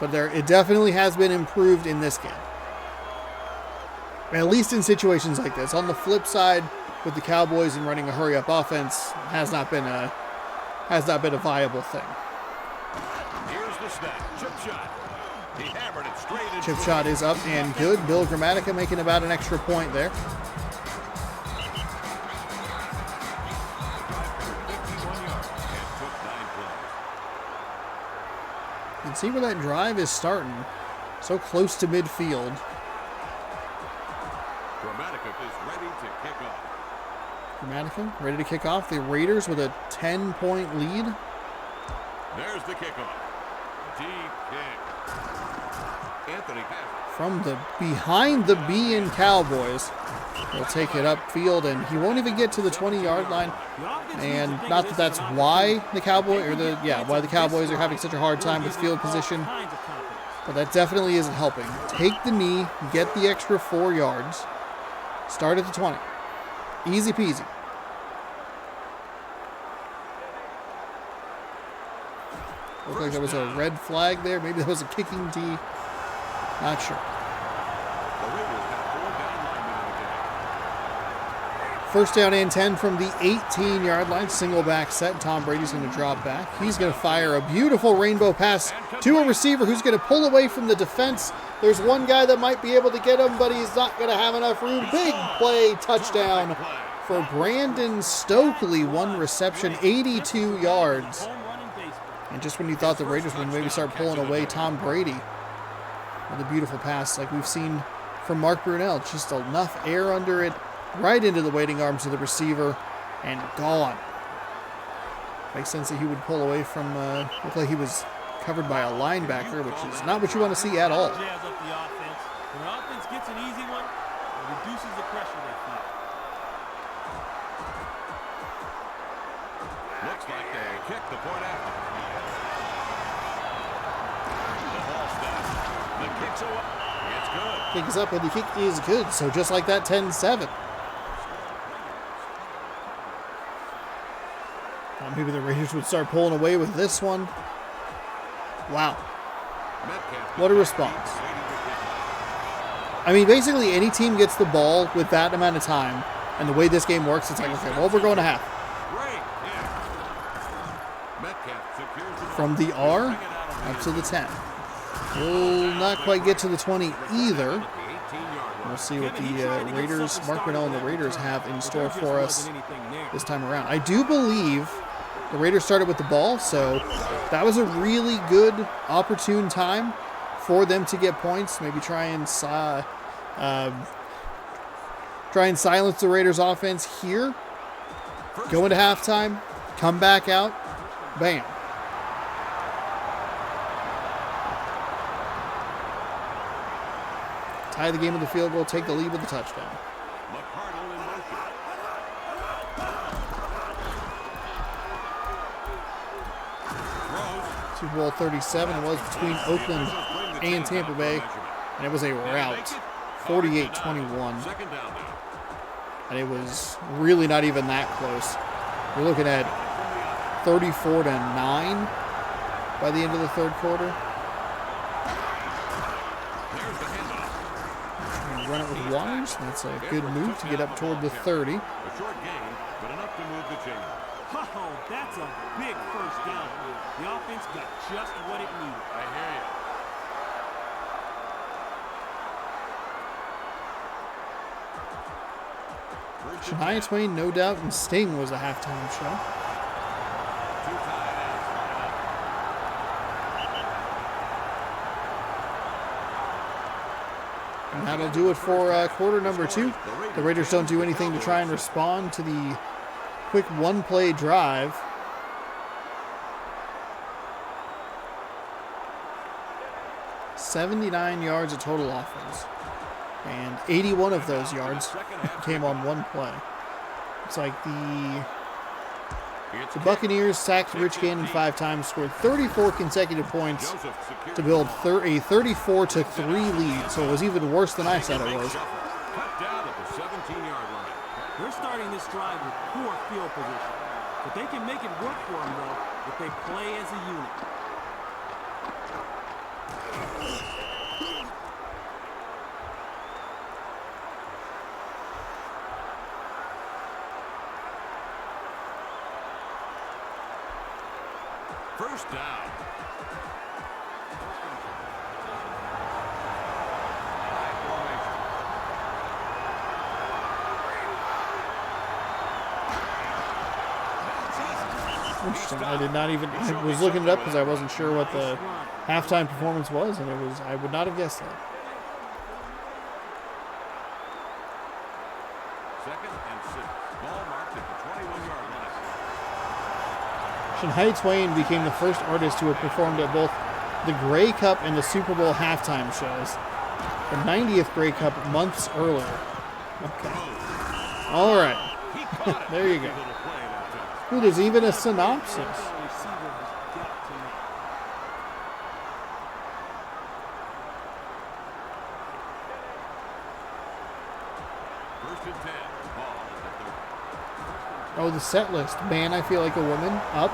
S1: But it definitely has been improved in this game. At least in situations like this. On the flip side, with the Cowboys and running a hurry-up offense, has not been a viable thing.
S2: Here's the snap. Chip shot. He hammered it straight into
S1: Chip shot is up and good. Bill Grammatica making about an extra point there.
S2: 51 yards and took 9 plays.
S1: You can see where that drive is starting. So close to midfield.
S2: Grammatica is ready to kick off.
S1: Grammatica ready to kick off. The Raiders with a 10-point lead.
S2: There's the kickoff. Deep kick. Anthony has it.
S1: From the behind the B in Cowboys. He'll take it upfield, and he won't even get to the 20-yard line. And not that that's why the Cowboys are having such a hard time with field position, but that definitely isn't helping. Take the knee, get the extra 4 yards, start at the 20. Easy peasy. Looked like there was a red flag there. Maybe that was a kicking D. Not sure.
S2: The Raiders have 4 down linemen in the game.
S1: First down and 10 from the 18-yard line. Single back set. Tom Brady's going to drop back. He's going to fire a beautiful rainbow pass to a receiver who's going to pull away from the defense. There's one guy that might be able to get him, but he's not going to have enough room. Big play, touchdown for Brandon Stokely. 1 reception, 82 yards. And just when you thought the Raiders would maybe start pulling away, Tom Brady with a beautiful pass like we've seen from Mark Brunell. Just enough air under it, right into the waiting arms of the receiver, and gone. Makes sense that he would pull away from, looked like he was covered by a linebacker, which is not what you want to see at all.
S3: Jazz up the offense. When the offense gets an easy one, it reduces the pressure they feel.
S2: Looks like they kicked the point after. The ball snaps. The kick's away. It's good.
S1: Kick is up, and the kick is good. So just like that, 10-7. Maybe the Raiders would start pulling away with this one. Wow. What a response. I mean, basically any team gets the ball with that amount of time, and the way this game works, it's like, okay, well, we're going to half. From the R up to the 10. Will not quite get to the 20 either. We'll see what the Raiders, Mark Brunell and the Raiders have in store for us this time around. I do believe the Raiders started with the ball, so that was a really good, opportune time for them to get points. Maybe try and silence the Raiders' offense here. Go into halftime, come back out, bam. Tie the game with the field goal, take the lead with the touchdown. Super Bowl 37 was between Oakland and Tampa Bay, and it was a rout, 48-21. And it was really not even that close. You're looking at 34-9 by the end of the third quarter. Run it with Waters. That's a good move to get up toward the 30.
S2: A short gain, but enough to move the chain.
S3: Oh, that's a big first down. The offense got just what it needed.
S2: I hear you.
S1: Shania Twain, No Doubt, and Sting was a halftime show. And that'll do it for quarter number 2. The Raiders don't do anything to try and respond to the quick one-play drive. '79 yards of total offense. And 81 of those yards came on one play. It's like the Buccaneers sacked Rich Gannon 5 times, scored 34 consecutive points to build a 34-3 lead. So it was even worse than I said it was.
S3: They're starting this drive with poor field position, but they can make it work for them though if they play as a unit.
S2: First down.
S1: Interesting. I did not even. I was looking it up because I wasn't sure what the halftime performance was, and it was. I would not have guessed that.
S2: Second and 6. Ball marked at the 21-yard line.
S1: Shania Twain became the first artist to have performed at both the Grey Cup and the Super Bowl halftime shows. The 90th Grey Cup months earlier. Okay. All right. There you go. Ooh, there's even a synopsis. Oh, the set list. Man, I feel like a woman. Up.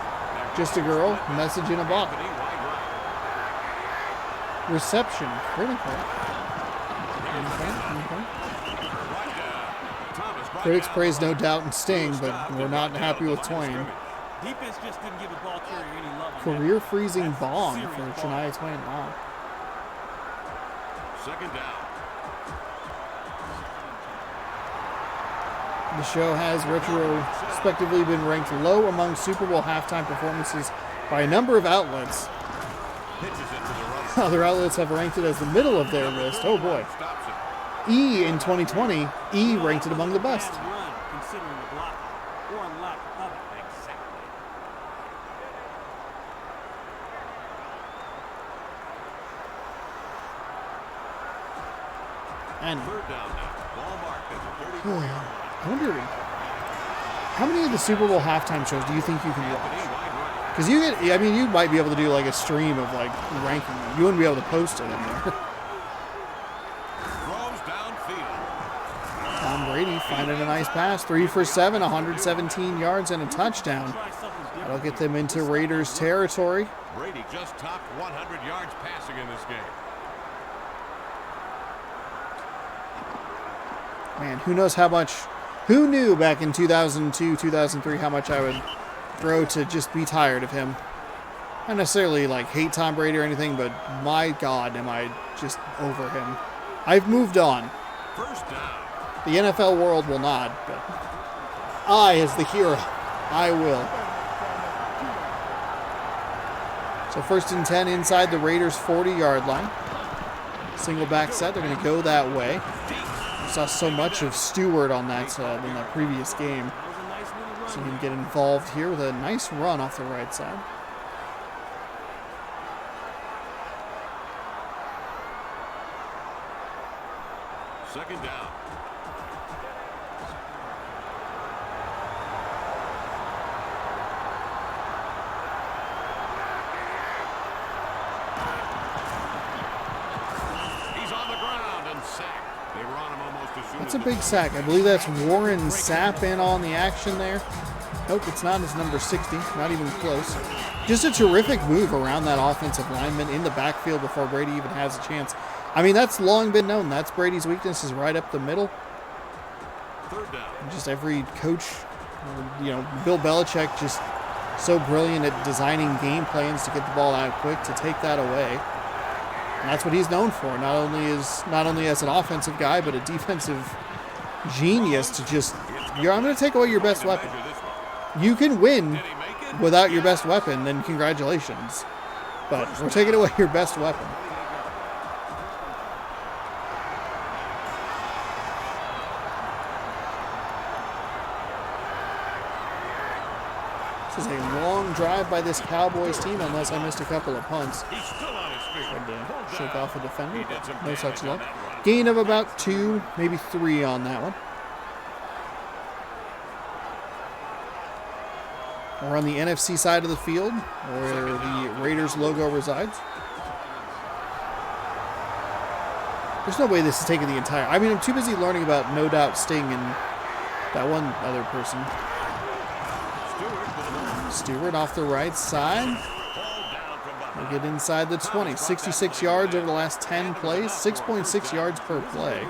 S1: Just a girl. Message in a box. Reception. Critical. Okay. Critics praise No Doubt and Sting, but we're not happy with Twain.
S3: Defense just didn't give a ball carrier any love.
S1: Career-freezing bomb for Shania Twain. Wow.
S2: Second down.
S1: The show has retrospectively been ranked low among Super Bowl halftime performances by a number of outlets. Other outlets have ranked it as the middle of their list. Oh boy. E in 2020, E ranked it among the best.
S3: Considering the block or lack of it. Exactly.
S1: And
S2: Third down now. Ball marked at the 34-yard line.
S1: I wonder, how many of the Super Bowl halftime shows do you think you can watch? Because you get, I mean, you might be able to do like a stream of like ranking them. You wouldn't be able to post it in there.
S2: Throws downfield.
S1: Tom Brady finding a nice pass. 3 for 7, 117 yards and a touchdown. That'll get them into Raiders territory.
S2: Brady just topped 100 yards passing in this game.
S1: Man, who knows how much, who knew back in 2002, 2003 how much I would throw to just be tired of him. Not necessarily like hate Tom Brady or anything, but my God, am I just over him. I've moved on.
S2: First down.
S1: The NFL world will not, but I, as the hero, I will. So first and 10 inside the Raiders' 40-yard line. Single back set, they're going to go that way. We saw so much of Stewart on that in that previous game. So he can get involved here with a nice run off the right side.
S2: Second down. He's on the ground and sacked. They were on him almost as soon
S1: That's
S2: as
S1: a big sack. I believe that's Warren Sapp in on the action there. Nope, it's not. It's number 60. Not even close. Just a terrific move around that offensive lineman in the backfield before Brady even has a chance. I mean, that's long been known. That's Brady's weakness, is right up the middle.
S2: Third down.
S1: Just every coach, you know, Bill Belichick just so brilliant at designing game plans to get the ball out quick to take that away. And that's what he's known for. Not only as an offensive guy, but a defensive genius to just, I'm going to take away your best weapon. You can win without your best weapon, then congratulations. But we're taking away your best weapon. This is a long drive by this Cowboys team, unless I missed a couple of punts.
S2: He's still on his feet.
S1: Tried to shake off a defender, but no such luck. Gain of about 2, maybe 3 on that one. We're on the NFC side of the field, where the Raiders logo resides. There's no way this is taking the entire... I mean, I'm too busy learning about No Doubt, Sting, and that one other person. Stewart off the right side. We'll get inside the 20. 66 yards over the last 10 plays. 6.6 yards per play.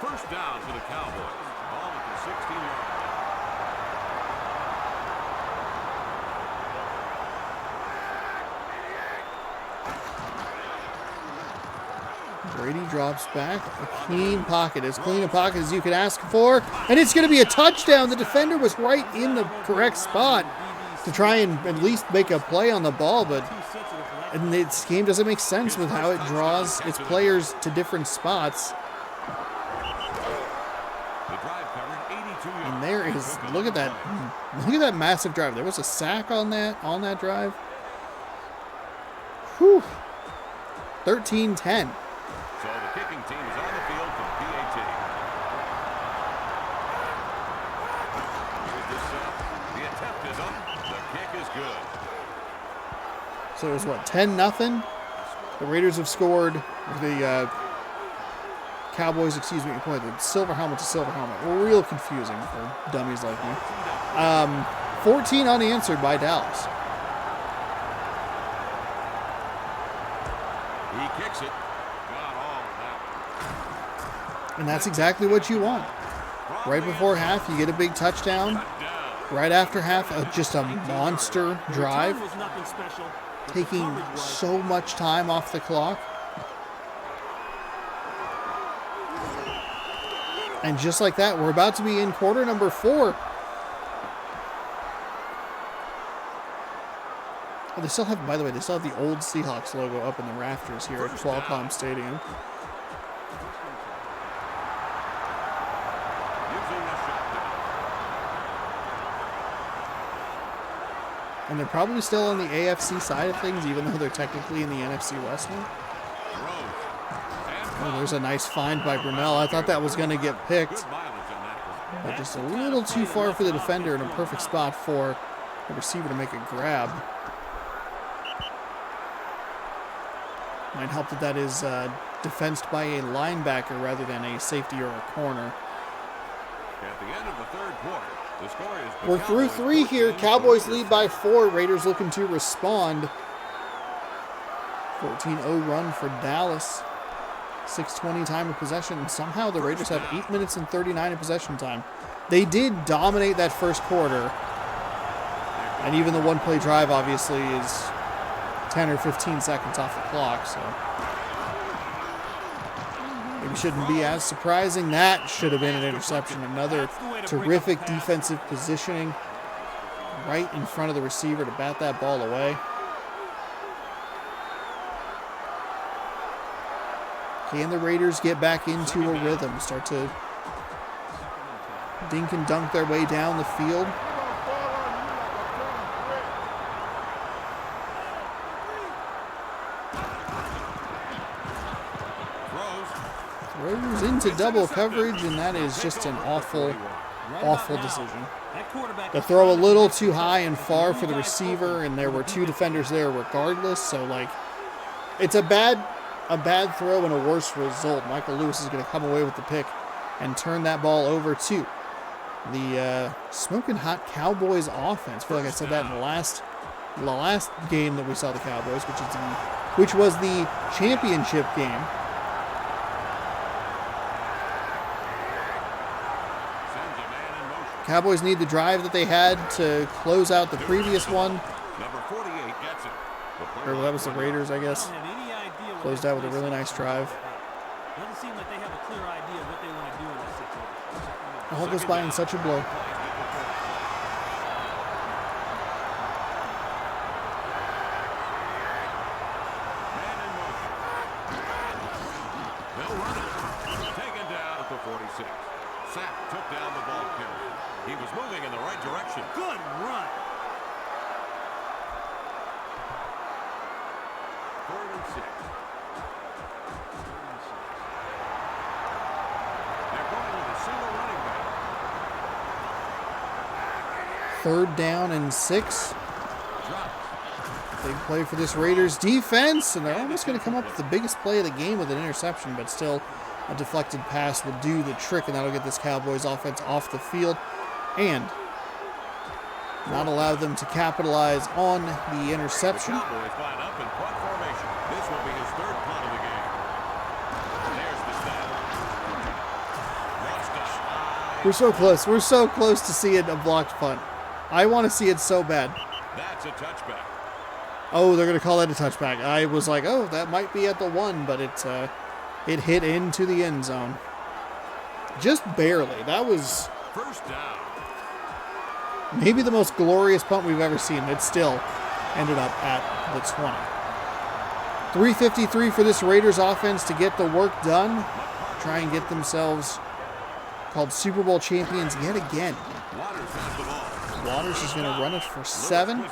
S2: First down for the Cowboys. Ball at the 16-yard line.
S1: Brady drops back. A clean pocket. As clean a pocket as you could ask for. And it's going to be a touchdown. The defender was right in the correct spot to try and at least make a play on the ball, but and this game doesn't make sense with how it draws its players to different spots. And there is, look at that massive drive. There was a sack on that drive. Whew. 13-10.
S2: So the kicking team is on the field for the PAT. Here's the set. The attempt is up. The kick is good.
S1: So it was what, 10-0? The Raiders have scored. The Cowboys, excuse me, point the silver helmet to silver helmet. Real confusing for dummies like me. 14 unanswered by Dallas.
S2: He kicks it. Got all of that.
S1: And that's exactly what you want. Right before half, you get a big touchdown. Right after half, just a monster drive.
S3: Was nothing special.
S1: Taking so much time off the clock. And just like that, we're about to be in quarter number 4. Oh, they still have, by the way, they still have the old Seahawks logo up in the rafters here at Qualcomm Stadium. And they're probably still on the AFC side of things, even though they're technically in the NFC West now. Oh, there's a nice find by Brunell. I thought that was going to get picked. But just a little too far for the defender and a perfect spot for the receiver to make a grab. Might help that is defensed by a linebacker rather than a safety or a corner.
S2: At the end of the third quarter, the score is
S1: We're through 3 here. Cowboys lead by 4. Raiders looking to respond. 14-0 run for Dallas. 6:20 time of possession. And somehow the Raiders have 8 minutes and 39 of possession time. They did dominate that first quarter. And even the one-play drive obviously is 10 or 15 seconds off the clock. So maybe shouldn't be as surprising. That should have been an interception. Another terrific defensive positioning right in front of the receiver to bat that ball away. Can the Raiders get back into a rhythm? Start to dink and dunk their way down the field? Raiders into double coverage, and that is just an awful, awful decision. The throw a little too high and far for the receiver, and there were 2 defenders there regardless. So, like, it's a bad throw and a worse result. Michael Lewis is going to come away with the pick and turn that ball over to the smoking hot Cowboys offense. I feel like I said that in the last game that we saw the Cowboys, which was the championship game. Cowboys need the drive that they had to close out the previous one.
S2: Number 48 gets it.
S1: Or that was the Raiders, I guess. Closed out with a really nice drive.
S3: Doesn't seem like they have a clear idea of what they want to do in this situation.
S1: The whole goes by in such a blow.
S2: They'll run it. Taken down at the 46. Sapp took down the ball carrier. He was moving in the right direction.
S3: Good run.
S2: 3rd and 6. They're going with a single running back.
S1: 3rd down and 6. Big play for this Raiders defense, and they're almost going to come up with the biggest play of the game with an interception, but still a deflected pass will do the trick, and that'll get this Cowboys offense off the field and not allow them to capitalize on the interception.
S2: The Cowboys line up in punt formation. This will be his 3rd punt of the game. There's the snap. Launched it high.
S1: We're so close. We're so close to seeing a blocked punt. I want to see it so bad.
S2: That's a touchback.
S1: Oh, they're going to call that a touchback. I was like, oh, that might be at the 1, but It hit into the end zone. Just barely. That was
S2: First down.
S1: maybe the most glorious punt we've ever seen. It still ended up at the 20. 3:53 for this Raiders offense to get the work done. Try and get themselves called Super Bowl champions yet again.
S2: Waters has the ball.
S1: Waters is going to run it for 7.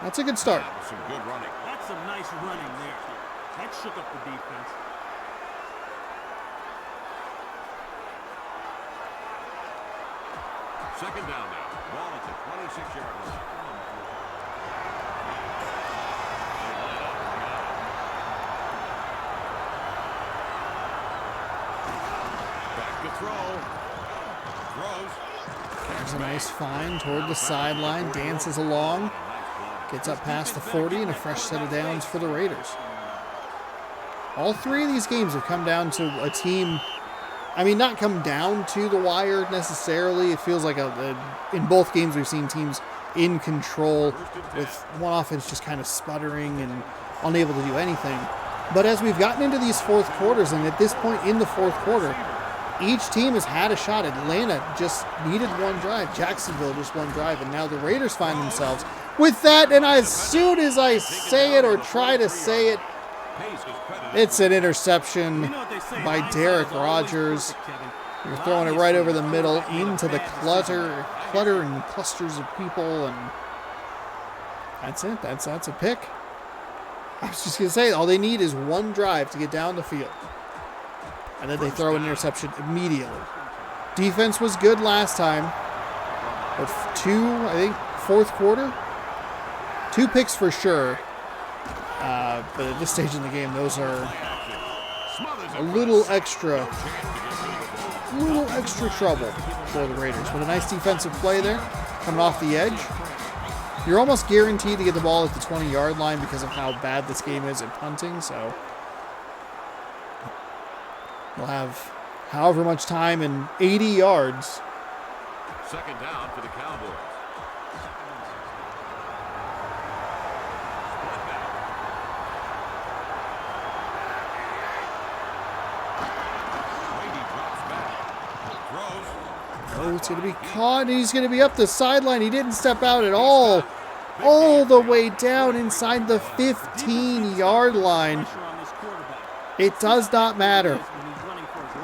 S1: That's a good start.
S2: That was some good running.
S3: That's some nice running there. That shook up the defense.
S2: Second down now. Ball at the 26-yard line. They line up and got it. Back to throw. Throws.
S1: There's a nice find toward the sideline. Dances along. Gets up past the 40 and a fresh set of downs for the Raiders. All three of these games have come down to a team, I mean, not come down to the wire necessarily. It feels like in both games we've seen teams in control with one offense just kind of sputtering and unable to do anything. But as we've gotten into these fourth quarters, and at this point in the fourth quarter, each team has had a shot. Atlanta just needed one drive. Jacksonville just one drive. And now the Raiders find themselves with that. And as soon as I say it or try to say it, it's an interception by Derek Rodgers. You're throwing it right over the middle into the clutter and clusters of people. And that's it. That's a pick. I was just going to say, all they need is one drive to get down the field. And then they throw an interception immediately. Defense was good last time. But fourth quarter, 2 picks for sure. But at this stage in the game, those are a little extra trouble for the Raiders. But a nice defensive play there, coming off the edge. You're almost guaranteed to get the ball at the 20-yard line because of how bad this game is at punting, so you'll have however much time and 80 yards.
S2: Second down for the Cowboys. Split back. Brady drops back. Throws.
S1: Oh, it's going to be caught, and he's going to be up the sideline. He didn't step out at all the way down inside the 15-yard line. It does not matter.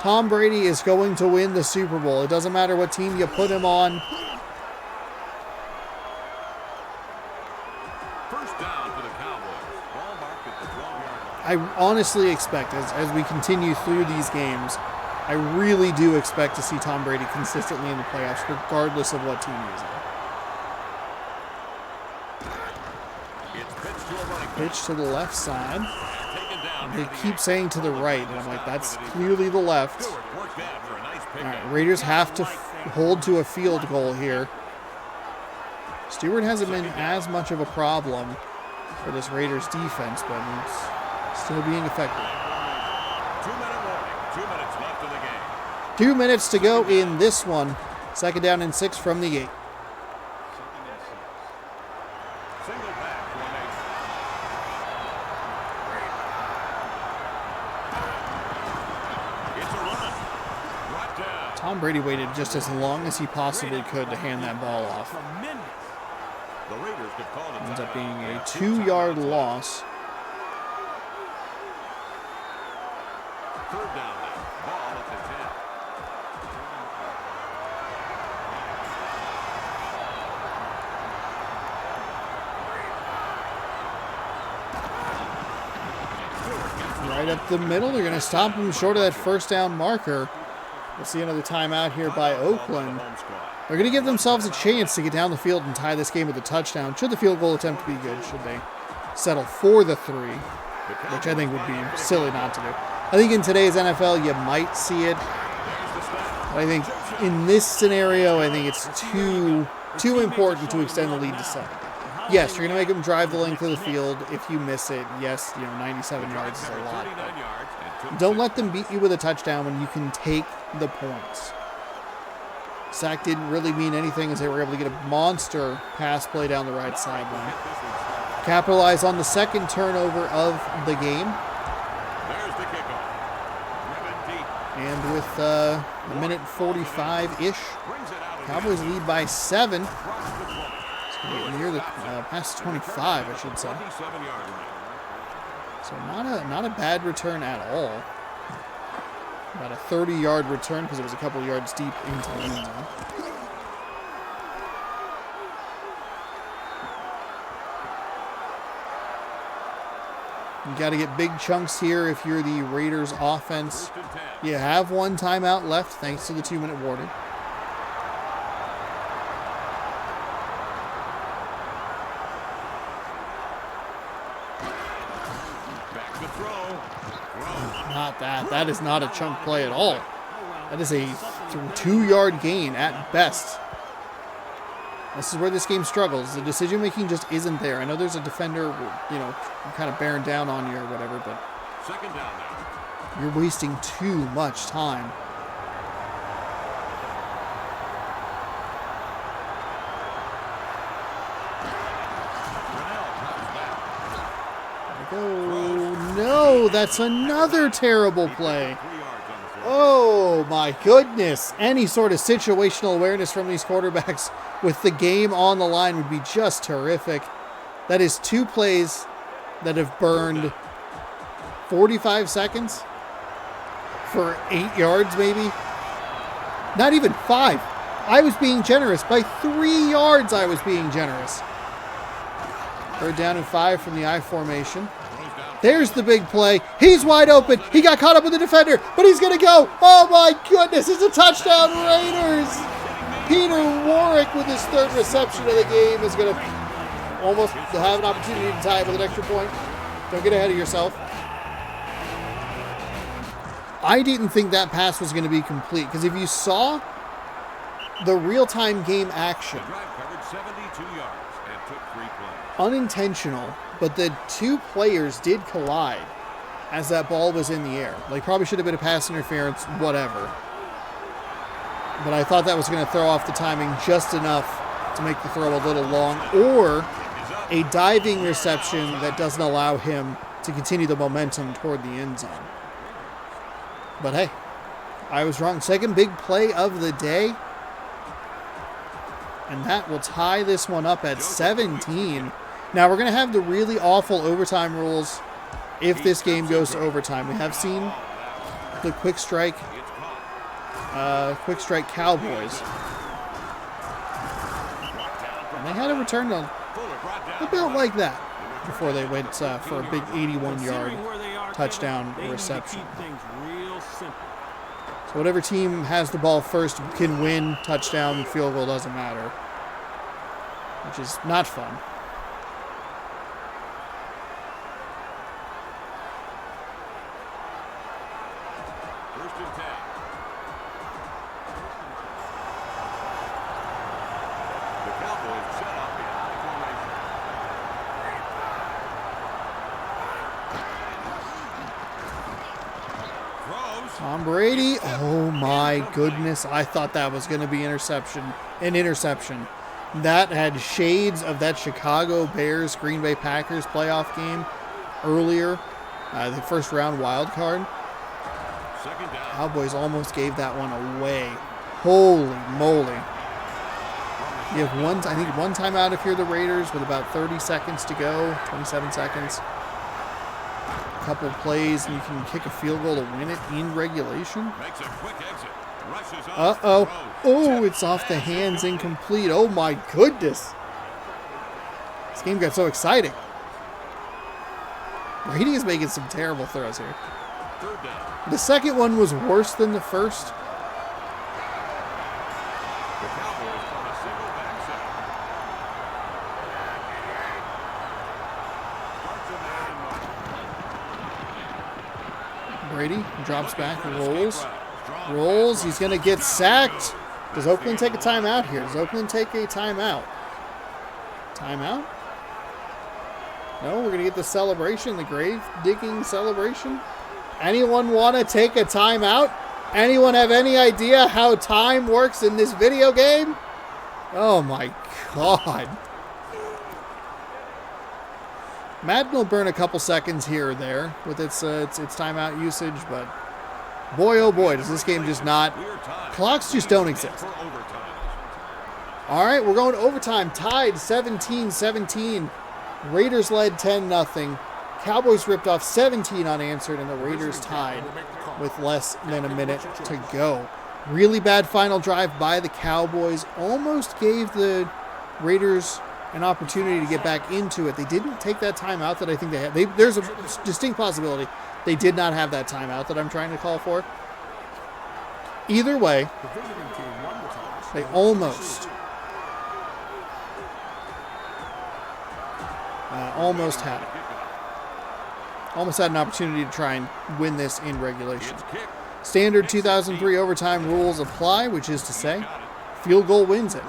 S1: Tom Brady is going to win the Super Bowl. It doesn't matter what team you put him on.
S2: First down for the Cowboys. Ball marked at the 12-yard line.
S1: I honestly expect, as we continue through these games, I really do expect to see Tom Brady consistently in the playoffs, regardless of what team he's in.
S2: It's pitched to a running back.
S1: Pitch to the left side.
S2: Taken down.
S1: They keep saying to the right, and I'm like, that's clearly the left.
S2: Stewart worked that for a nice
S1: All
S2: pickup.
S1: right, Raiders have to hold to a field goal here. Stewart hasn't been as much of a problem for this Raiders defense, but it's still being effective.
S2: 2-minute warning. 2 minutes left in the game.
S1: 2 minutes to go in this one. Second down and 6 from the 8.
S2: Single back formation. It's a run. Brought down.
S1: Tom Brady waited just as long as he possibly could to hand that ball off.
S3: Tremendous.
S2: The Raiders could call it.
S1: Ends up being a 2-yard loss.
S2: Third down now. Ball at the 10.
S1: Right up the middle. They're going to stop him short of that first down marker. We'll see another timeout here by Oakland. They're going to give themselves a chance to get down the field and tie this game with a touchdown. Should the field goal attempt be good? Should they settle for the 3? Which I think would be silly not to do. I think in today's NFL, you might see it. But I think in this scenario, I think it's too important to extend the lead to 7. Yes, you're going to make them drive the length of the field. If you miss it, yes, 97 yards is a lot. But don't let them beat you with a touchdown when you can take the points. Sack didn't really mean anything as they were able to get a monster pass play down the right sideline. Capitalize on the second turnover of the game.
S2: There's the kickoff.
S1: with a minute 45-ish. Cowboys lead by 7. It's going to be near the past 25, I should say. So not a bad return at all. About a 30-yard return because it was a couple yards deep into the end zone. You got to get big chunks here if you're the Raiders offense. You have one timeout left thanks to the 2-minute warning. Not that. That is not a chunk play at all. That is a 2-yard gain at best. This is where this game struggles. The decision making just isn't there. I know there's a defender, you know, kind of bearing down on you or whatever, but
S2: Second down now.
S1: you're wasting too much time. There we go. No, that's another terrible play. Oh my goodness. Any sort of situational awareness from these quarterbacks with the game on the line would be just terrific. That is 2 plays that have burned 45 seconds for 8 yards maybe. Not even 5. I was being generous. By 3 yards I was being generous. 3rd down and 5 from the I formation. There's the big play. He's wide open. He got caught up with the defender, but he's going to go. Oh, my goodness. It's a touchdown, Raiders. Peter Warwick with his 3rd reception of the game is going to almost have an opportunity to tie it with an extra point. Don't get ahead of yourself. I didn't think that pass was going to be complete because if you saw the real-time game action,
S2: The drive covered 72 yards and took 3 plays.
S1: unintentional, but the 2 players did collide as that ball was in the air. Like, probably should have been a pass interference, whatever. But I thought that was going to throw off the timing just enough to make the throw a little long, or a diving reception that doesn't allow him to continue the momentum toward the end zone. But hey, I was wrong. Second big play of the day. And that will tie this one up at 17. Now, we're going to have the really awful overtime rules if this game goes to overtime. We have seen the quick strike Cowboys. And they had a return on about like that before they went for a big 81-yard touchdown reception. So whatever team has the ball first can win. Touchdown, field goal, doesn't matter. Which is not fun.
S2: First and 10. The Cowboys set up in high formation. Throws.
S1: Tom Brady. Oh my goodness. I thought that was going to be an interception. That had shades of that Chicago Bears Green Bay Packers playoff game earlier. The first round wild card.
S2: Second down.
S1: Cowboys almost gave that one away. Holy moly. You have one timeout if you're the Raiders with about 30 seconds to go, 27 seconds. A couple plays and you can kick a field goal to win it in regulation.
S2: Makes a quick exit. Rushes up.
S1: Uh-oh. Oh, it's off the hands, incomplete. Oh my goodness. This game got so exciting. Brady is making some terrible throws here.
S2: 3rd down.
S1: The second one was worse than the first.
S2: The Cowboys on a single back set. Starts in the
S1: Brady drops back, rolls. He's going to get sacked. Does Oakland take a timeout here? Does Oakland take a timeout? Timeout? No, we're going to get the celebration, the grave digging celebration. Anyone want to take a timeout? Anyone have any idea how time works in this video game? Oh my God. Madden will burn a couple seconds here or there with its timeout usage, but Boy, oh boy, does this game just not...
S2: We're tied.
S1: Clocks just don't exist.
S2: For overtime.
S1: All right, we're going to overtime. Tied 17-17. Raiders led 10-0. Cowboys ripped off 17 unanswered, and the Raiders tied with less than a minute to go. Really bad final drive by the Cowboys. Almost gave the Raiders an opportunity to get back into it. They didn't take that timeout that I think they had. There's a distinct possibility they did not have that timeout that I'm trying to call for. Either way, they almost had it. Almost had an opportunity to try and win this in regulation. Standard 2003 overtime rules apply, which is to say, field goal wins it.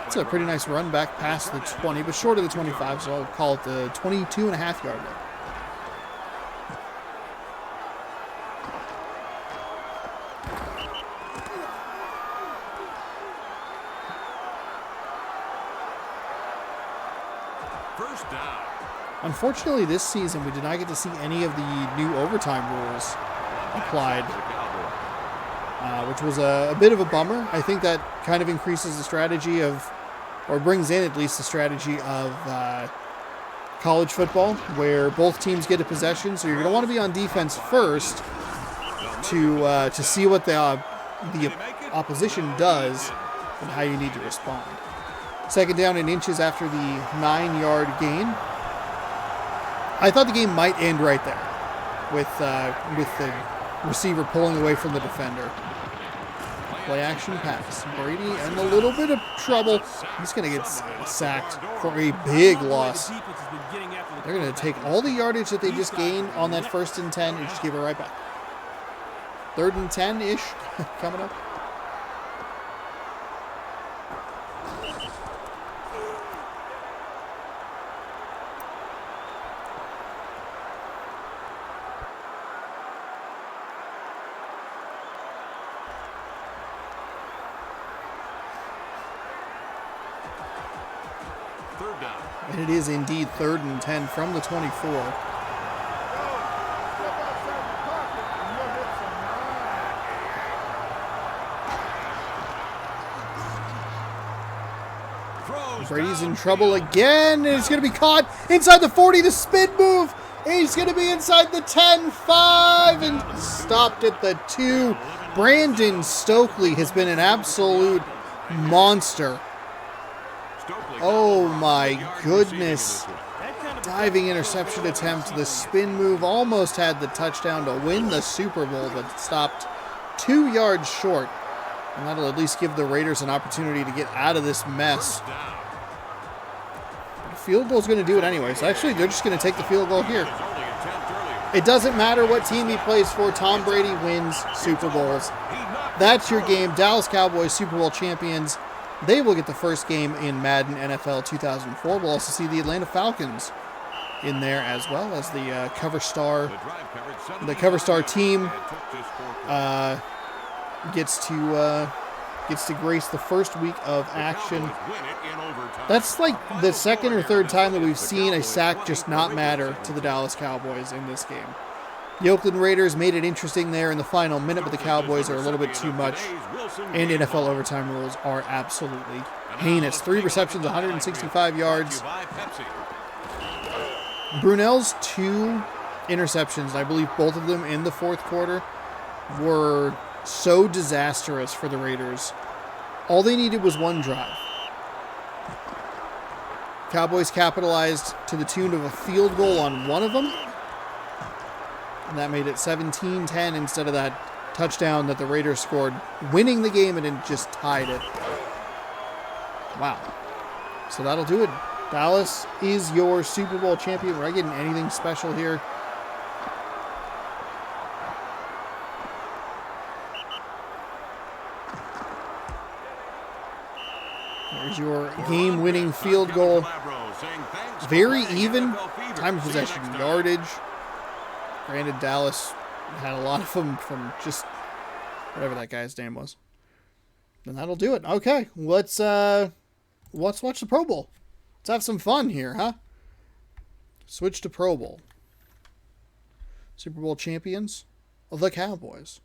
S1: It's a pretty nice run back past the 20, but short of the 25, so I'll call it the 22.5-yard line.
S2: First down.
S1: Unfortunately, this season, we did not get to see any of the new overtime rules applied, which was a bit of a bummer. I think that kind of increases the strategy of, or brings in at least the strategy of college football, where both teams get a possession. So you're going to want to be on defense first to see what the opposition does and how you need to respond. Second down and inches after the 9-yard gain. I thought the game might end right there with the receiver pulling away from the defender. Play action pass. Brady in a little bit of trouble. He's going to get sacked for a big loss. They're going to take all the yardage that they just gained on that 1st and 10 and just give it right back. 3rd and 10-ish coming up. And it is indeed 3rd and 10 from the 24. Brady's in trouble again, and it's going to be caught inside the 40, the spin move. He's going to be inside the 10-5 and stopped at the 2. Brandon Stokely has been an absolute monster. Oh my goodness. Diving interception attempt. The spin move almost had the touchdown to win the Super Bowl, but stopped 2 yards short. And that'll at least give the Raiders an opportunity to get out of this mess. The field goal's going to do it anyway, so actually they're just going to take the field goal here. It doesn't matter what team he plays for. Tom Brady wins Super Bowls. That's your game. Dallas Cowboys Super Bowl champions. They will get the first game in Madden NFL 2004. We'll also see the Atlanta Falcons in there as well as the cover star. The cover star team gets to grace the first week of action. That's like the 2nd or 3rd time that we've seen a sack just not matter to the Dallas Cowboys in this game. The Oakland Raiders made it interesting there in the final minute, but the Cowboys are a little bit too much, and NFL overtime rules are absolutely heinous. 3 receptions, 165 yards. Brunell's 2 interceptions, I believe both of them in the 4th quarter, were so disastrous for the Raiders. All they needed was 1 drive. Cowboys capitalized to the tune of a field goal on 1 of them. And that made it 17-10 instead of that touchdown that the Raiders scored, winning the game, and then just tied it. Wow. So that'll do it. Dallas is your Super Bowl champion. We're not getting anything special here. There's your game-winning field goal. Very even. Time of possession, yardage. Granted, Dallas had a lot of them from just whatever that guy's name was. And that'll do it. Okay, let's watch the Pro Bowl. Let's have some fun here, huh? Switch to Pro Bowl. Super Bowl champions, the Cowboys.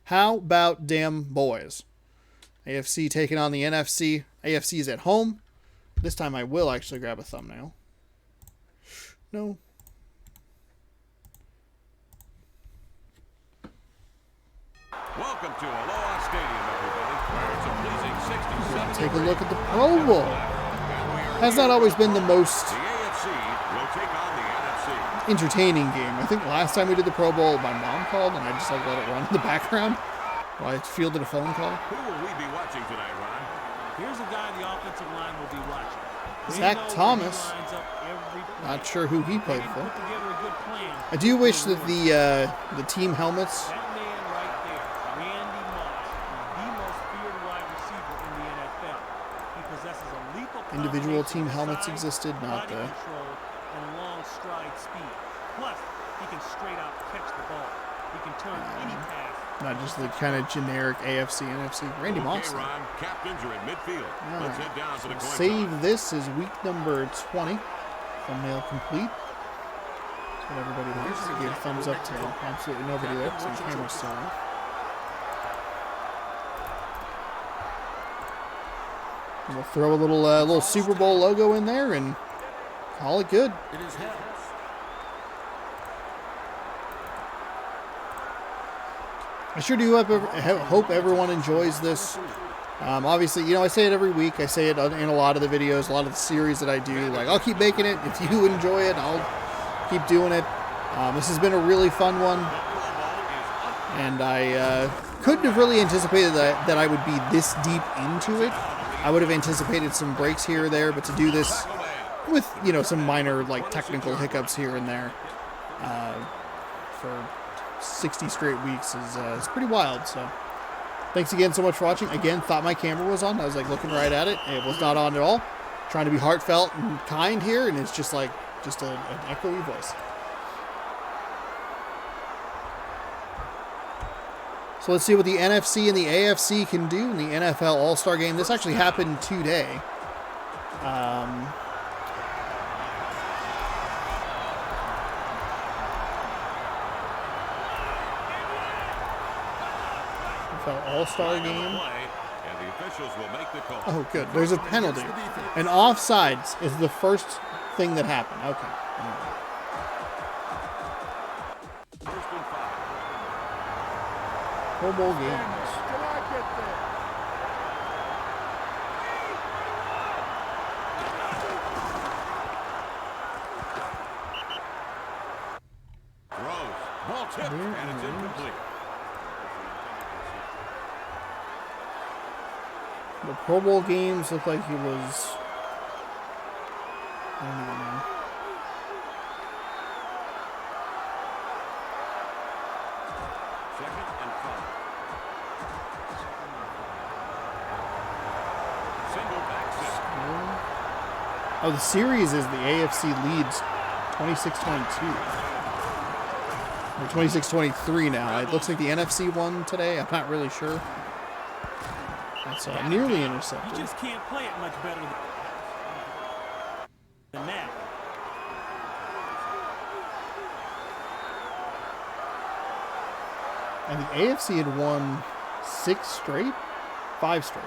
S1: How about damn boys? AFC taking on the NFC. AFC's at home. This time I will actually grab a thumbnail. No.
S2: Welcome to Aloha Stadium, everybody, where it's a pleasing 67.
S1: Take a look at the Pro Bowl. Has not always been the most
S2: The AFC will take on the NFC.
S1: entertaining game. I think last time we did the Pro Bowl, my mom called and I just like let it run in the background while I fielded a phone call.
S2: Who will we be watching tonight, Ron?
S3: Here's a guy the offensive line will be watching. They
S1: Zach
S3: know
S1: Thomas.
S3: he lines up every play.
S1: Not sure who he
S3: They
S1: played
S3: didn't
S1: for.
S3: put together a good plan.
S1: I do wish that the team helmets,
S3: That man right there, Randy Moss, is the most feared wide receiver in the NFL. He possesses a lethal
S1: individual
S3: combination
S1: team
S3: of
S1: helmets
S3: size,
S1: existed, not
S3: body
S1: the
S3: control, and long stride speed. Plus, he can straight out catch the ball. He can turn any pass.
S1: not just the kind of generic AFC, NFC. Randy Moss.
S2: Okay, Ron, captains are at midfield. Let's head down to the coin
S1: Save
S2: toss.
S1: this is week number 20. Thumbnail complete. That's what everybody likes. Give a thumbs up to absolutely nobody there. Some camera still on. And we'll throw a little Super Bowl logo in there and call it good.
S4: It is held.
S1: I sure do hope everyone enjoys this. Obviously, you know, I say it every week. I say it in a lot of the videos, a lot of the series that I do. Like, I'll keep making it. If you enjoy it, I'll keep doing it. This has been a really fun one. And I couldn't have really anticipated that I would be this deep into it. I would have anticipated some breaks here or there, but to do this with, you know, some minor, like, technical hiccups here and there for 60 straight weeks is pretty wild. So thanks again so much for watching. Again, thought my camera was on. I was like looking right at it. It was not on at all. Trying to be heartfelt and kind here, and it's just like an echoey voice. So let's see what the NFC and the AFC can do in the NFL All-Star Game. This actually happened today. All-Star Game.
S2: And the officials will make the call.
S1: Oh, good. There's a penalty. And offsides is the first thing that happened. Okay.
S2: First and 5.
S1: Pro Bowl games.
S2: Throws. Ball tipped, and it's incomplete.
S1: The Pro Bowl games look like he was... I don't even know.
S2: Second and 5. Single back set.
S1: Oh, the series is the AFC leads 26-22. Or 26-23 now. It looks like the NFC won today. I'm not really sure. That's nearly
S3: You
S1: intercepted.
S3: just can't play it much better than that.
S1: And the AFC had won 6 straight? 5 straight.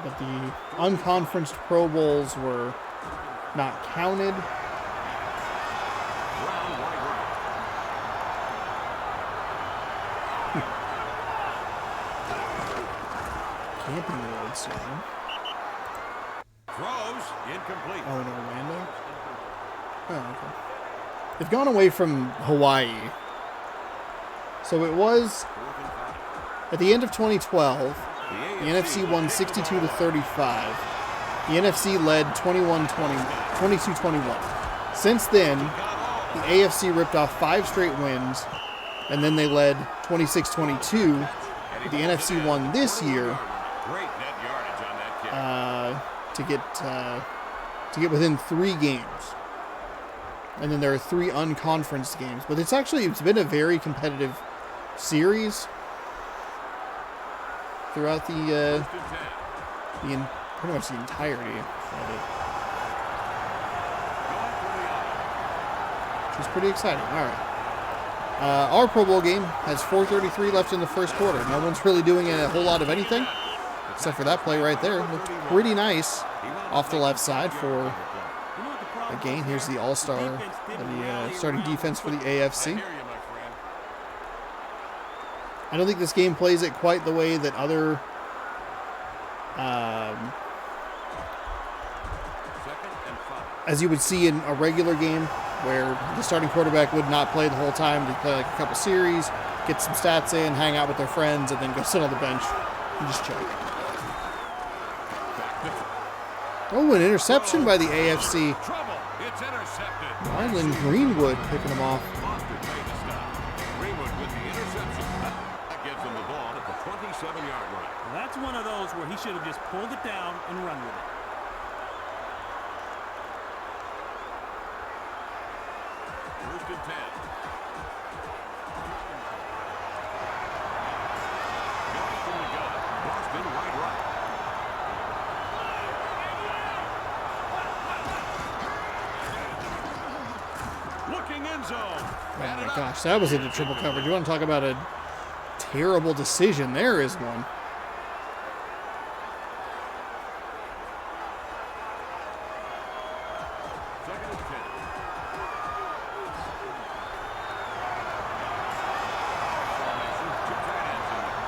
S1: But the unconferenced Pro Bowls were not counted.
S2: Brown wide right.
S1: Camping World soon.
S2: Throws. Incomplete.
S1: Oh, in Orlando? Oh, okay. They've gone away from Hawaii. So it was
S2: Fourth and 5.
S1: at the end of 2012.
S2: The
S1: The NFC won 62-35. The NFC led 22-21. Since then, the AFC ripped off 5 straight wins, and then they led 26-22. The NFC won this year
S2: Great net yardage on that kick.
S1: to get within 3 games. And then there are 3 unconferenced games. But it's been a very competitive series throughout
S2: First and 10.
S1: pretty much the entirety of it.
S2: Going
S1: which is pretty exciting. All right. Our Pro Bowl game has 4:33 left in the first quarter. No one's really doing a whole lot of anything, except for that play right there. Looked pretty nice off the left side for a gain. Here's the all-star, the starting defense for the AFC. I don't think this game plays it quite the way that other as you would see in a regular game where the starting quarterback would not play the whole time. They play like a couple series, get some stats in, hang out with their friends, and then go sit on the bench and just chill. Oh, an interception by the AFC. Marlon Greenwood picking him off.
S2: Greenwood with the interception. That gives him the ball at the 27-yard line.
S3: Well, that's one of those where he should have just pulled it down and run with it.
S2: First and 10. Going from the gun. Boston wide right. Looking end zone.
S1: Oh my gosh, that was into triple coverage. You want to talk about a terrible decision? There is one.
S2: Second and 10. Two tight ends in there.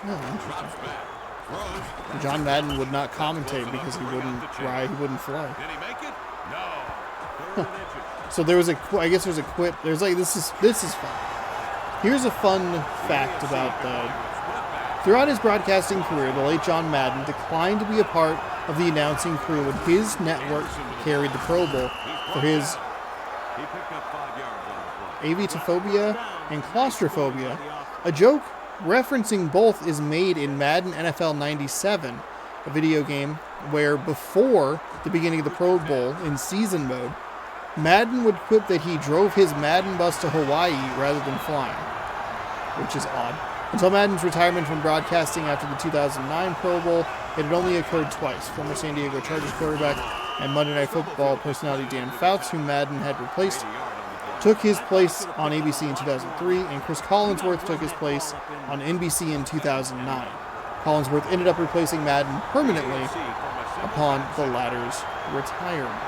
S1: Oh,
S2: Drops back. Throws.
S1: John Madden would not commentate because he wouldn't fly. He wouldn't fly.
S2: Did he make it? No. Third and inches.
S1: So there was I guess there's a quip. There's like this is fun. Here's a fun fact about throughout his broadcasting career, the late John Madden declined to be a part of the announcing crew when his network carried the Pro Bowl for his
S2: He picked up 5 yards on the play.
S1: avitophobia and claustrophobia. A joke referencing both is made in Madden NFL 97, a video game where before the beginning of the Pro Bowl in season mode, Madden would quip that he drove his Madden bus to Hawaii rather than flying, which is odd. Until Madden's retirement from broadcasting after the 2009 Pro Bowl, it had only occurred twice. Former San Diego Chargers quarterback and Monday Night Football personality Dan Fouts, whom Madden had replaced, took his place on ABC in 2003, and Chris Collinsworth took his place on NBC in 2009. Collinsworth ended up replacing Madden permanently upon the latter's retirement.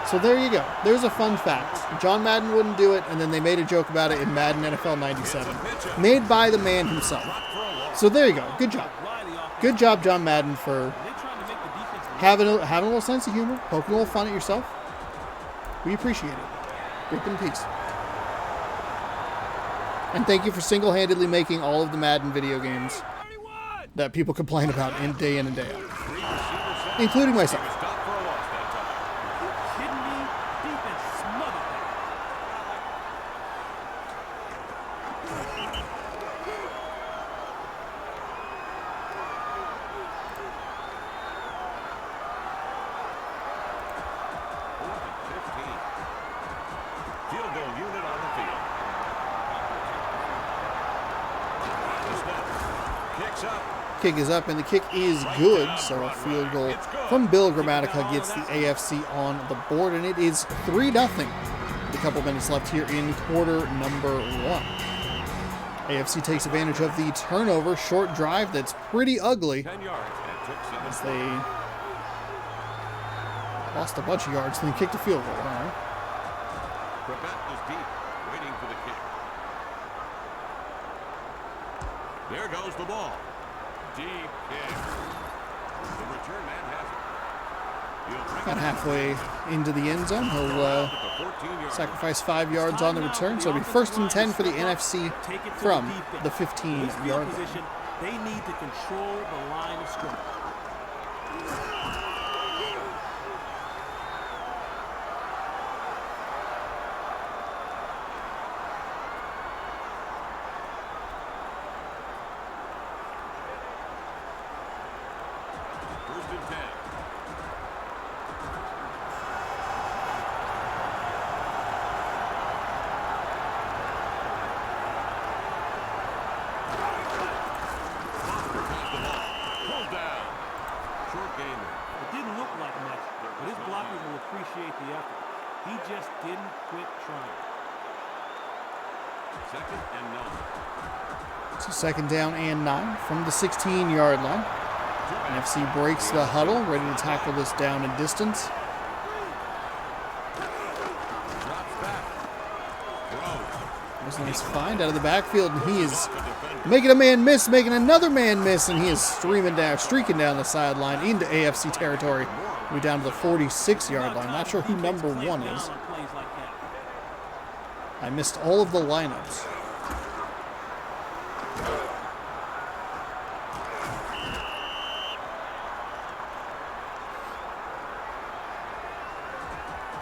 S1: So there you go. There's a fun fact. John Madden wouldn't do it, and then they made a joke about it in Madden NFL 97. Made by the man himself. So there you go. Good job. Good job, John Madden, for having a little sense of humor, poking a little fun at yourself. We appreciate it. Rip in peace. And thank you for single-handedly making all of the Madden video games that people complain about day in and day out. Including myself.
S2: Field goal unit on the field. The snap. Kicks up.
S1: Kick is up, and the kick is good. So a field goal from Bill Grammatica gets the AFC on the board, and it is 3-0. With a couple minutes left here in quarter number 1. AFC takes advantage of the turnover, short drive that's pretty ugly.
S2: 10 yards and took 7.
S1: As they lost a bunch of yards and then kicked a field goal. All right.
S2: Prevent is deep, waiting for the kick. There goes the ball. Deep kick. The return man has it. He'll bring
S1: About
S2: it
S1: halfway into the end zone. He'll sacrifice 5 yards on the return. So it'll be 1st and 10 for the NFC from the 15-yard line.
S3: They need to control the line of scrimmage.
S2: First and 10. Foster has the ball. Pulled down.
S3: It didn't look like much, but his blockers will appreciate the effort. He just didn't quit trying.
S2: 2nd and 9.
S1: So 2nd down and 9 from the 16-yard line. NFC breaks the huddle, ready to tackle this down and distance.
S2: Drops back. Throws.
S1: There's a nice find out of the backfield, and he is making a man miss, making another man miss, and he is streaking down the sideline into AFC territory. We're down to the 46-yard line. Not sure who number 1 is. I missed all of the lineups.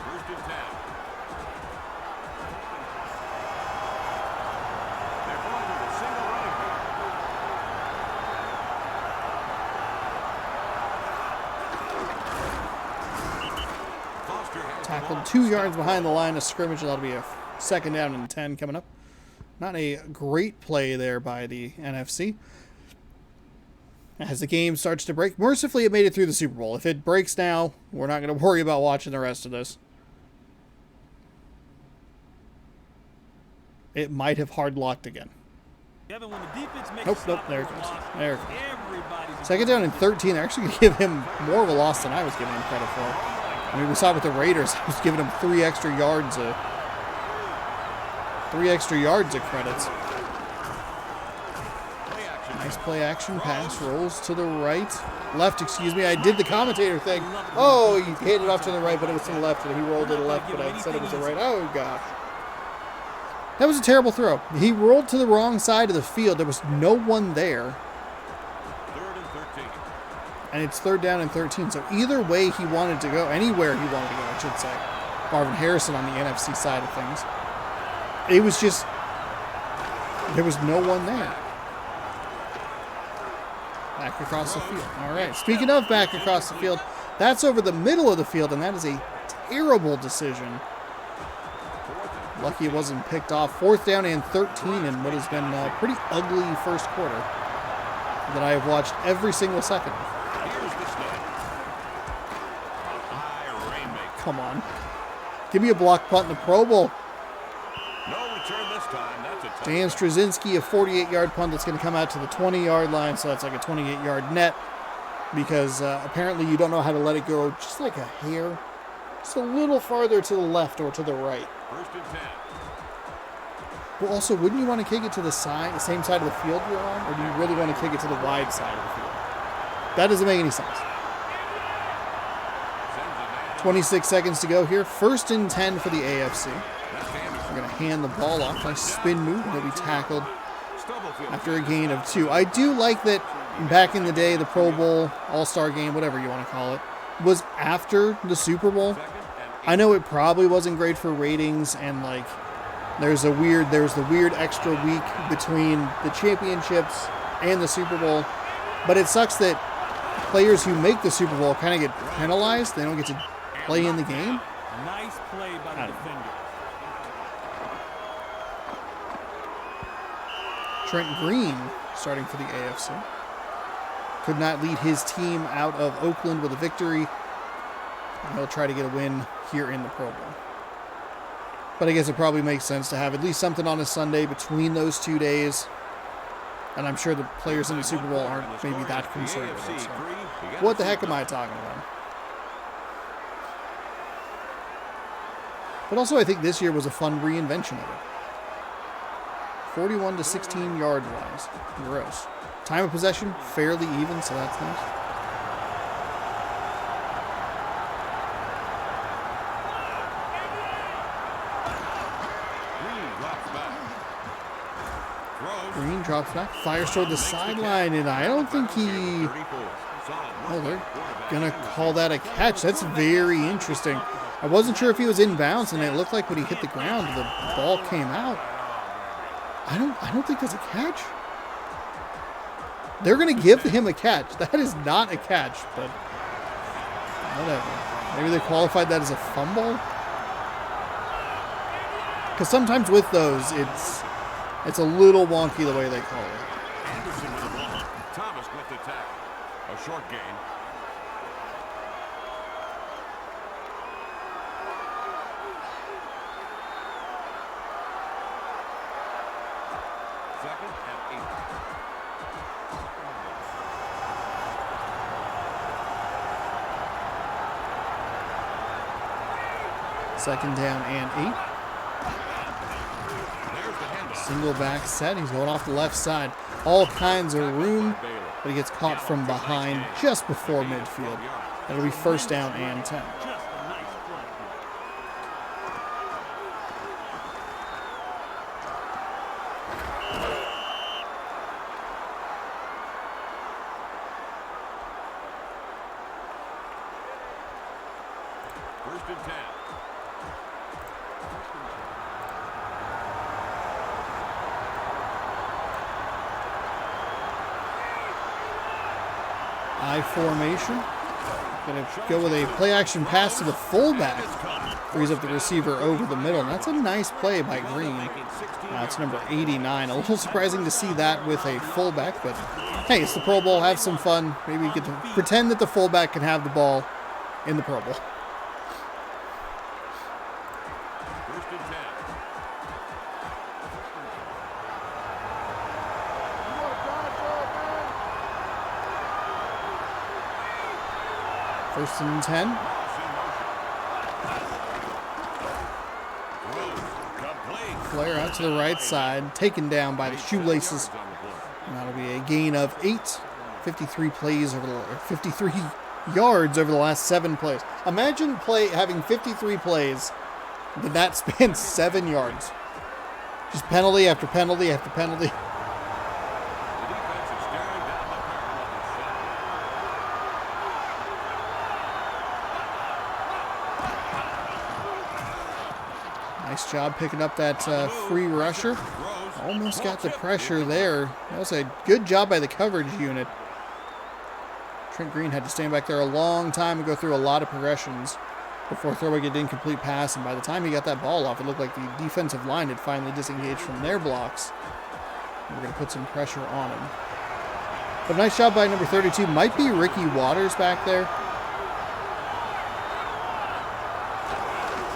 S2: First and 10. They're going with a single running back. Foster has the
S1: Tackled
S2: ball.
S1: 2 yards behind the line of scrimmage. That'll be a 2nd down and 10 coming up. Not a great play there by the NFC. As the game starts to break, mercifully it made it through the Super Bowl. If it breaks now, we're not going to worry about watching the rest of this. It might have hard locked again.
S3: Kevin, when the defense makes
S1: Nope,
S3: a
S1: nope,
S3: stop
S1: there it
S3: for a
S1: goes.
S3: loss,
S1: There it goes.
S3: everybody's
S1: 2nd down and 13. They're actually going to give him more of a loss than I was giving him credit for. I mean, we saw it with the Raiders. I was giving him 3 extra yards of credits.
S2: Play action.
S1: Nice play action pass. Rolls to the right. Left, excuse me. I did the commentator thing. Oh, he hit it off to the right, but it was to the left, and he rolled to the left, but I said it was the right. Oh, gosh. That was a terrible throw. He rolled to the wrong side of the field. There was no one there.
S2: 3rd and 13.
S1: And it's 3rd down and 13. So either way he wanted to go, anywhere he wanted to go, I should say. Marvin Harrison on the NFC side of things. It was just, there was no one there. Back across the field. All right. Speaking of back across the field, that's over the middle of the field, and that is a terrible decision. Lucky it wasn't picked off. 4th down and 13 in what has been a pretty ugly first quarter that I have watched every single second.
S2: Here's the snap. High rainmaker.
S1: Come on. Give me a block punt in the Pro Bowl.
S2: No return this time. That's a touchdown.
S1: Dan Straczynski, a 48-yard punt that's going to come out to the 20-yard line, so that's like a 28-yard net because apparently you don't know how to let it go just like a hair, just a little farther to the left or to the right.
S2: 1st and 10.
S1: Well, also, wouldn't you want to kick it to the side, the same side of the field you're on, or do you really want to kick it to the wide side of the field? That doesn't make any sense.
S2: Sends a man.
S1: 26 seconds to go here. 1st and 10 for the AFC.
S2: That's Anderson.
S1: We're going to hand the ball off. Nice spin move. He'll be tackled
S2: Stubblefield.
S1: after a gain of 2. I do like that back in the day, the Pro Bowl, All-Star Game, whatever you want to call it, was after the Super Bowl.
S2: 2nd and 8.
S1: I know it probably wasn't great for ratings, and like there's the weird extra week between the championships and the Super Bowl, but it sucks that players who make the Super Bowl kind of get penalized. They don't get to play in the game.
S3: Nice play by the defender.
S1: Trent Green starting for the AFC. Could not lead his team out of Oakland with a victory. He'll try to get a win here in the Pro Bowl. But I guess it probably makes sense to have at least something on a Sunday between those 2 days. And I'm sure the players in the Super Bowl aren't maybe that concerned with it. So. What the heck am I talking about? But also I think this year was a fun reinvention of it. 41 to 16 yard wise. Gross. Time of possession, fairly even, so that's nice. Green drops back, fires toward the sideline, and I don't think he... Oh, they're going to call that a catch. That's very interesting. I wasn't sure if he was inbounds, and it looked like when he hit the ground, the ball came out. I don't think that's a catch. They're going to give him a catch. That is not a catch, but whatever. Maybe they qualified that as a fumble? Because sometimes with those, it's a little wonky the way they call it.
S2: Anderson with the ball. Thomas with the tackle. A short gain.
S1: Second down and 8.
S2: There's the handoff.
S1: Single back set. He's going off the left side. All kinds of room, but he gets caught from behind just before midfield. That'll be first down and 10.
S3: Just a nice play.
S2: First and 10.
S1: I formation. Going to go with a play action pass to the fullback. Frees up the receiver over the middle. And that's a nice play by Green. It's number 89. A little surprising to see that with a fullback, but hey, it's the Pro Bowl. Have some fun. Maybe you get to pretend that the fullback can have the ball in the Pro Bowl.
S2: First and 10.
S1: First and 10. Flare out to the right side, taken down by the shoelaces. And that'll be a gain of 8. 53 plays over the 53 yards over the last 7 plays. Imagine having 53 plays that spans 7 yards. Just penalty after penalty after penalty. Nice job picking up that free rusher. Almost got the pressure there. That was a good job by the coverage unit. Trent Green had to stand back there a long time and go through a lot of progressions before throwing an incomplete pass. And by the time he got that ball off, it looked like the defensive line had finally disengaged from their blocks. We're going to put some pressure on him. But a nice job by number 32. Might be Ricky Waters back there.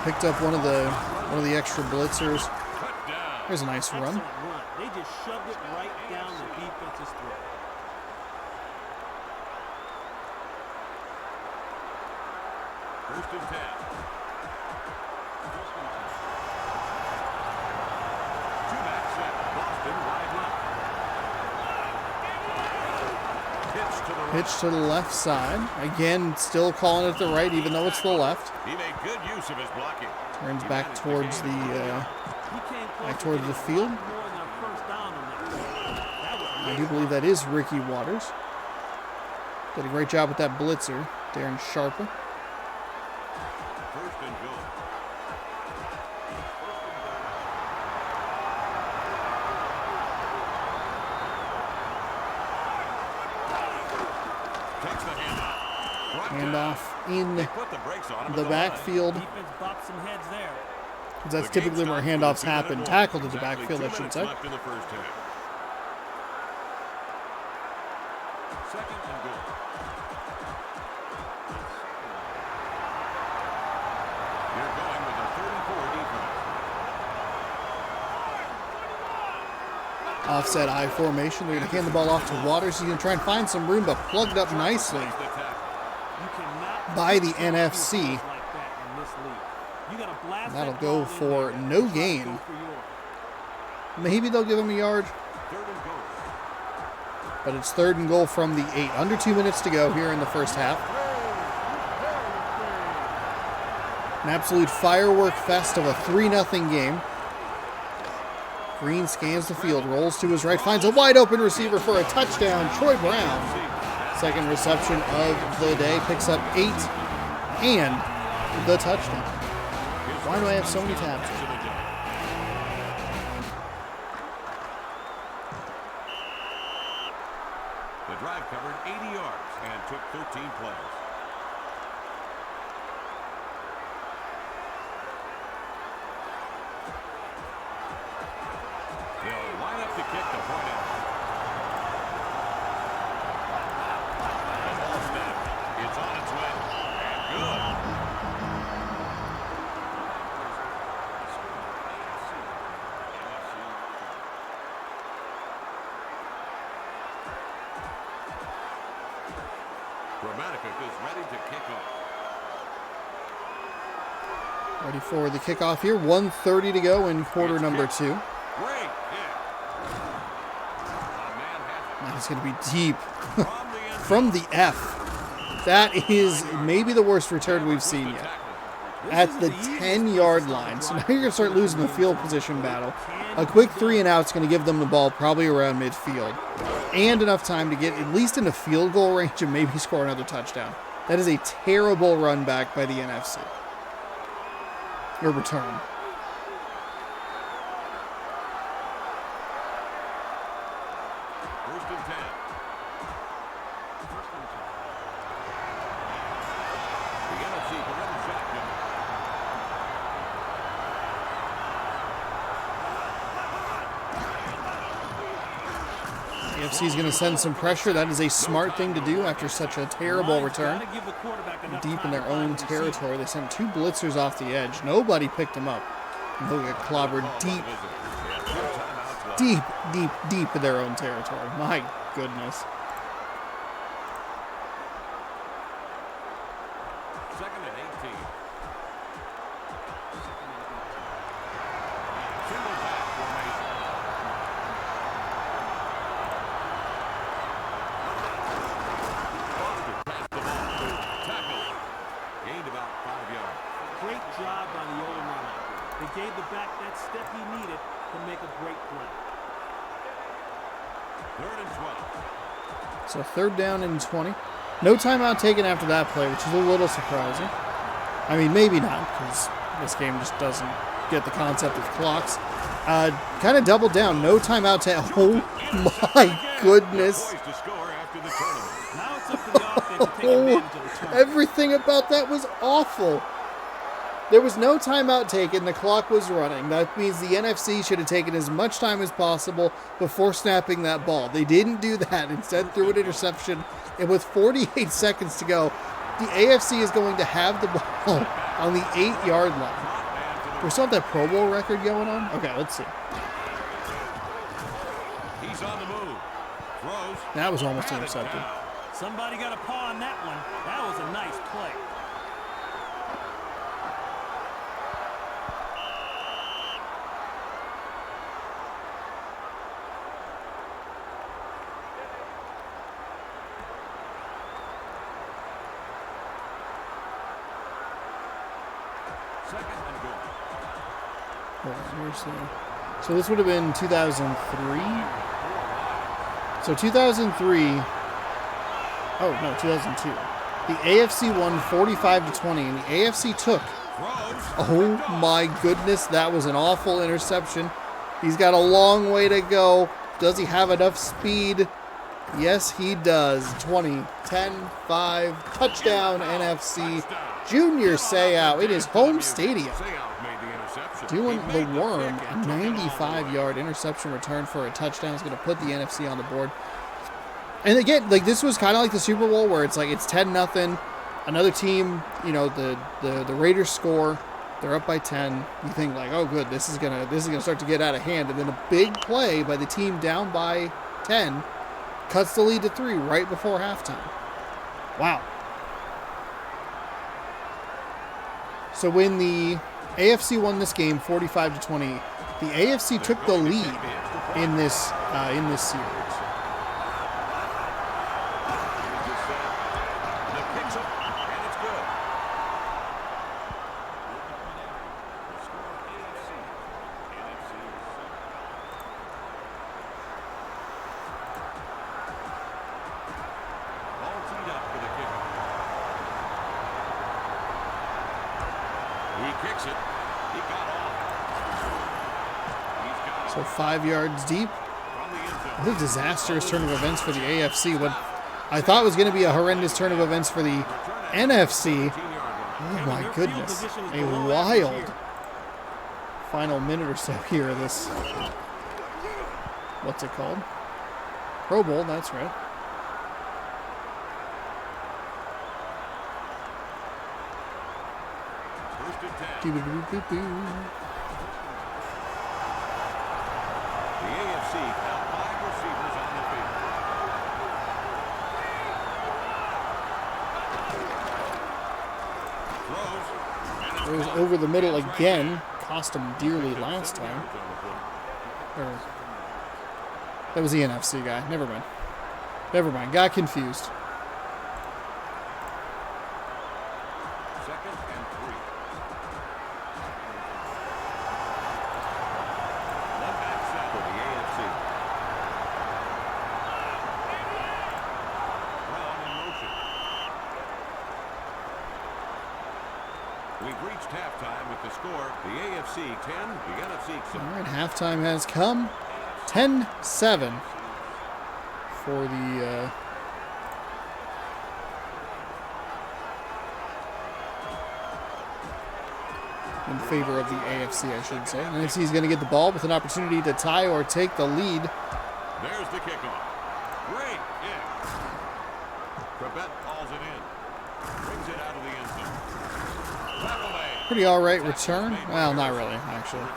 S1: Picked up one of the extra blitzers. There's a nice run.
S3: Excellent run. They just shoved it right down the defense's throat.
S2: First and 10. Two-back set. Boston wide left.
S1: Pitch to the left side. Again, still calling it the right, even though it's the left.
S2: He made good use of his blocking.
S1: Turns back towards the field. I do believe that is Ricky Waters. Did a great job with that blitzer, Darren Sharper.
S2: First and goal. Takes the
S1: Handoff in
S2: They put the brakes on him
S1: the
S2: at
S1: backfield.
S3: Defense bopped some heads there.
S1: That's typically where handoffs happen. Tackled at the backfield, I should say.
S2: Left in the first half. Second and goal. You're going with a 34 defense.
S1: Offset I formation. They're going to hand the ball off to Waters. He's going to try and find some room, but plugged up nicely by the NFC. And that'll go for no gain. Maybe they'll give him a yard,
S2: Third and goal.
S1: but it's 3rd and goal from the 8. Under 2 minutes to go here in the first half. An absolute firework fest of a 3-0 game. Green scans the field, rolls to his right, finds a wide open receiver for a touchdown. Troy Brown, second reception of the day, picks up 8 and the touchdown. Why do I have so many tabs?
S2: The drive covered 80 yards and took 13 plays. They'll line up to kick the point out. The ball snapped. It's on its way. And good. Gramatica is ready to kick off.
S1: Ready for the kickoff here. 1:30 to go in quarter number 2.
S2: Great hit. A man has
S1: Now it's going to be deep
S2: it from the end
S1: from the F. That is maybe the worst return we've seen yet. At the 10-yard line. So now you're going to start losing the field position battle. A quick 3-and-out is going to give them the ball probably around midfield. And enough time to get at least into field goal range and maybe score another touchdown. That is a terrible run back by the NFC. Or return.
S2: First and 10. The NFC Title Shotgun.
S1: The AFC is going to send some pressure. That is a smart thing to do after such a terrible return.
S3: Gotta give the quarterback enough
S1: Deep in
S3: time
S1: their
S3: to find
S1: own
S3: the receiver.
S1: territory. They sent 2 blitzers off the edge. Nobody picked them up. And they'll get clobbered deep, deep, deep, deep in their own territory. My goodness.
S2: Second and 18. Single back formation. Foster passed the ball. Tackle. Gained about 5 yards.
S3: Great job by the O-line. They gave the back that step he needed to make a great play.
S2: Third and 12.
S1: So 3rd down and 20. No timeout taken after that play, which is a little surprising. I mean, maybe not, because this game just doesn't get the concept of clocks. Kind of doubled down. No timeout taken. Oh, my goodness.
S2: Poised to score after the tournament.
S3: Now it's up to the offense to take
S1: Oh,
S3: advantage of the turn.
S1: everything about that was awful. There was no timeout taken. The clock was running. That means the NFC should have taken as much time as possible before snapping that ball. They didn't do that. Instead, threw an interception. And with 48 seconds to go, the AFC is going to have the ball on the 8-yard line. We still have that Pro Bowl record going on? Okay, let's see.
S2: He's on the move. Throws.
S1: That was almost intercepted.
S3: Somebody got a paw on that one. That was a nice play.
S2: Second and goal.
S1: Where's the... So this would have been 2003. So 2003. Oh, no, 2002. The AFC won 45-20, and the AFC took. Oh my goodness, that was an awful interception. He's got a long way to go. Does he have enough speed? Yes, he does. 20, 10, 5, touchdown NFC. Junior Seau in his home stadium.
S2: Seau made the interception.
S1: Doing
S2: He
S1: the
S2: made
S1: worm.
S2: pick
S1: A
S2: and took it all the way.
S1: 95-yard interception return for a touchdown is going to put the NFC on the board. And again, like this was kind of like the Super Bowl where it's like it's 10-0. Another team, you know, the Raiders score. They're up by 10. You think like, oh good, this is gonna start to get out of hand. And then a big play by the team down by 10 cuts the lead to 3 right before halftime. Wow. So when the AFC won this game 45-20, the AFC took the lead in this series.
S2: Just said, the picks up, and it's good. The score AFC. NFC. All teed up for the kickoff. He kicks it. He got off. He's got
S1: So 5 yards deep.
S2: from the end zone.
S1: What a disastrous turn of events for the AFC. What I thought was going to be a horrendous turn of events for the NFC. Oh my goodness. A wild final minute or so here of this. What's it called? Pro Bowl, that's right.
S2: First and 10.
S1: Doo-doo-doo-doo-doo.
S2: The AFC have 5 receivers on the field. Throws, and
S1: Throws over the middle again. Cost him dearly last time. Or, that was the NFC guy. Never mind. Never mind. Got confused.
S2: Second and 3. One back set for the AFC. Brown in motion. We've reached halftime with the score. The AFC 10, the NFC 6.
S1: All right, halftime has come. 10-7 for the in favor of the AFC, I should say. And NFC is going to get the ball with an opportunity to tie or take the lead.
S2: There's the kickoff. Great kick. Trebet calls it in. Brings it out of the end zone.
S1: Pretty all right return. Well, not really, actually.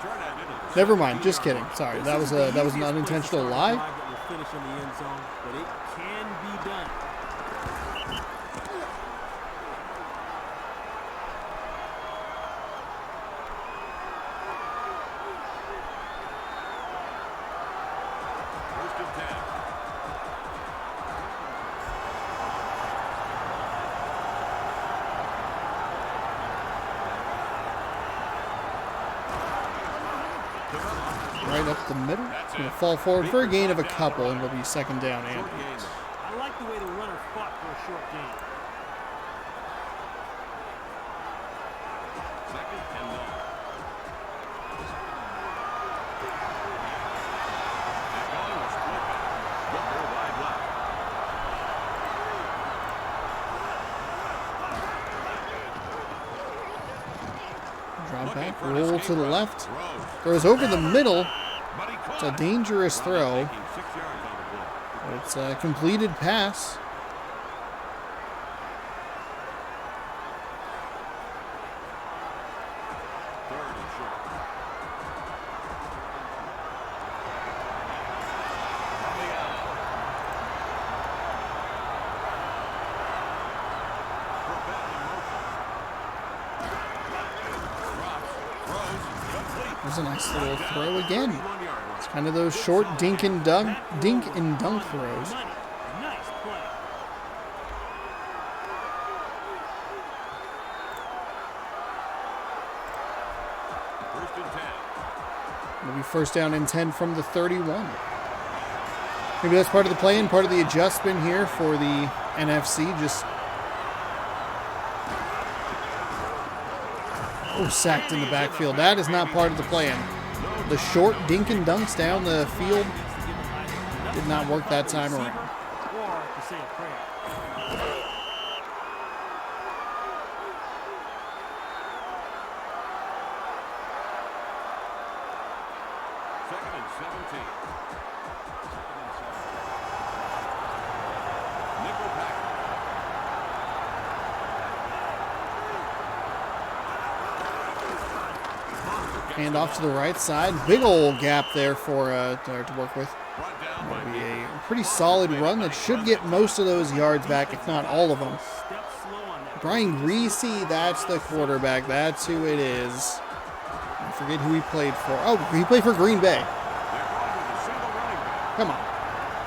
S1: Never mind. Just kidding. Sorry, that was an unintentional lie.
S3: Finish in the end zone, but it can be done.
S2: First and 10.
S1: Right up the middle. It's going to fall forward for a gain of a couple, and it'll be second down and 8.
S3: I like the way the runner fought for a short gain.
S2: Second and 9. They're going to split back. Booker wide left.
S1: Drop back, roll to the left. Throws over the middle. It's a dangerous throw. It's a completed pass.
S2: Third and short. From the out. Trebet in motion. Drops. Throws. Complete.
S1: There's a nice little throw again.
S2: 1 yard line.
S1: It's kind of those short dink and dunk throws.
S3: Money. Nice play.
S2: First and 10.
S1: It'll be first down and 10 from the 31. Maybe that's part of the play and part of the adjustment here for the NFC. Just sacked in the backfield. That is not part of the plan. The short dink and dunks down the field did not work that time around.
S3: Or to say a prayer.
S2: Second and 17. Nickel pack.
S1: Hand off to the right side. Big old gap there for to work with.
S2: Brought down by
S1: That'll be a pretty solid run that should get most of those yards back, if not all of them.
S3: Step slow on that.
S1: Brian Greasy, that's the quarterback. That's who it is. I forget who he played for. Oh, he played for Green Bay.
S2: They're going with a single running back.
S1: Come on.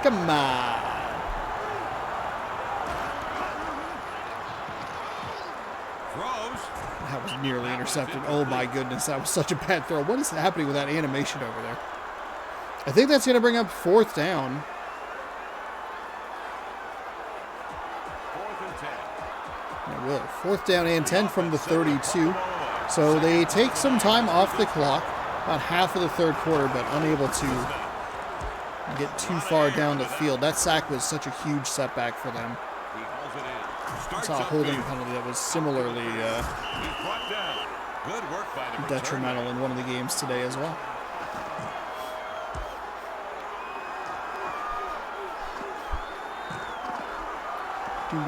S1: Come on.
S2: Throws.
S1: That was nearly intercepted. Oh my goodness, that was such a bad throw. What is happening with that animation over there? I think that's going to bring up fourth down.
S2: Fourth and 10.
S1: It will. Fourth down and 10 from the 32. So they take some time off the clock, about half of the third quarter, but unable to get too far down the field. That sack was such a huge setback for them.
S2: He hauls it in.
S1: I
S2: Starts
S1: saw a holding
S2: upfield.
S1: penalty that was similarly
S2: He's brought down. Good work by the
S1: detrimental
S2: return
S1: in one of the games today as well. Boom.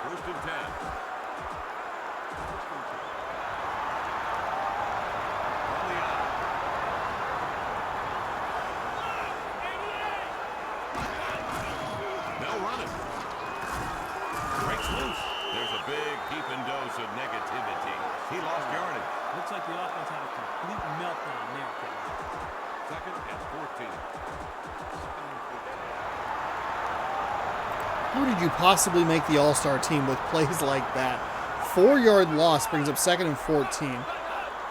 S2: First and 10. From the out. Second and 14.
S1: How did you possibly make the All-Star team with plays like that? 4-yard loss brings up second and 14.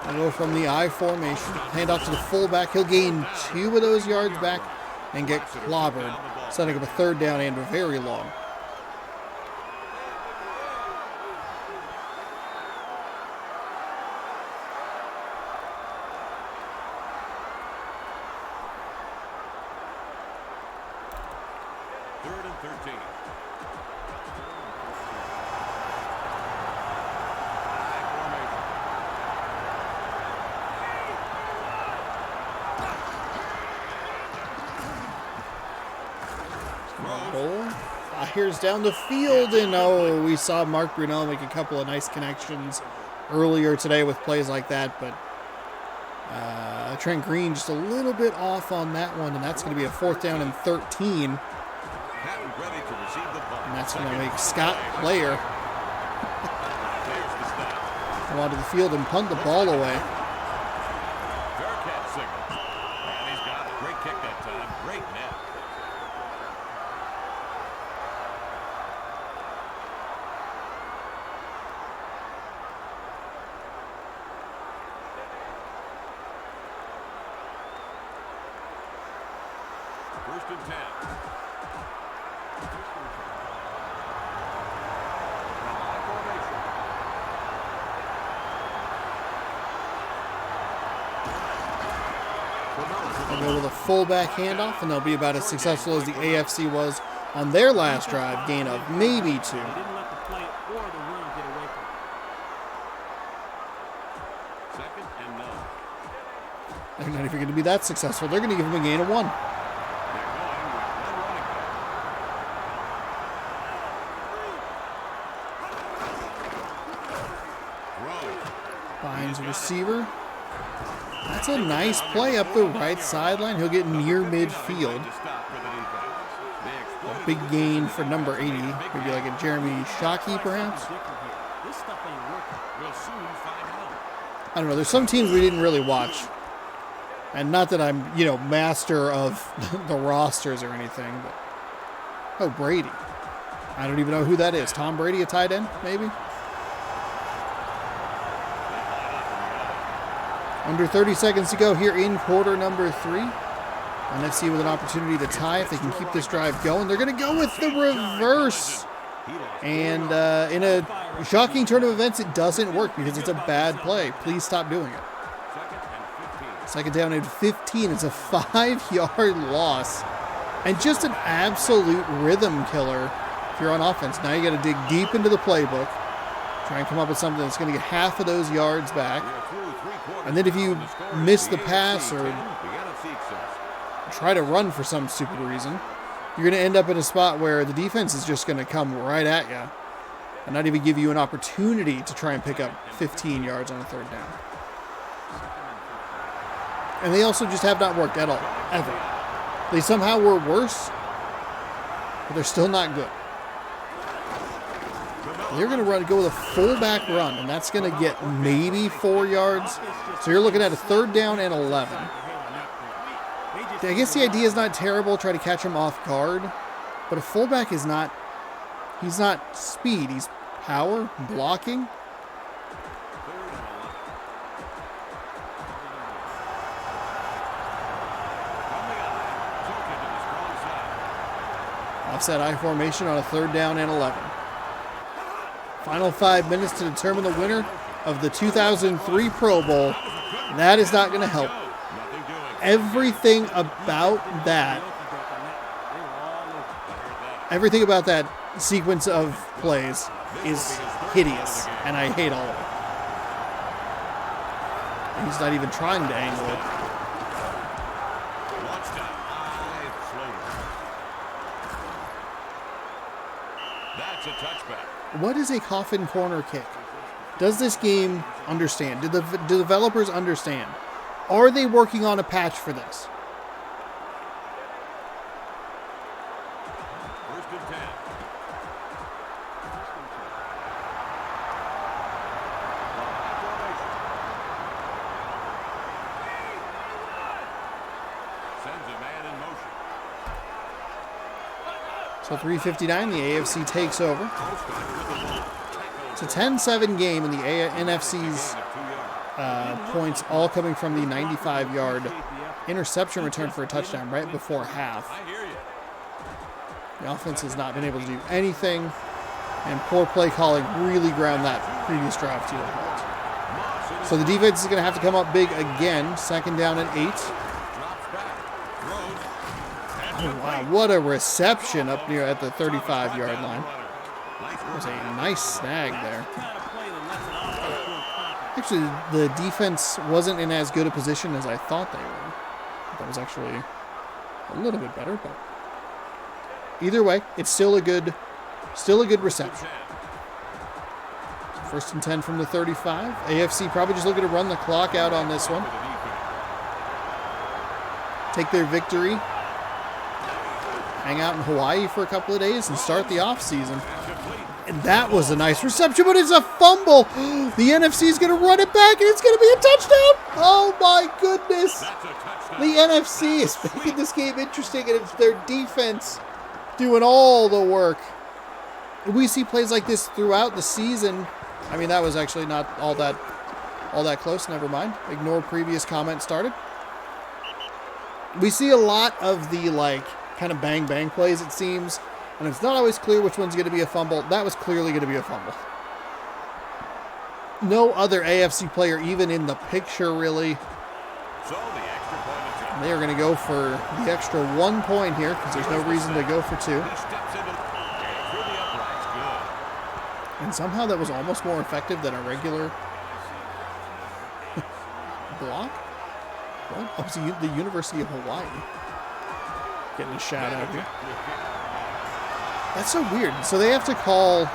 S1: I'll go from the I formation. Hand off to the fullback. He'll gain 2 of those yards back and get clobbered, setting up a third down and a very long.
S2: Third and 13.
S1: Fires down the field, and oh, we saw Mark Brunell make a couple of nice connections earlier today with plays like that, but Trent Green just a little bit off on that one, and that's going to be a 4th down and 13. And that's going to make Scott Player come onto the field and punt the ball away.
S2: Fair catch signal. And he's got a great kick that time. Great net. First and 10.
S1: They'll go with a fullback handoff, and they'll be about as successful as the AFC was on their last drive, gain of maybe 2.
S3: They didn't let the play or the run get away from them.
S2: Second and 9.
S1: They're not even going to be that successful. They're going to give him a gain of 1.
S2: They're going with one running back.
S1: Finds a receiver. That's a nice play up the right sideline. He'll get near midfield. A big gain for number 80. Maybe like a Jeremy Shockey, perhaps.
S3: This stuff ain't working.
S2: We'll soon find out.
S1: I don't know. There's some teams we didn't really watch. And not that I'm, master of the rosters or anything. But oh, Brady. I don't even know who that is. Tom Brady, a tight end, maybe? Under 30 seconds to go here in quarter number 3. NFC with an opportunity to tie if they can keep this drive going. They're going to go with the reverse. And in a shocking turn of events, it doesn't work because it's a bad play. Please stop doing it. Second down and 15. It's a 5-yard loss. And just an absolute rhythm killer if you're on offense. Now you got to dig deep into the playbook. Try and come up with something that's going to get half of those yards back. And then if you miss the pass or try to run for some stupid reason, you're going to end up in a spot where the defense is just going to come right at you and not even give you an opportunity to try and pick up 15 yards on a third down. And they also just have not worked at all, ever. They somehow were worse, but they're still not good. They're going to go with a fullback run, and that's going to get maybe 4 yards. So you're looking at a third down and 11. I guess the idea is not terrible, try to catch him off guard, but a fullback is not, he's not speed, he's power, blocking. Offset I formation on a third down and 11. Final 5 minutes to determine the winner of the 2003 Pro Bowl. That is not going to help. Everything about that sequence of plays is hideous, and I hate all of it. He's not even trying to angle it.
S2: That's a touchback.
S1: What is a coffin corner kick? Does this game understand? Do the developers understand? Are they working on a patch for this?
S2: First and 10. a man in motion.
S1: So 3:59, the AFC takes over.
S2: Holstein with the ball.
S1: It's a 10-7 game, and the NFC's points all coming from the 95-yard interception return for a touchdown right before half.
S2: I hear you.
S1: The offense has not been able to do anything, and poor play calling really ground that previous drive to a halt. So the defense is going to have to come up big again. Second down and 8.
S2: Drops back. Throws.
S1: Oh, wow, what a reception up near at the 35-yard line. That was a nice snag there. Actually, the defense wasn't in as good a position as I thought they were. That was actually a little bit better, but either way, it's still a good reception. First and 10 from the 35. AFC probably just looking to run the clock out on this one. Take their victory. Hang out in Hawaii for a couple of days and start the offseason. And that was a nice reception, but it's a fumble. The NFC is going to run it back, and it's going to be a touchdown. Oh, my goodness. The NFC is making this game interesting, and it's their defense doing all the work. We see plays like this throughout the season. I mean, that was actually not all that close. Never mind. Ignore previous comment started. We see a lot of the, kind of bang-bang plays, it seems. And it's not always clear which one's going to be a fumble. That was clearly going to be a fumble. No other AFC player even in the picture, really.
S2: So the extra point attempt.
S1: They are going to go for the extra 1 point here because there's no reason to go for 2.
S2: He steps into through the uprights. Good.
S1: And somehow that was almost more effective than a regular block. What? Oh, it's the University of Hawaii. Getting a shout out here. That's so weird. So they have to call...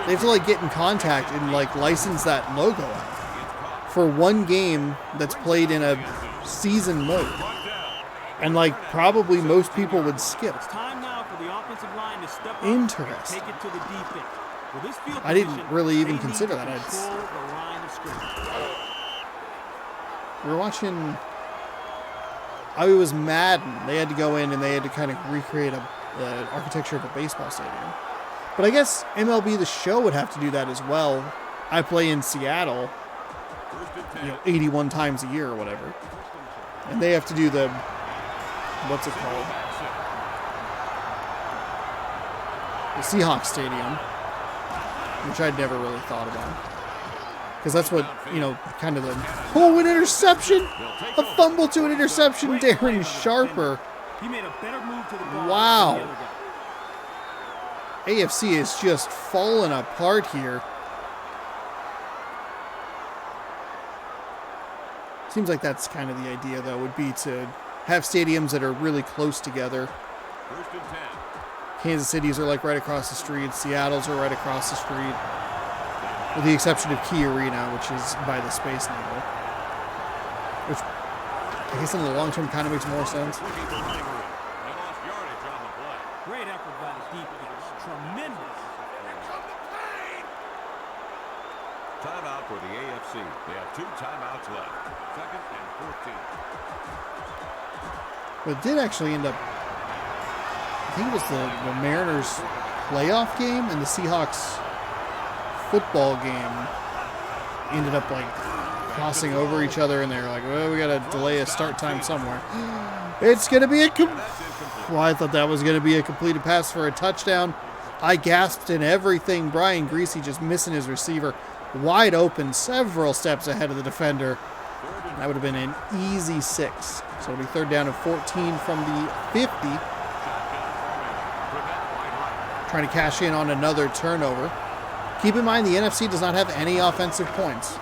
S1: They have to, get in contact and, license that logo out for one game that's played in a season mode. And, probably most people would skip.
S3: It's time now for the offensive line to step up.
S1: Interesting.
S3: Take it to the defense. For this field
S1: I didn't
S3: position,
S1: really even
S3: they
S1: consider
S3: need to
S1: that.
S3: control the line of scrimmage.
S1: We were watching... I was Madden. They had to go in and they had to kind of recreate the architecture of a baseball stadium. But I guess MLB The Show would have to do that as well. I play in Seattle, 81 times a year or whatever. And they have to do the, what's it called? The Seahawks Stadium, which I'd never really thought about. Because that's what, kind of the, an interception! A fumble to an interception, Darren Sharper.
S3: He made a better move to the ball
S1: Wow.
S3: than the other guy.
S1: AFC is just falling apart here. Seems like that's kind of the idea, though, would be to have stadiums that are really close together.
S2: First and 10.
S1: Kansas City's are right across the street. Seattle's are right across the street. With the exception of Key Arena, which is by the Space Needle. Which, I guess in the long term kind of makes more sense.
S2: Looking for running room. They lost yardage on the play.
S3: Great effort by the defense. Tremendous.
S2: Timeout for the AFC. They have 2 timeouts left. Second and 14.
S1: But it did actually end up, I think it was the Mariners playoff game and the Seahawks football game ended up crossing over each other, and they're well, we got to delay a start time somewhere. It's going to be I thought that was going to be a completed pass for a touchdown. I gasped and everything. Brian Greasy just missing his receiver. Wide open, several steps ahead of the defender. That would have been an easy 6. So it'll be third down and 14 from the 50. Trying to cash in on another turnover. Keep in mind the NFC does not have any offensive points.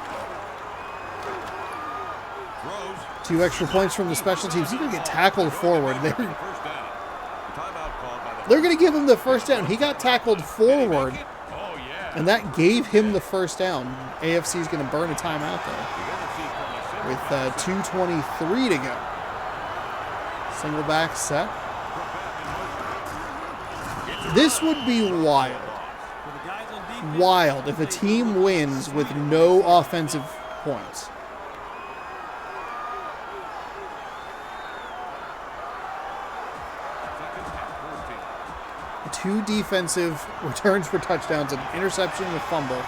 S1: 2 extra points from the special teams. He's going to get tackled forward. They're going to give him the first down. He got tackled forward, and that gave him the first down. AFC is going to burn a timeout, though, with 2:23 to go. Single back set. This would be wild. Wild if a team wins with no offensive points. 2 defensive returns for touchdowns, an interception and a fumble.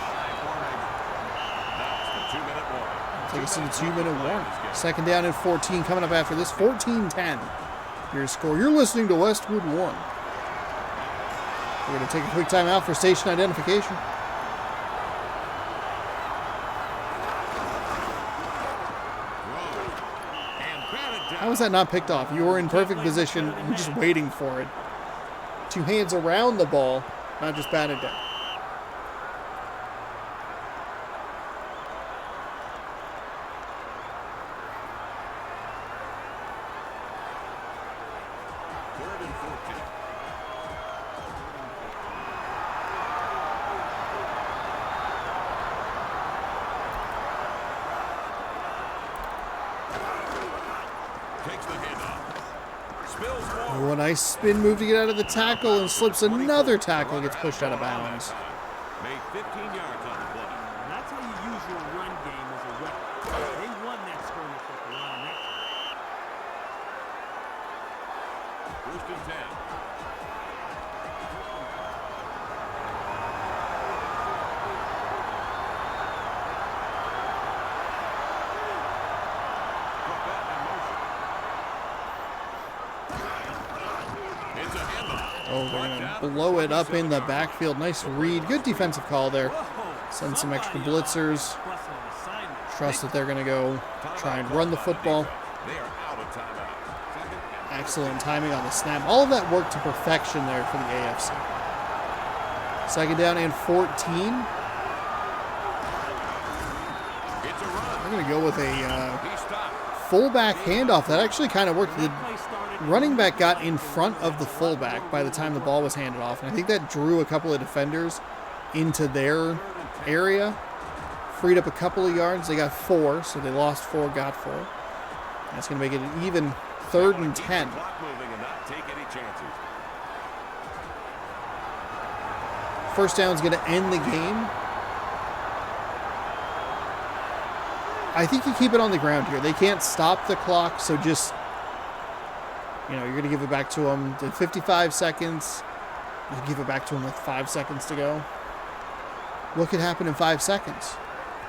S1: Take us to the 2-minute warning. Second down and 14 coming up after this. 14-10. Your score. You're listening to Westwood One. We're going to take a quick timeout for station identification. How was that not picked off? You were in perfect position. You're just waiting for it. 2 hands around the ball, not just batted down. Oh, a nice spin move to get out of the tackle and slips another tackle, gets pushed out of bounds.
S2: Made 15 yards on the play.
S3: And that's how you use your run game as a weapon. They won that skirmish at the line.
S2: First and 10.
S1: Oh, they're going to blow it up in the backfield. Nice read. Good defensive call there. Send some extra blitzers. Trust that they're going to go try and run the football. Excellent timing on the snap. All of that worked to perfection there for the AFC. Second down and 14. They're going to go with a fullback handoff. That actually kind of worked. The running back got in front of the fullback by the time the ball was handed off, and I think that drew a couple of defenders into their area, freed up a couple of yards. They got 4, so they lost 4, got 4. That's going to make it an even 3rd and 10. First down is going to end the game. I think you keep it on the ground here. They can't stop the clock, so just, you're going to give it back to them. The 55 seconds, you give it back to them with 5 seconds to go. What could happen in 5 seconds?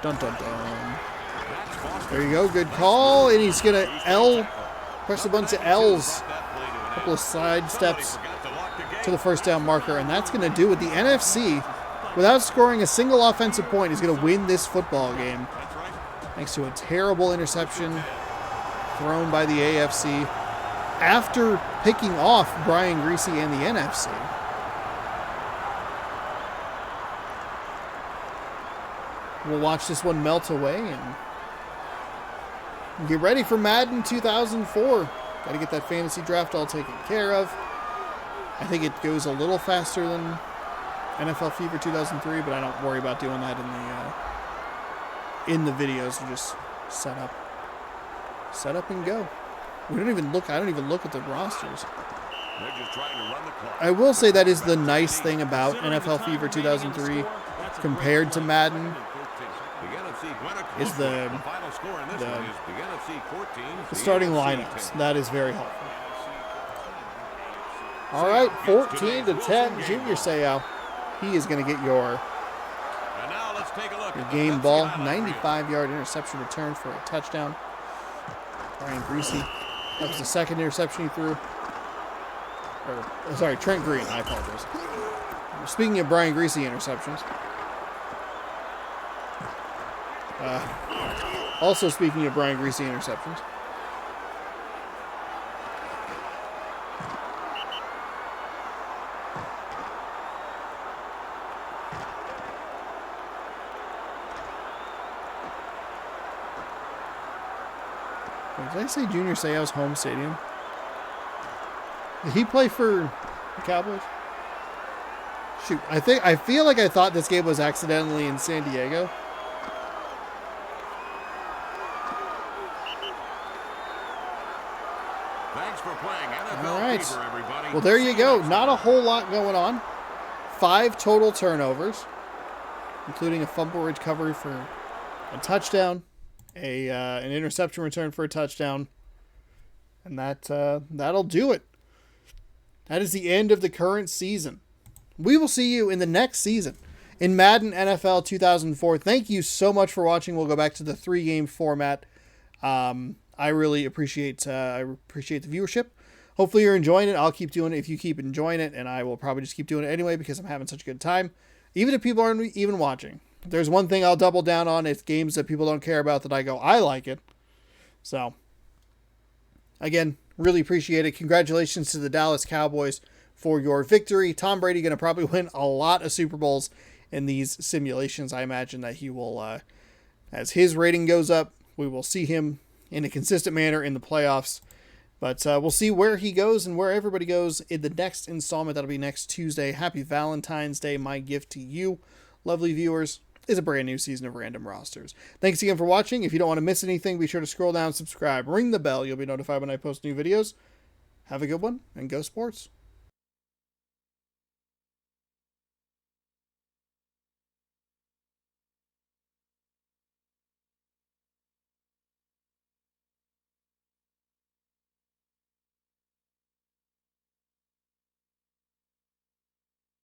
S1: Dun, dun, dun. There you go. Good call. And he's going to press a bunch of L's. A couple of side steps to the first down marker. And that's going to do it. The NFC, without scoring a single offensive point, is going to win this football game. Thanks to a terrible interception thrown by the AFC after picking off Brian Greasy and the NFC. We'll watch this one melt away and get ready for Madden 2004. Got to get that fantasy draft all taken care of. I think it goes a little faster than NFL Fever 2003, but I don't worry about doing that in the videos. You just set up and go. I don't even look at the rosters.
S2: They're just trying to run the clock.
S1: I will say that is the nice thing about NFL Fever 2003 compared to Madden, is the starting lineups. That is very helpful. All right, 14-10, Junior Seau. He is going to get your game ball. 95-yard interception return for a touchdown. Brian Greasy. That was the second interception he threw. Sorry, Trent Green. I apologize. Speaking of Brian Greasy interceptions. Also speaking of Brian Greasy interceptions. Did I say Junior Seau's home stadium? Did he play for the Cowboys? Shoot, I feel like I thought this game was accidentally in San Diego.
S2: Thanks for playing NFL
S1: All right.
S2: Fever, everybody.
S1: Well, there you go. Not a whole lot going on. 5 total turnovers, including a fumble recovery for a touchdown, an interception return for a touchdown, and that'll do it. That is the end of the current season. we will see you in the next season in Madden NFL 2004. Thank you so much for watching. We'll go back to the 3-game format. I really appreciate the viewership. Hopefully you're enjoying it. I'll keep doing it if you keep enjoying it, and I will probably just keep doing it anyway because I'm having such a good time. Even if people aren't even watching. If there's one thing I'll double down on, it's games that people don't care about that I go, I like it. So, again, really appreciate it. Congratulations to the Dallas Cowboys for your victory. Tom Brady going to probably win a lot of Super Bowls in these simulations. I imagine that he will, as his rating goes up, we will see him in a consistent manner in the playoffs. But we'll see where he goes and where everybody goes in the next installment. That'll be next Tuesday. Happy Valentine's Day. My gift to you, lovely viewers, is a brand new season of Random Rosters. Thanks again for watching. If you don't want to miss anything, be sure to scroll down, subscribe, ring the bell. You'll be notified when I post new videos. Have a good one, and go sports.